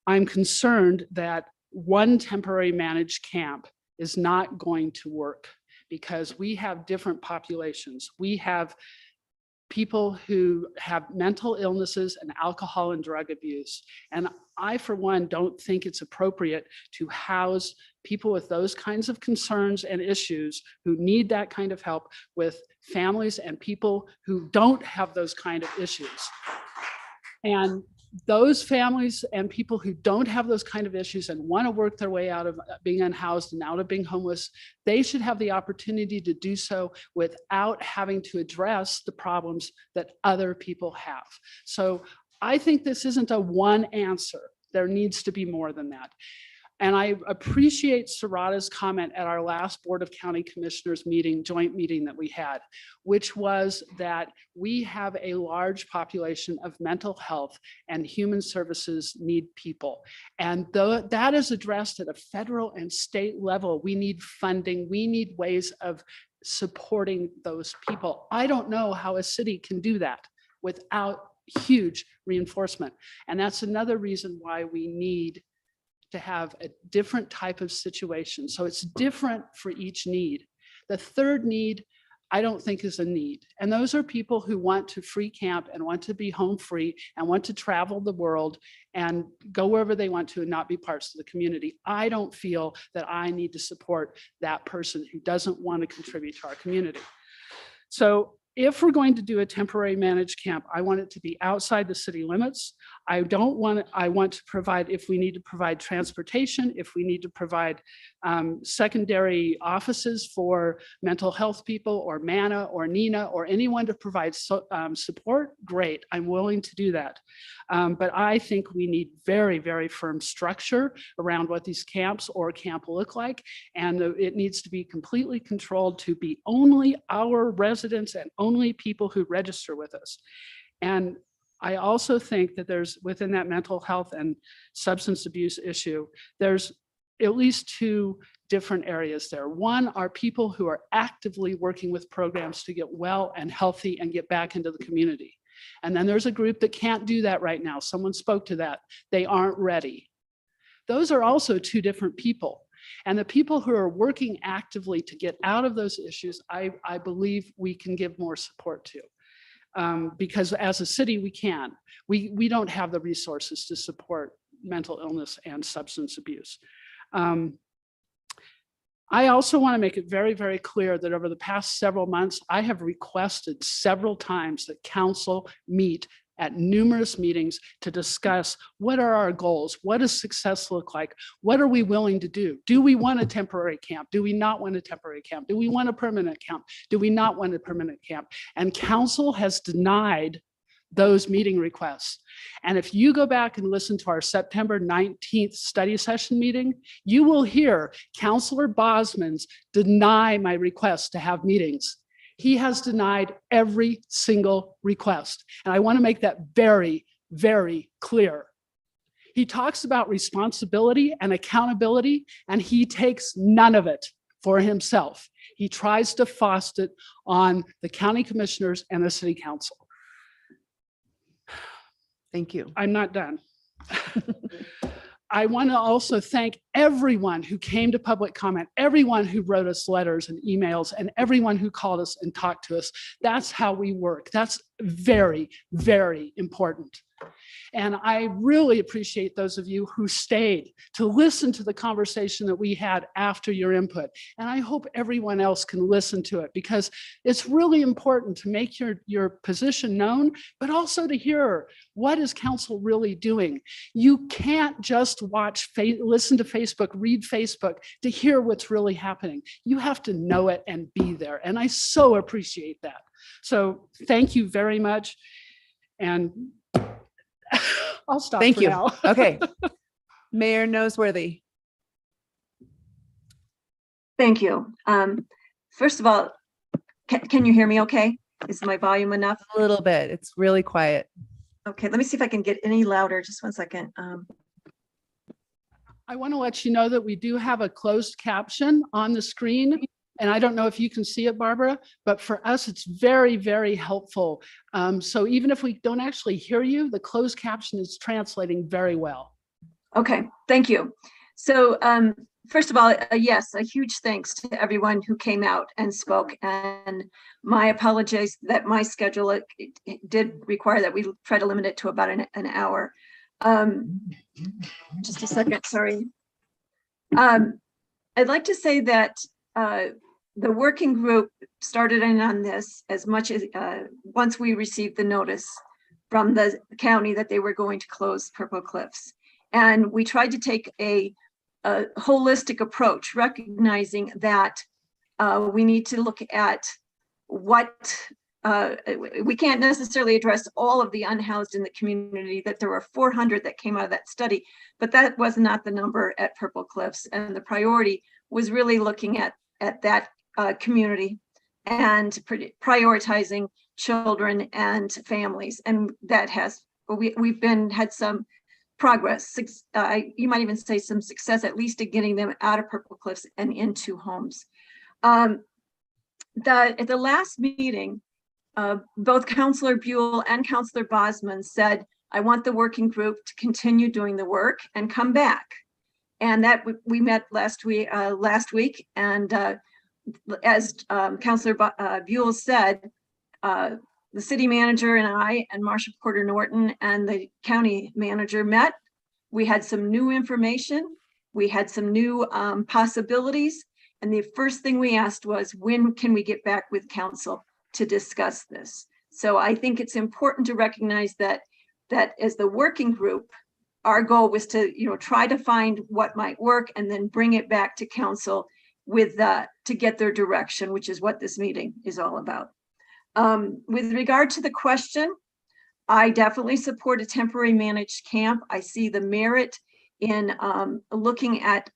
I'm concerned that one temporary managed camp is not going to work because we have different populations. We have people who have mental illnesses and alcohol and drug abuse. And I, for one, don't think it's appropriate to house people with those kinds of concerns and issues who need that kind of help with families and people who don't have those kind of issues. And those families and people who don't have those kind of issues and want to work their way out of being unhoused and out of being homeless, they should have the opportunity to do so without having to address the problems that other people have. So I think this isn't a one answer. There needs to be more than that. And I appreciate Sarada's comment at our last Board of County Commissioners meeting, joint meeting that we had, which was that we have a large population of mental health and human services need people. And that is addressed at a federal and state level. We need funding. We need ways of supporting those people. I don't know how a city can do that without huge reinforcement. And that's another reason why we need to have a different type of situation. So it's different for each need. The third need, I don't think is a need. And those are people who want to free camp and want to be home free and want to travel the world and go wherever they want to and not be parts of the community. I don't feel that I need to support that person who doesn't want to contribute to our community. So if we're going to do a temporary managed camp, I want it to be outside the city limits. I want to provide, if we need to provide transportation, if we need to provide secondary offices for mental health people or MANA or NINA or anyone to provide support, great, I'm willing to do that. But I think we need very, very firm structure around what these camps or camp will look like. And it needs to be completely controlled to be only our residents and only people who register with us. And I also think that there's, within that mental health and substance abuse issue, there's at least two different areas there. One are people who are actively working with programs to get well and healthy and get back into the community. And then there's a group that can't do that right now. Someone spoke to that. They aren't ready. Those are also two different people. And the people who are working actively to get out of those issues, I believe we can give more support to. Because as a city, we can. We don't have the resources to support mental illness and substance abuse. I also want to make it very, very clear that over the past several months, I have requested several times that council meet at numerous meetings to discuss what are our goals, what does success look like, what are we willing to do? Do we want a temporary camp? Do we not want a temporary camp? Do we want a permanent camp? Do we not want a permanent camp? And council has denied those meeting requests. And if you go back and listen to our September 19th study session meeting, you will hear Councilor Bosmans deny my request to have meetings. He has denied every single request. And I want to make that very, very clear. He talks about responsibility and accountability, and he takes none of it for himself. He tries to foist it on the county commissioners and the city council. Thank you. I'm not done. I want to also thank everyone who came to public comment, everyone who wrote us letters and emails, and everyone who called us and talked to us. That's how we work. That's very, very important. And I really appreciate those of you who stayed to listen to the conversation that we had after your input. And I hope everyone else can listen to it, because it's really important to make your position known, but also to hear what is council really doing. You can't just listen to Facebook, read Facebook to hear what's really happening. You have to know it and be there. And I so appreciate that. So thank you very much. And I'll stop Thank for you. now. Okay. Mayor Noseworthy. Thank you. First of all, can you hear me okay? Is my volume enough? A little bit. It's really quiet. Okay, let me see if I can get any louder. Just one second. I want to let you know that we do have a closed caption on the screen. And I don't know if you can see it, Barbara, but for us, it's very, very helpful. So even if we don't actually hear you, the closed caption is translating very well. Okay, thank you. So first of all, yes, a huge thanks to everyone who came out and spoke. And my apologies that my schedule it did require that we try to limit it to about an hour. Just a second, sorry. I'd like to say that the working group started in on this as much as once we received the notice from the county that they were going to close Purple Cliffs. And we tried to take a holistic approach, recognizing that we need to look at what we can't necessarily address all of the unhoused in the community, that there were 400 that came out of that study, but that was not the number at Purple Cliffs. And the priority was really looking at that community and prioritizing children and families. And that has, we've had some progress. You might even say some success, at least in getting them out of Purple Cliffs and into homes. At the last meeting, both Councillor Buell and Councillor Bosman said, I want the working group to continue doing the work and come back. And that we met last week, and as Councillor Buell said, the city manager and I and Marsha Porter Norton and the county manager met. We had some new information. We had some new possibilities. And the first thing we asked was, when can we get back with council to discuss this? So I think it's important to recognize that as the working group, our goal was to, try to find what might work and then bring it back to council with to get their direction, which is what this meeting is all about. With regard to the question, I definitely support a temporary managed camp. I see the merit in looking at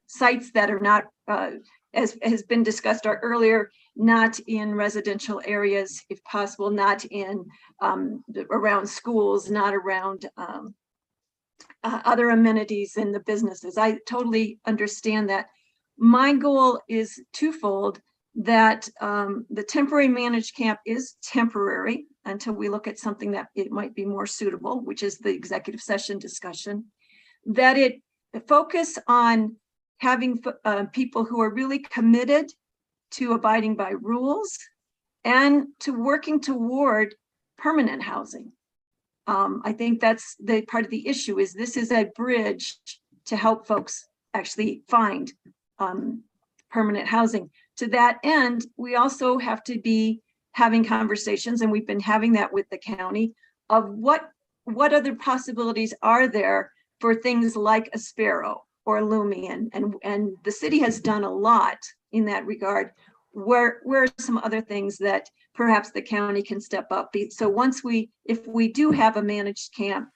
sites that are not, as has been discussed earlier, not in residential areas, if possible, not in around schools, not around other amenities in the businesses. I totally understand that. My goal is twofold, that the temporary managed camp is temporary until we look at something that it might be more suitable, which is the executive session discussion, that it focus on having people who are really committed to abiding by rules and to working toward permanent housing. I think that's the part of the issue, is this is a bridge to help folks actually find permanent housing. To that end, we also have to be having conversations, and we've been having that with the county, of what other possibilities are there for things like Aspero or Lumion, and the city has done a lot in that regard. Where are some other things that perhaps the county can step up? So if we do have a managed camp,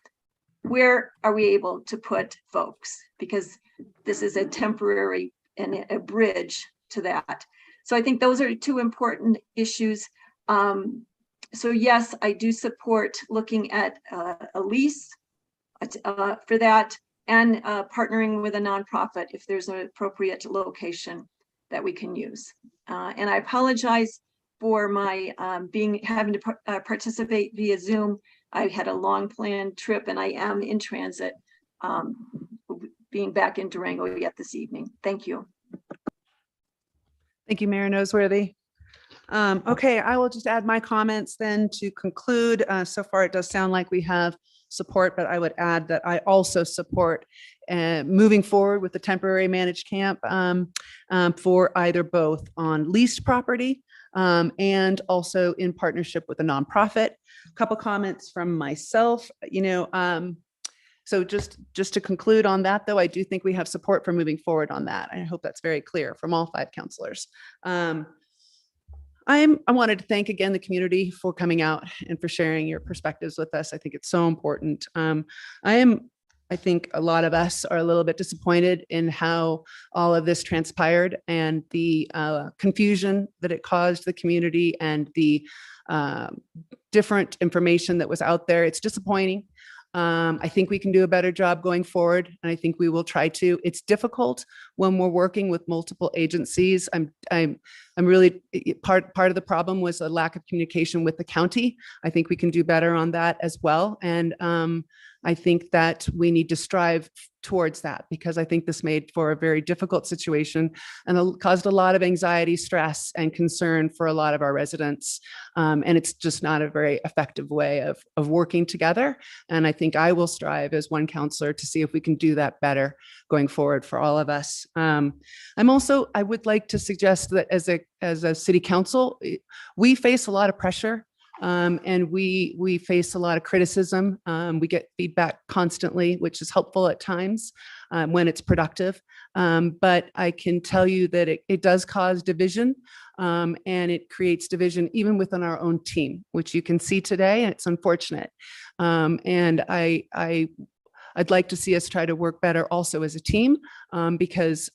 where are we able to put folks? Because this is a temporary and a bridge to that. So I think those are two important issues. So yes, I do support looking at a lease for that, and partnering with a nonprofit if there's an appropriate location that we can use. And I apologize for my having to participate via Zoom. I had a long planned trip and I am in transit, being back in Durango yet this evening. Thank you. Thank you, Mayor Noseworthy. Okay, I will just add my comments then to conclude. So far, it does sound like we have support, but I would add that I also support moving forward with the temporary managed camp for either both on leased property and also in partnership with a nonprofit. A couple comments from myself, so just to conclude on that, though, I do think we have support for moving forward on that. I hope that's very clear from all 5 councilors. I wanted to thank again the community for coming out and for sharing your perspectives with us. I think it's so important. I think a lot of us are a little bit disappointed in how all of this transpired and the confusion that it caused the community and the different information that was out there. It's disappointing. I think we can do a better job going forward, and I think we will try to. It's difficult when we're working with multiple agencies. I'm really part of the problem was a lack of communication with the county. I think we can do better on that as well, and I think that we need to strive towards that, because I think this made for a very difficult situation and caused a lot of anxiety, stress, and concern for a lot of our residents. And it's just not a very effective way of working together. And I think I will strive as one counselor to see if we can do that better going forward for all of us. I would like to suggest that as a city council, we face a lot of pressure. And we face a lot of criticism. We get feedback constantly, which is helpful at times when it's productive. But I can tell you that it does cause division, and it creates division even within our own team, which you can see today, and it's unfortunate. And I'd like to see us try to work better also as a team, because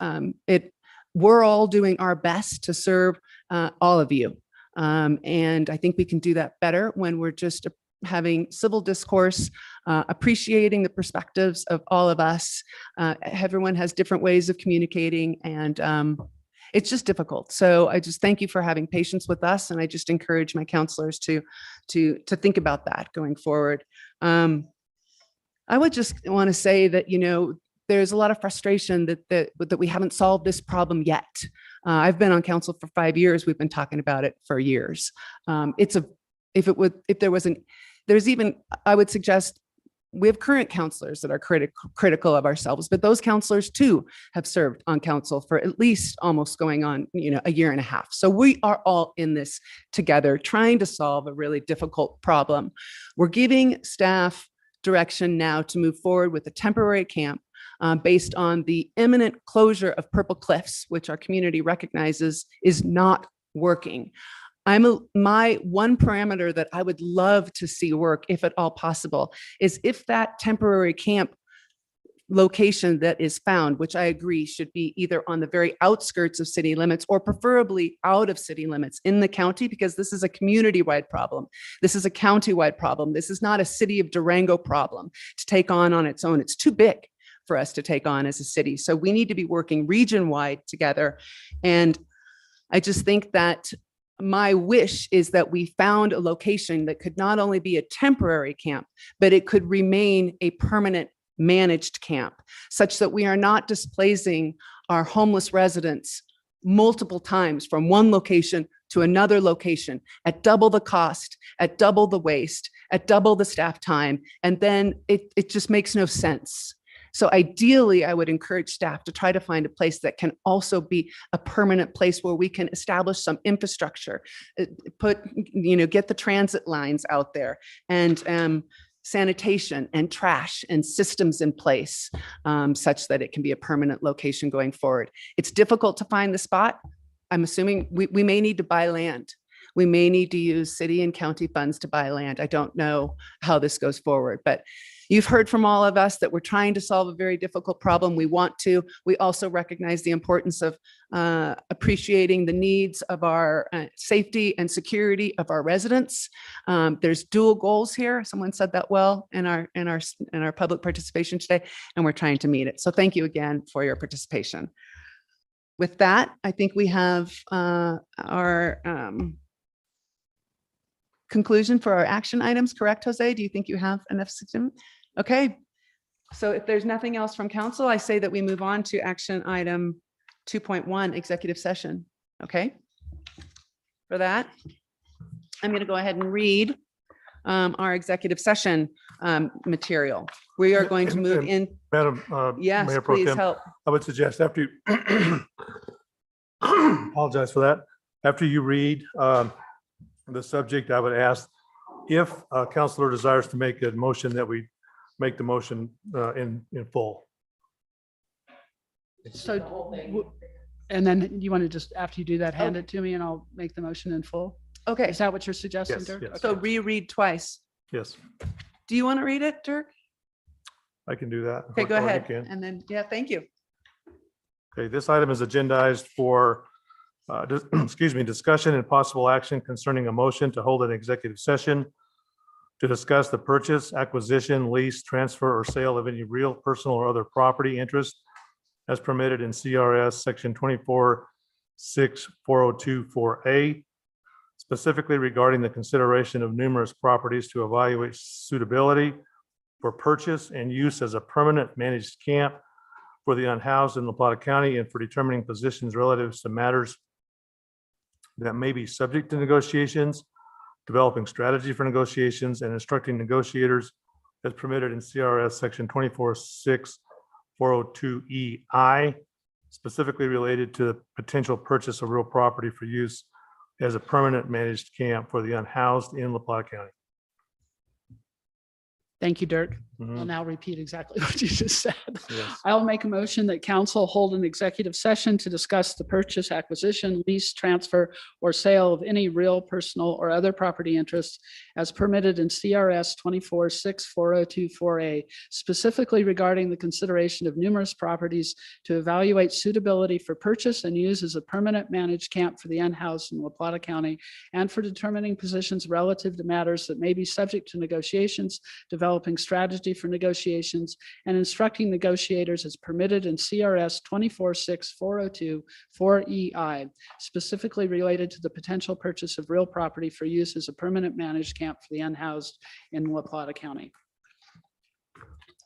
we're all doing our best to serve all of you. And I think we can do that better when we're just having civil discourse, appreciating the perspectives of all of us. Everyone has different ways of communicating, and it's just difficult. So I just thank you for having patience with us, and I just encourage my counselors to think about that going forward. I would just want to say that, there's a lot of frustration that we haven't solved this problem yet. I've been on council for 5 years. We've been talking about it for years. I would suggest we have current counselors that are critical of ourselves, but those counselors too have served on council for at least almost going on, a year and a half. So we are all in this together, trying to solve a really difficult problem. We're giving staff direction now to move forward with a temporary camp based on the imminent closure of Purple Cliffs, which our community recognizes is not working. My one parameter that I would love to see work, if at all possible, is if that temporary camp location that is found, which I agree should be either on the very outskirts of city limits or preferably out of city limits in the county, because this is a community-wide problem. This is a county-wide problem. This is not a city of Durango problem to take on its own. It's too big for us to take on as a city. So we need to be working region-wide together. And I just think that my wish is that we found a location that could not only be a temporary camp, but it could remain a permanent managed camp, such that we are not displacing our homeless residents multiple times from one location to another location at double the cost, at double the waste, at double the staff time. And then it just makes no sense. So ideally, I would encourage staff to try to find a place that can also be a permanent place where we can establish some infrastructure, get the transit lines out there, and sanitation and trash and systems in place, such that it can be a permanent location going forward. It's difficult to find the spot. I'm assuming we may need to buy land. We may need to use city and county funds to buy land. I don't know how this goes forward, but you've heard from all of us that we're trying to solve a very difficult problem. We want to. We also recognize the importance of appreciating the needs of our safety and security of our residents. There's dual goals here. Someone said that well in our public participation today, and we're trying to meet it. So thank you again for your participation. With that, I think we have our conclusion for our action items, correct, Jose? Do you think you have enough? Okay. So if there's nothing else from council, I say that we move on to action item 2.1, executive session. Okay. For that, I'm going to go ahead and read our executive session material. We are going to move in. Madam Yes, Mayor Pro please Tem, help. I would suggest after you apologize for that. After you read the subject, I would ask if a counselor desires to make a motion that we make the motion in full. So And then you want to just, after you do that, hand it to me and I'll make the motion in full? Okay. Is that what you're suggesting, Yes, Dirk? yes. So reread twice. Yes, Do you want to read it, Dirk? I can do that. Okay, go Or you ahead. can. And then, yeah, thank you. Okay, this item is agendized for, excuse me, discussion and possible action concerning a motion to hold an executive session to discuss the purchase, acquisition, lease, transfer, or sale of any real, personal, or other property interest as permitted in CRS Section 24-6-4024A, specifically regarding the consideration of numerous properties to evaluate suitability for purchase and use as a permanent managed camp for the unhoused in La Plata County and for determining positions relative to matters that may be subject to negotiations, developing strategy for negotiations, and instructing negotiators as permitted in CRS Section 24-6-402EI, specifically related to the potential purchase of real property for use as a permanent managed camp for the unhoused in La Plata County. Thank you, Dirk. Mhm. I'll now repeat exactly what you just said. Yes. I'll make a motion that council hold an executive session to discuss the purchase, acquisition, lease, transfer, or sale of any real, personal, or other property interests as permitted in CRS 24-6-4024A, specifically regarding the consideration of numerous properties to evaluate suitability for purchase and use as a permanent managed camp for the unhoused in La Plata County, and for determining positions relative to matters that may be subject to negotiations, developing strategy for negotiations, and instructing negotiators as permitted in CRS 24-6-402-4EI, specifically related to the potential purchase of real property for use as a permanent managed camp for the unhoused in La Plata County.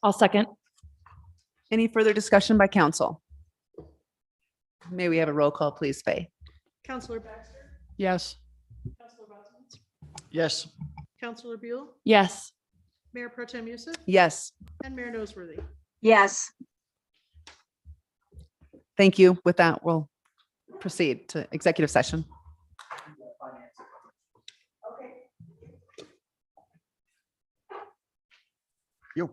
I'll second. Any further discussion by council? May we have a roll call, please, Faye? Counselor Baxter? Yes. Counselor Bosman's? Yes. Counselor Buell? Yes. Mayor Pro Tem Youssef? Yes. And Mayor Noseworthy? Yes. Thank you. With that, we'll proceed to executive session. Yo.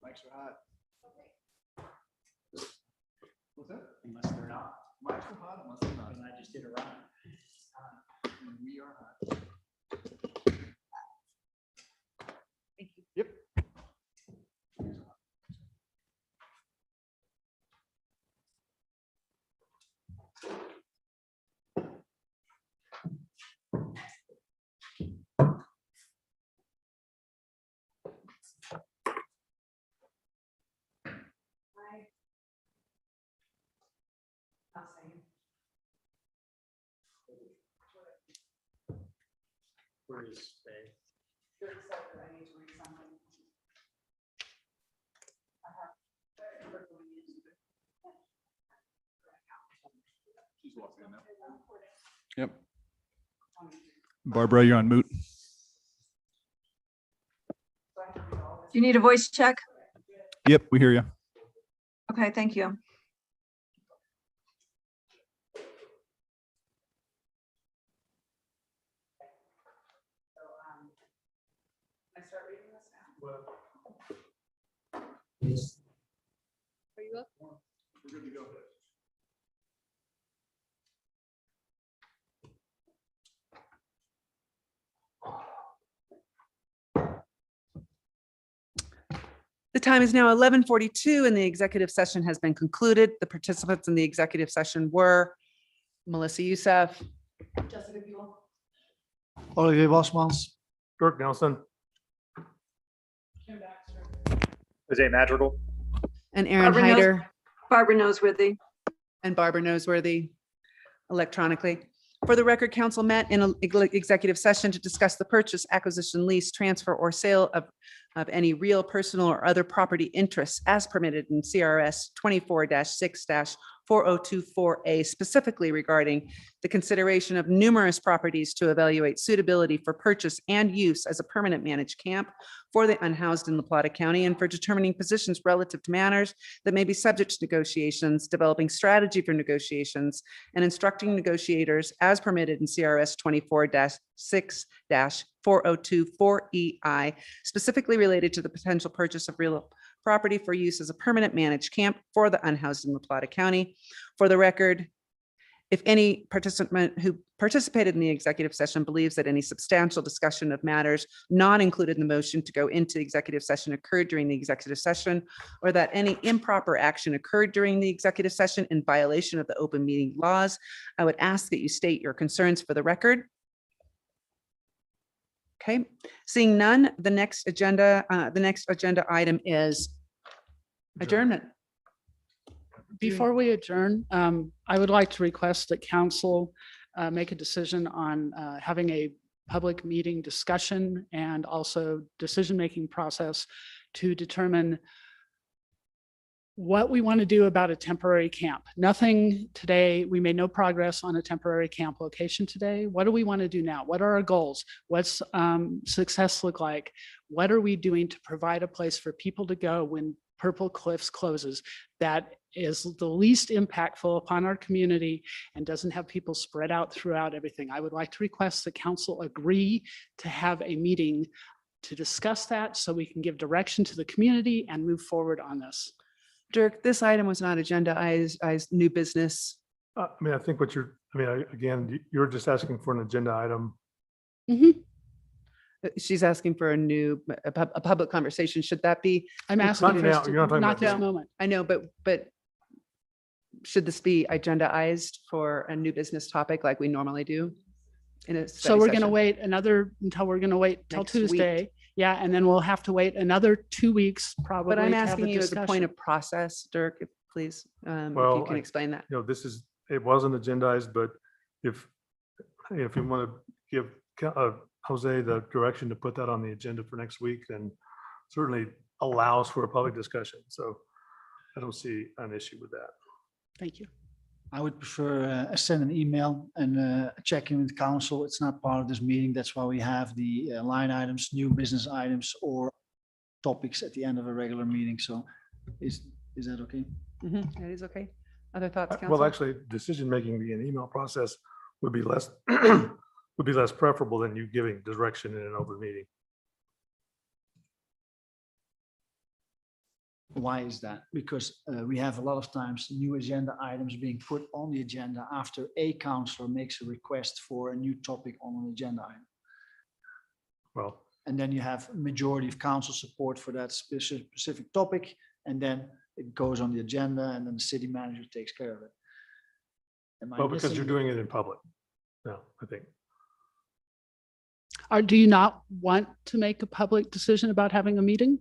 Mics are hot. What's that? Unless they're not. Mics are hot unless they're not. And I just did it right. And we are hot. Thank you. Yep. Where is Faye? She's walking in now. Yep. Barbara, you're on mute. Do you need a voice check? Yep, we hear you. Okay, thank you. Are you up? We're good to go. The time is now 11:42 and the executive session has been concluded. The participants in the executive session were Melissa Youssef, Jessica Buell. Olivier Bosmans. Dirk Nelson. Kim Baxter. Jose Madrigal. and Aaron Barbara Nose- Hyder Barbara Noseworthy. and Barbara Noseworthy electronically. For the record, council met in an executive session to discuss the purchase, acquisition, lease, transfer, or sale of any real, personal, or other property interests as permitted in CRS 24-6-4024A, specifically regarding the consideration of numerous properties to evaluate suitability for purchase and use as a permanent managed camp for the unhoused in La Plata County, and for determining positions relative to matters that may be subject to negotiations, developing strategy for negotiations, and instructing negotiators as permitted in CRS 24-6-4024EI, specifically related to the potential purchase of real property for use as a permanent managed camp for the unhoused in La Plata County. For the record, if any participant who participated in the executive session believes that any substantial discussion of matters not included in the motion to go into executive session occurred during the executive session, or that any improper action occurred during the executive session in violation of the open meeting laws, I would ask that you state your concerns for the record. Okay, seeing none, the next agenda item is adjournment. Before we adjourn, I would like to request that council make a decision on having a public meeting discussion and also decision-making process to determine what we want to do about a temporary camp. Nothing today, we made no progress on a temporary camp location today. What do we want to do now? What are our goals? What's success look like? What are we doing to provide a place for people to go when Purple Cliffs closes that is the least impactful upon our community and doesn't have people spread out throughout everything? I would like to request the council agree to have a meeting to discuss that so we can give direction to the community and move forward on this. Dirk, this item was not agendaized new business. I mean, I think what again, you're just asking for an agenda item. She's asking for a public conversation. Should that be? I'm asking for us to- You're not talking not about this now. moment. I know, but should this be agendaized for a new business topic like we normally do? In a So study we're going to session? wait we're going to wait till Next week. Tuesday. Yeah, and then we'll have to wait another 2 weeks probably. But I'm to have asking you as a point discussion. of process, Dirk, please, if Well, you can explain that. It wasn't agendized, but if you want to give Jose the direction to put that on the agenda for next week, then certainly allows for a public discussion. So I don't see an issue with that. Thank you. I would prefer send an email and check in with council. It's not part of this meeting. That's why we have the line items, new business items, or topics at the end of a regular meeting. So is that okay? That is okay. Other thoughts, council? Well, actually, decision-making via an email process would be less preferable than you giving direction in an open meeting. Why is that? Because we have a lot of times new agenda items being put on the agenda after a councillor makes a request for a new topic on an agenda item. Well, And then you have majority of council support for that specific topic, and then it goes on the agenda, and then the city manager takes care of it. Am I well, because missing- you're doing it in public. No, I think. Or do you not want to make a public decision about having a meeting?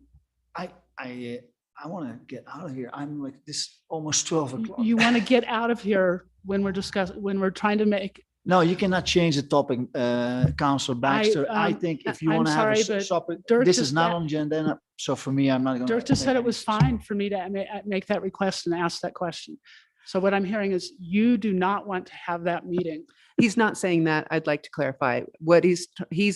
I want to get out of here. I'm like, this almost 12 o'clock. You want to get out of here when we're discussing, when we're trying to make. No, you cannot change the topic, Councillor Baxter. I think if you I'm want to have sorry, a but topic, Dirk this just is not a- on agenda. So for me, I'm not going to. Dirk just said it was fine for me to make that request and ask that question. So what I'm hearing is you do not want to have that meeting. He's not saying that. I'd like to clarify what he's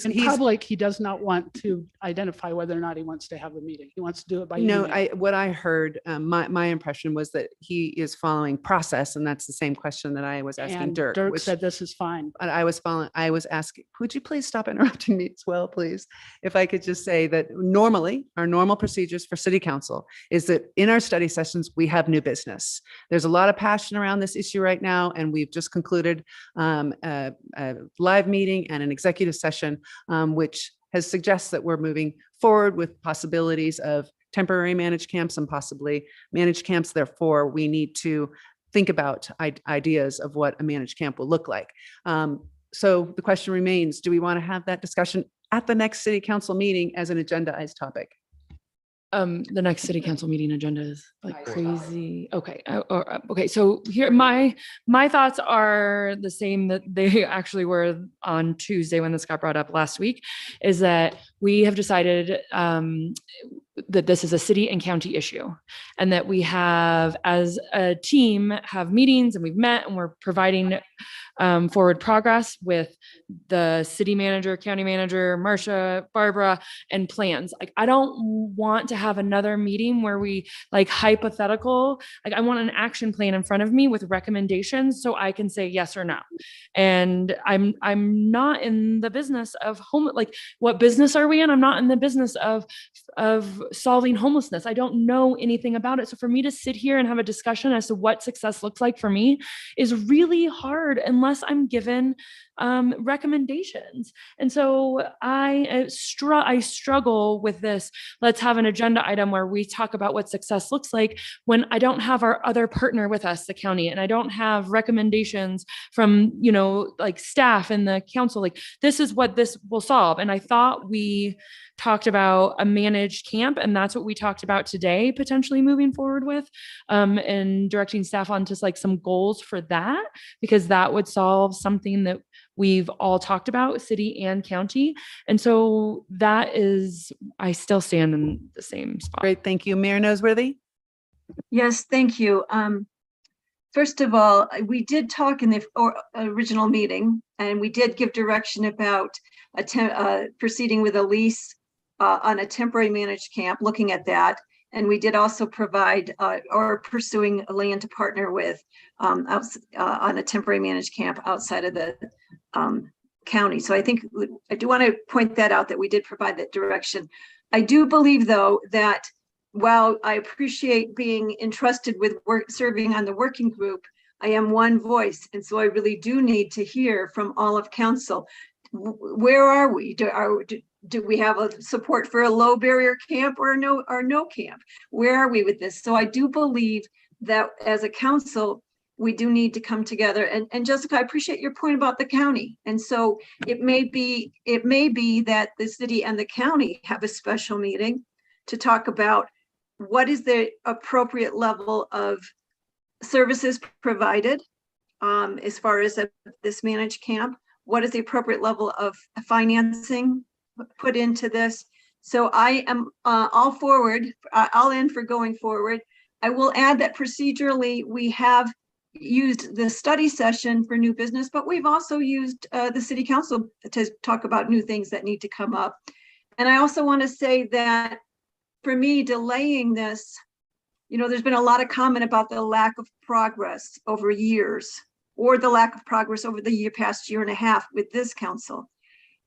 In public, he does not want to identify whether or not he wants to have a meeting. He wants to do it by No, email. what I heard, my impression was that he is following process, and that's the same question that I was asking And Dirk. Dirk which- said this is fine. And I was asking, would you please stop interrupting me as well, please? If I could just say that normally, our normal procedures for city council is that in our study sessions, we have new business. There's a lot of passion around this issue right now, and we've just concluded a live meeting and an executive session, which has suggests that we're moving forward with possibilities of temporary managed camps and possibly managed camps. Therefore, we need to think about ideas of what a managed camp will look like. So the question remains, do we want to have that discussion at the next city council meeting as an agendized topic? The next city council meeting agenda is like crazy. Okay. Okay. So here, my thoughts are the same that they actually were on Tuesday when this got brought up last week, is that we have decided that this is a city and county issue, and that we have, as a team, have meetings, and we've met, and we're providing forward progress with the city manager, county manager, Marcia, Barbara, and plans. Like, I don't want to have another meeting where we like hypothetical, like I want an action plan in front of me with recommendations so I can say yes or no. And I'm not in the business of home, like what business are we in? I'm not in the business of solving homelessness. I don't know anything about it. So for me to sit here and have a discussion as to what success looks like for me is really hard unless I'm given recommendations. And so I struggle with this. Let's have an agenda item where we talk about what success looks like when I don't have our other partner with us, the county, and I don't have recommendations from, like staff and the council, like this is what this will solve. And I thought we talked about a managed camp, and that's what we talked about today, potentially moving forward with, and directing staff onto like some goals for that, because that would solve something that we've all talked about, city and county. And so that is, I still stand in the same spot. Great, thank you. Mayor Noseworthy? Yes, thank you. First of all, we did talk in the original meeting, and we did give direction about proceeding with a lease on a temporary managed camp, looking at that. And we did also provide or pursuing a land to partner with on a temporary managed camp outside of the county. So I think I do want to point that out, that we did provide that direction. I do believe, though, that while I appreciate being entrusted with serving on the working group, I am one voice. And so I really do need to hear from all of council. Where are we? Do we have a support for a low barrier camp or no camp? Where are we with this? So I do believe that as a council, we do need to come together. And Jessica, I appreciate your point about the county. And so it may be that the city and the county have a special meeting to talk about what is the appropriate level of services provided as far as this managed camp. What is the appropriate level of financing put into this? So I am all in for going forward. I will add that procedurally, we have used the study session for new business, but we've also used the city council to talk about new things that need to come up. And I also want to say that for me, delaying this, there's been a lot of comment about the lack of progress over years, or the lack of progress over the past year and a half with this council.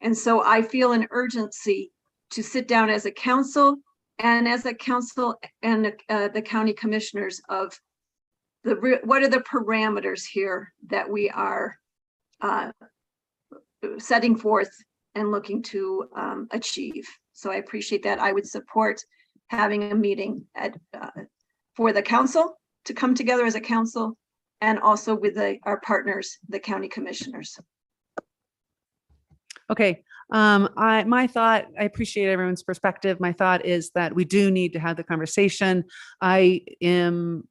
And so I feel an urgency to sit down as a council and as a council and the county commissioners of what are the parameters here that we are setting forth and looking to achieve. So I appreciate that. I would support having a meeting for the council to come together as a council, and also with our partners, the county commissioners. Okay. I appreciate everyone's perspective. My thought is that we do need to have the conversation. I am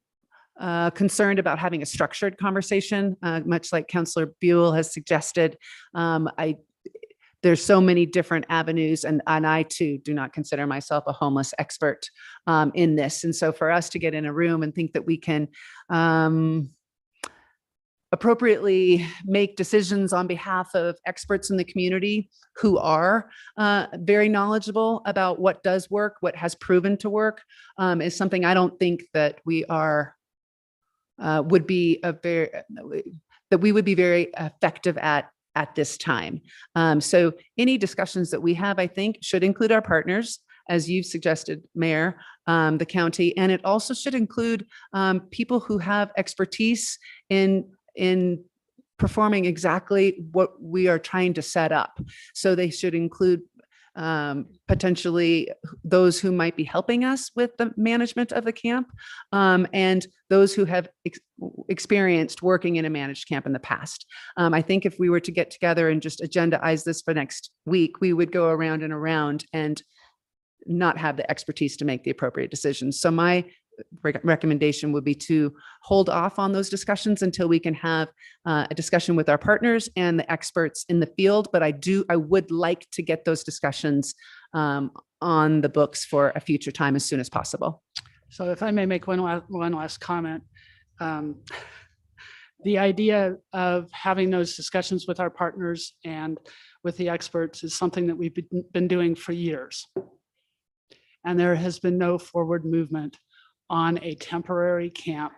concerned about having a structured conversation, much like Councillor Buell has suggested. There's so many different avenues, and I too do not consider myself a homeless expert in this. And so for us to get in a room and think that we can appropriately make decisions on behalf of experts in the community who are very knowledgeable about what does work, what has proven to work, is something I don't think that we are would be very effective at this time. So any discussions that we have, I think, should include our partners, as you've suggested, Mayor, the county, and it also should include people who have expertise in performing exactly what we are trying to set up. So they should include potentially those who might be helping us with the management of the camp, and those who have experienced working in a managed camp in the past. I think if we were to get together and just agendaize this for next week, we would go around and around and not have the expertise to make the appropriate decisions. So my recommendation would be to hold off on those discussions until we can have a discussion with our partners and the experts in the field. But I would like to get those discussions on the books for a future time as soon as possible. So if I may make one last comment. The idea of having those discussions with our partners and with the experts is something that we've been doing for years. And there has been no forward movement on a temporary camp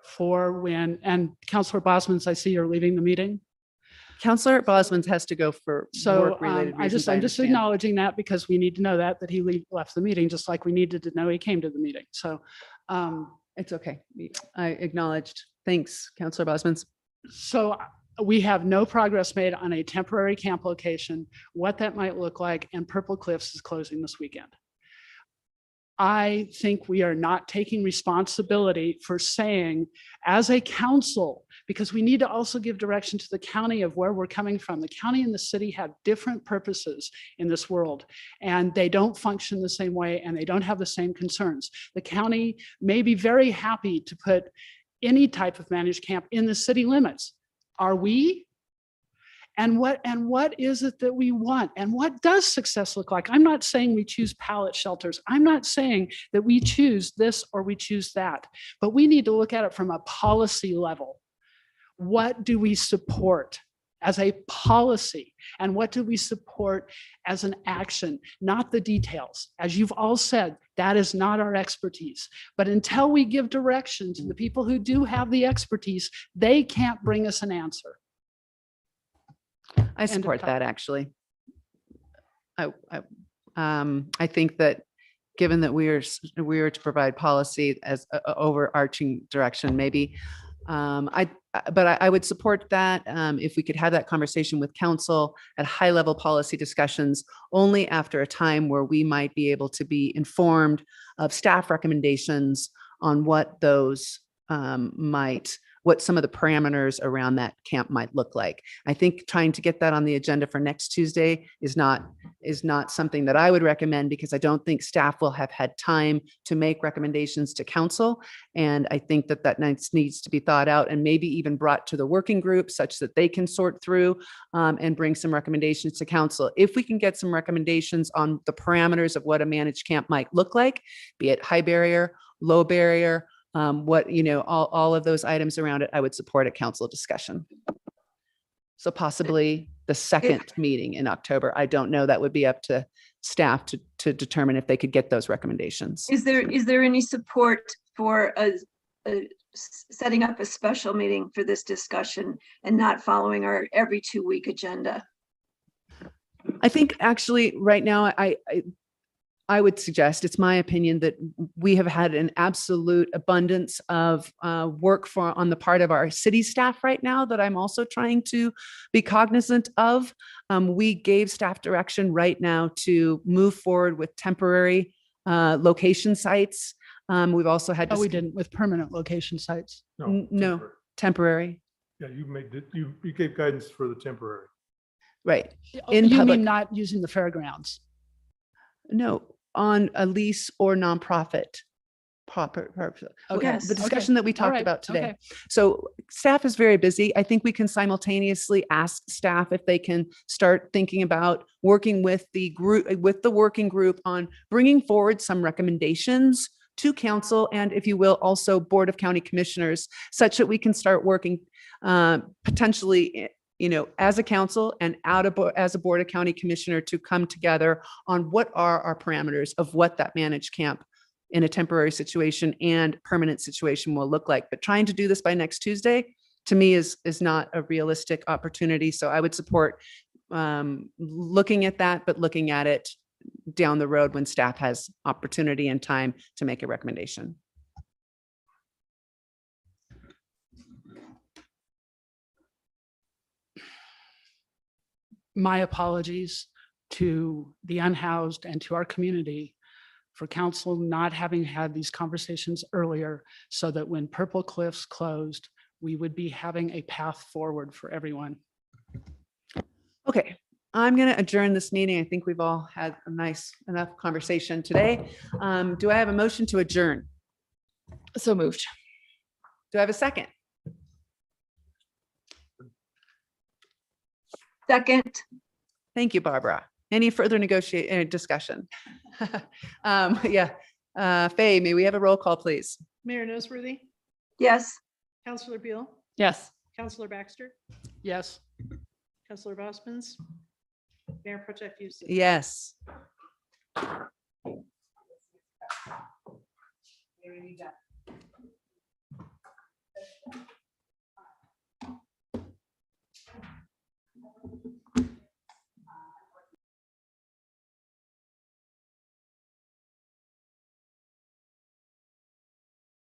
for when, and Councillor Bosmans, I see you're leaving the meeting. Councillor Bosmans has to go for work-related reasons. I'm just acknowledging that because we need to know that he left the meeting, just like we needed to know he came to the meeting. So it's okay. I acknowledged. Thanks, Councillor Bosmans. So we have no progress made on a temporary camp location, what that might look like, and Purple Cliffs is closing this weekend. I think we are not taking responsibility for saying, as a council, because we need to also give direction to the county of where we're coming from. The county and the city have different purposes in this world, and they don't function the same way, and they don't have the same concerns. The county may be very happy to put any type of managed camp in the city limits. Are we? And what is it that we want? And what does success look like? I'm not saying we choose pallet shelters. I'm not saying that we choose this or we choose that, but we need to look at it from a policy level. What do we support as a policy? And what do we support as an action? Not the details. As you've all said, that is not our expertise. But until we give direction to the people who do have the expertise, they can't bring us an answer. I support that, actually. I think that given that we are to provide policy as a overarching direction, maybe but I would support that if we could have that conversation with council at high level policy discussions only after a time where we might be able to be informed of staff recommendations on what those what some of the parameters around that camp might look like. I think trying to get that on the agenda for next Tuesday is not something that I would recommend, because I don't think staff will have had time to make recommendations to council. And I think that needs to be thought out and maybe even brought to the working group such that they can sort through and bring some recommendations to council. If we can get some recommendations on the parameters of what a managed camp might look like, be it high barrier, low barrier, all of those items around it, I would support a council discussion. So possibly the second meeting in October. I don't know. That would be up to staff to determine if they could get those recommendations. Is there any support for setting up a special meeting for this discussion and not following our every 2-week agenda? I think actually right now I would suggest, it's my opinion, that we have had an absolute abundance of work on the part of our city staff right now that I'm also trying to be cognizant of. We gave staff direction right now to move forward with temporary location sites. We've also had. No, we didn't with permanent location sites. No, temporary. Yeah, you you gave guidance for the temporary. Right. You public. mean not using the fairgrounds? No, on a lease or nonprofit proper purpose. Okay. The Okay. discussion that we All talked right. about today. Okay. So staff is very busy. I think we can simultaneously ask staff if they can start thinking about working with the group, with the working group on bringing forward some recommendations to council and, if you will, also Board of County Commissioners, such that we can start working potentially, as a council and as a Board of County Commissioner to come together on what are our parameters of what that managed camp in a temporary situation and permanent situation will look like. But trying to do this by next Tuesday, to me, is not a realistic opportunity. So I would support looking at that, but looking at it down the road when staff has opportunity and time to make a recommendation. My apologies to the unhoused and to our community for council not having had these conversations earlier so that when Purple Cliffs closed, we would be having a path forward for everyone. Okay, I'm going to adjourn this meeting. I think we've all had a nice enough conversation today. Do I have a motion to adjourn? So moved. Do I have a second? Second. Thank you, Barbara. Any further discussion? Yeah. Faye, may we have a roll call, please? Mayor Noseworthy, Yes. Counselor Beal, Yes. Counselor Baxter, Yes. Counselor Bosman's, Mayor Pro Tem Houston. Yes.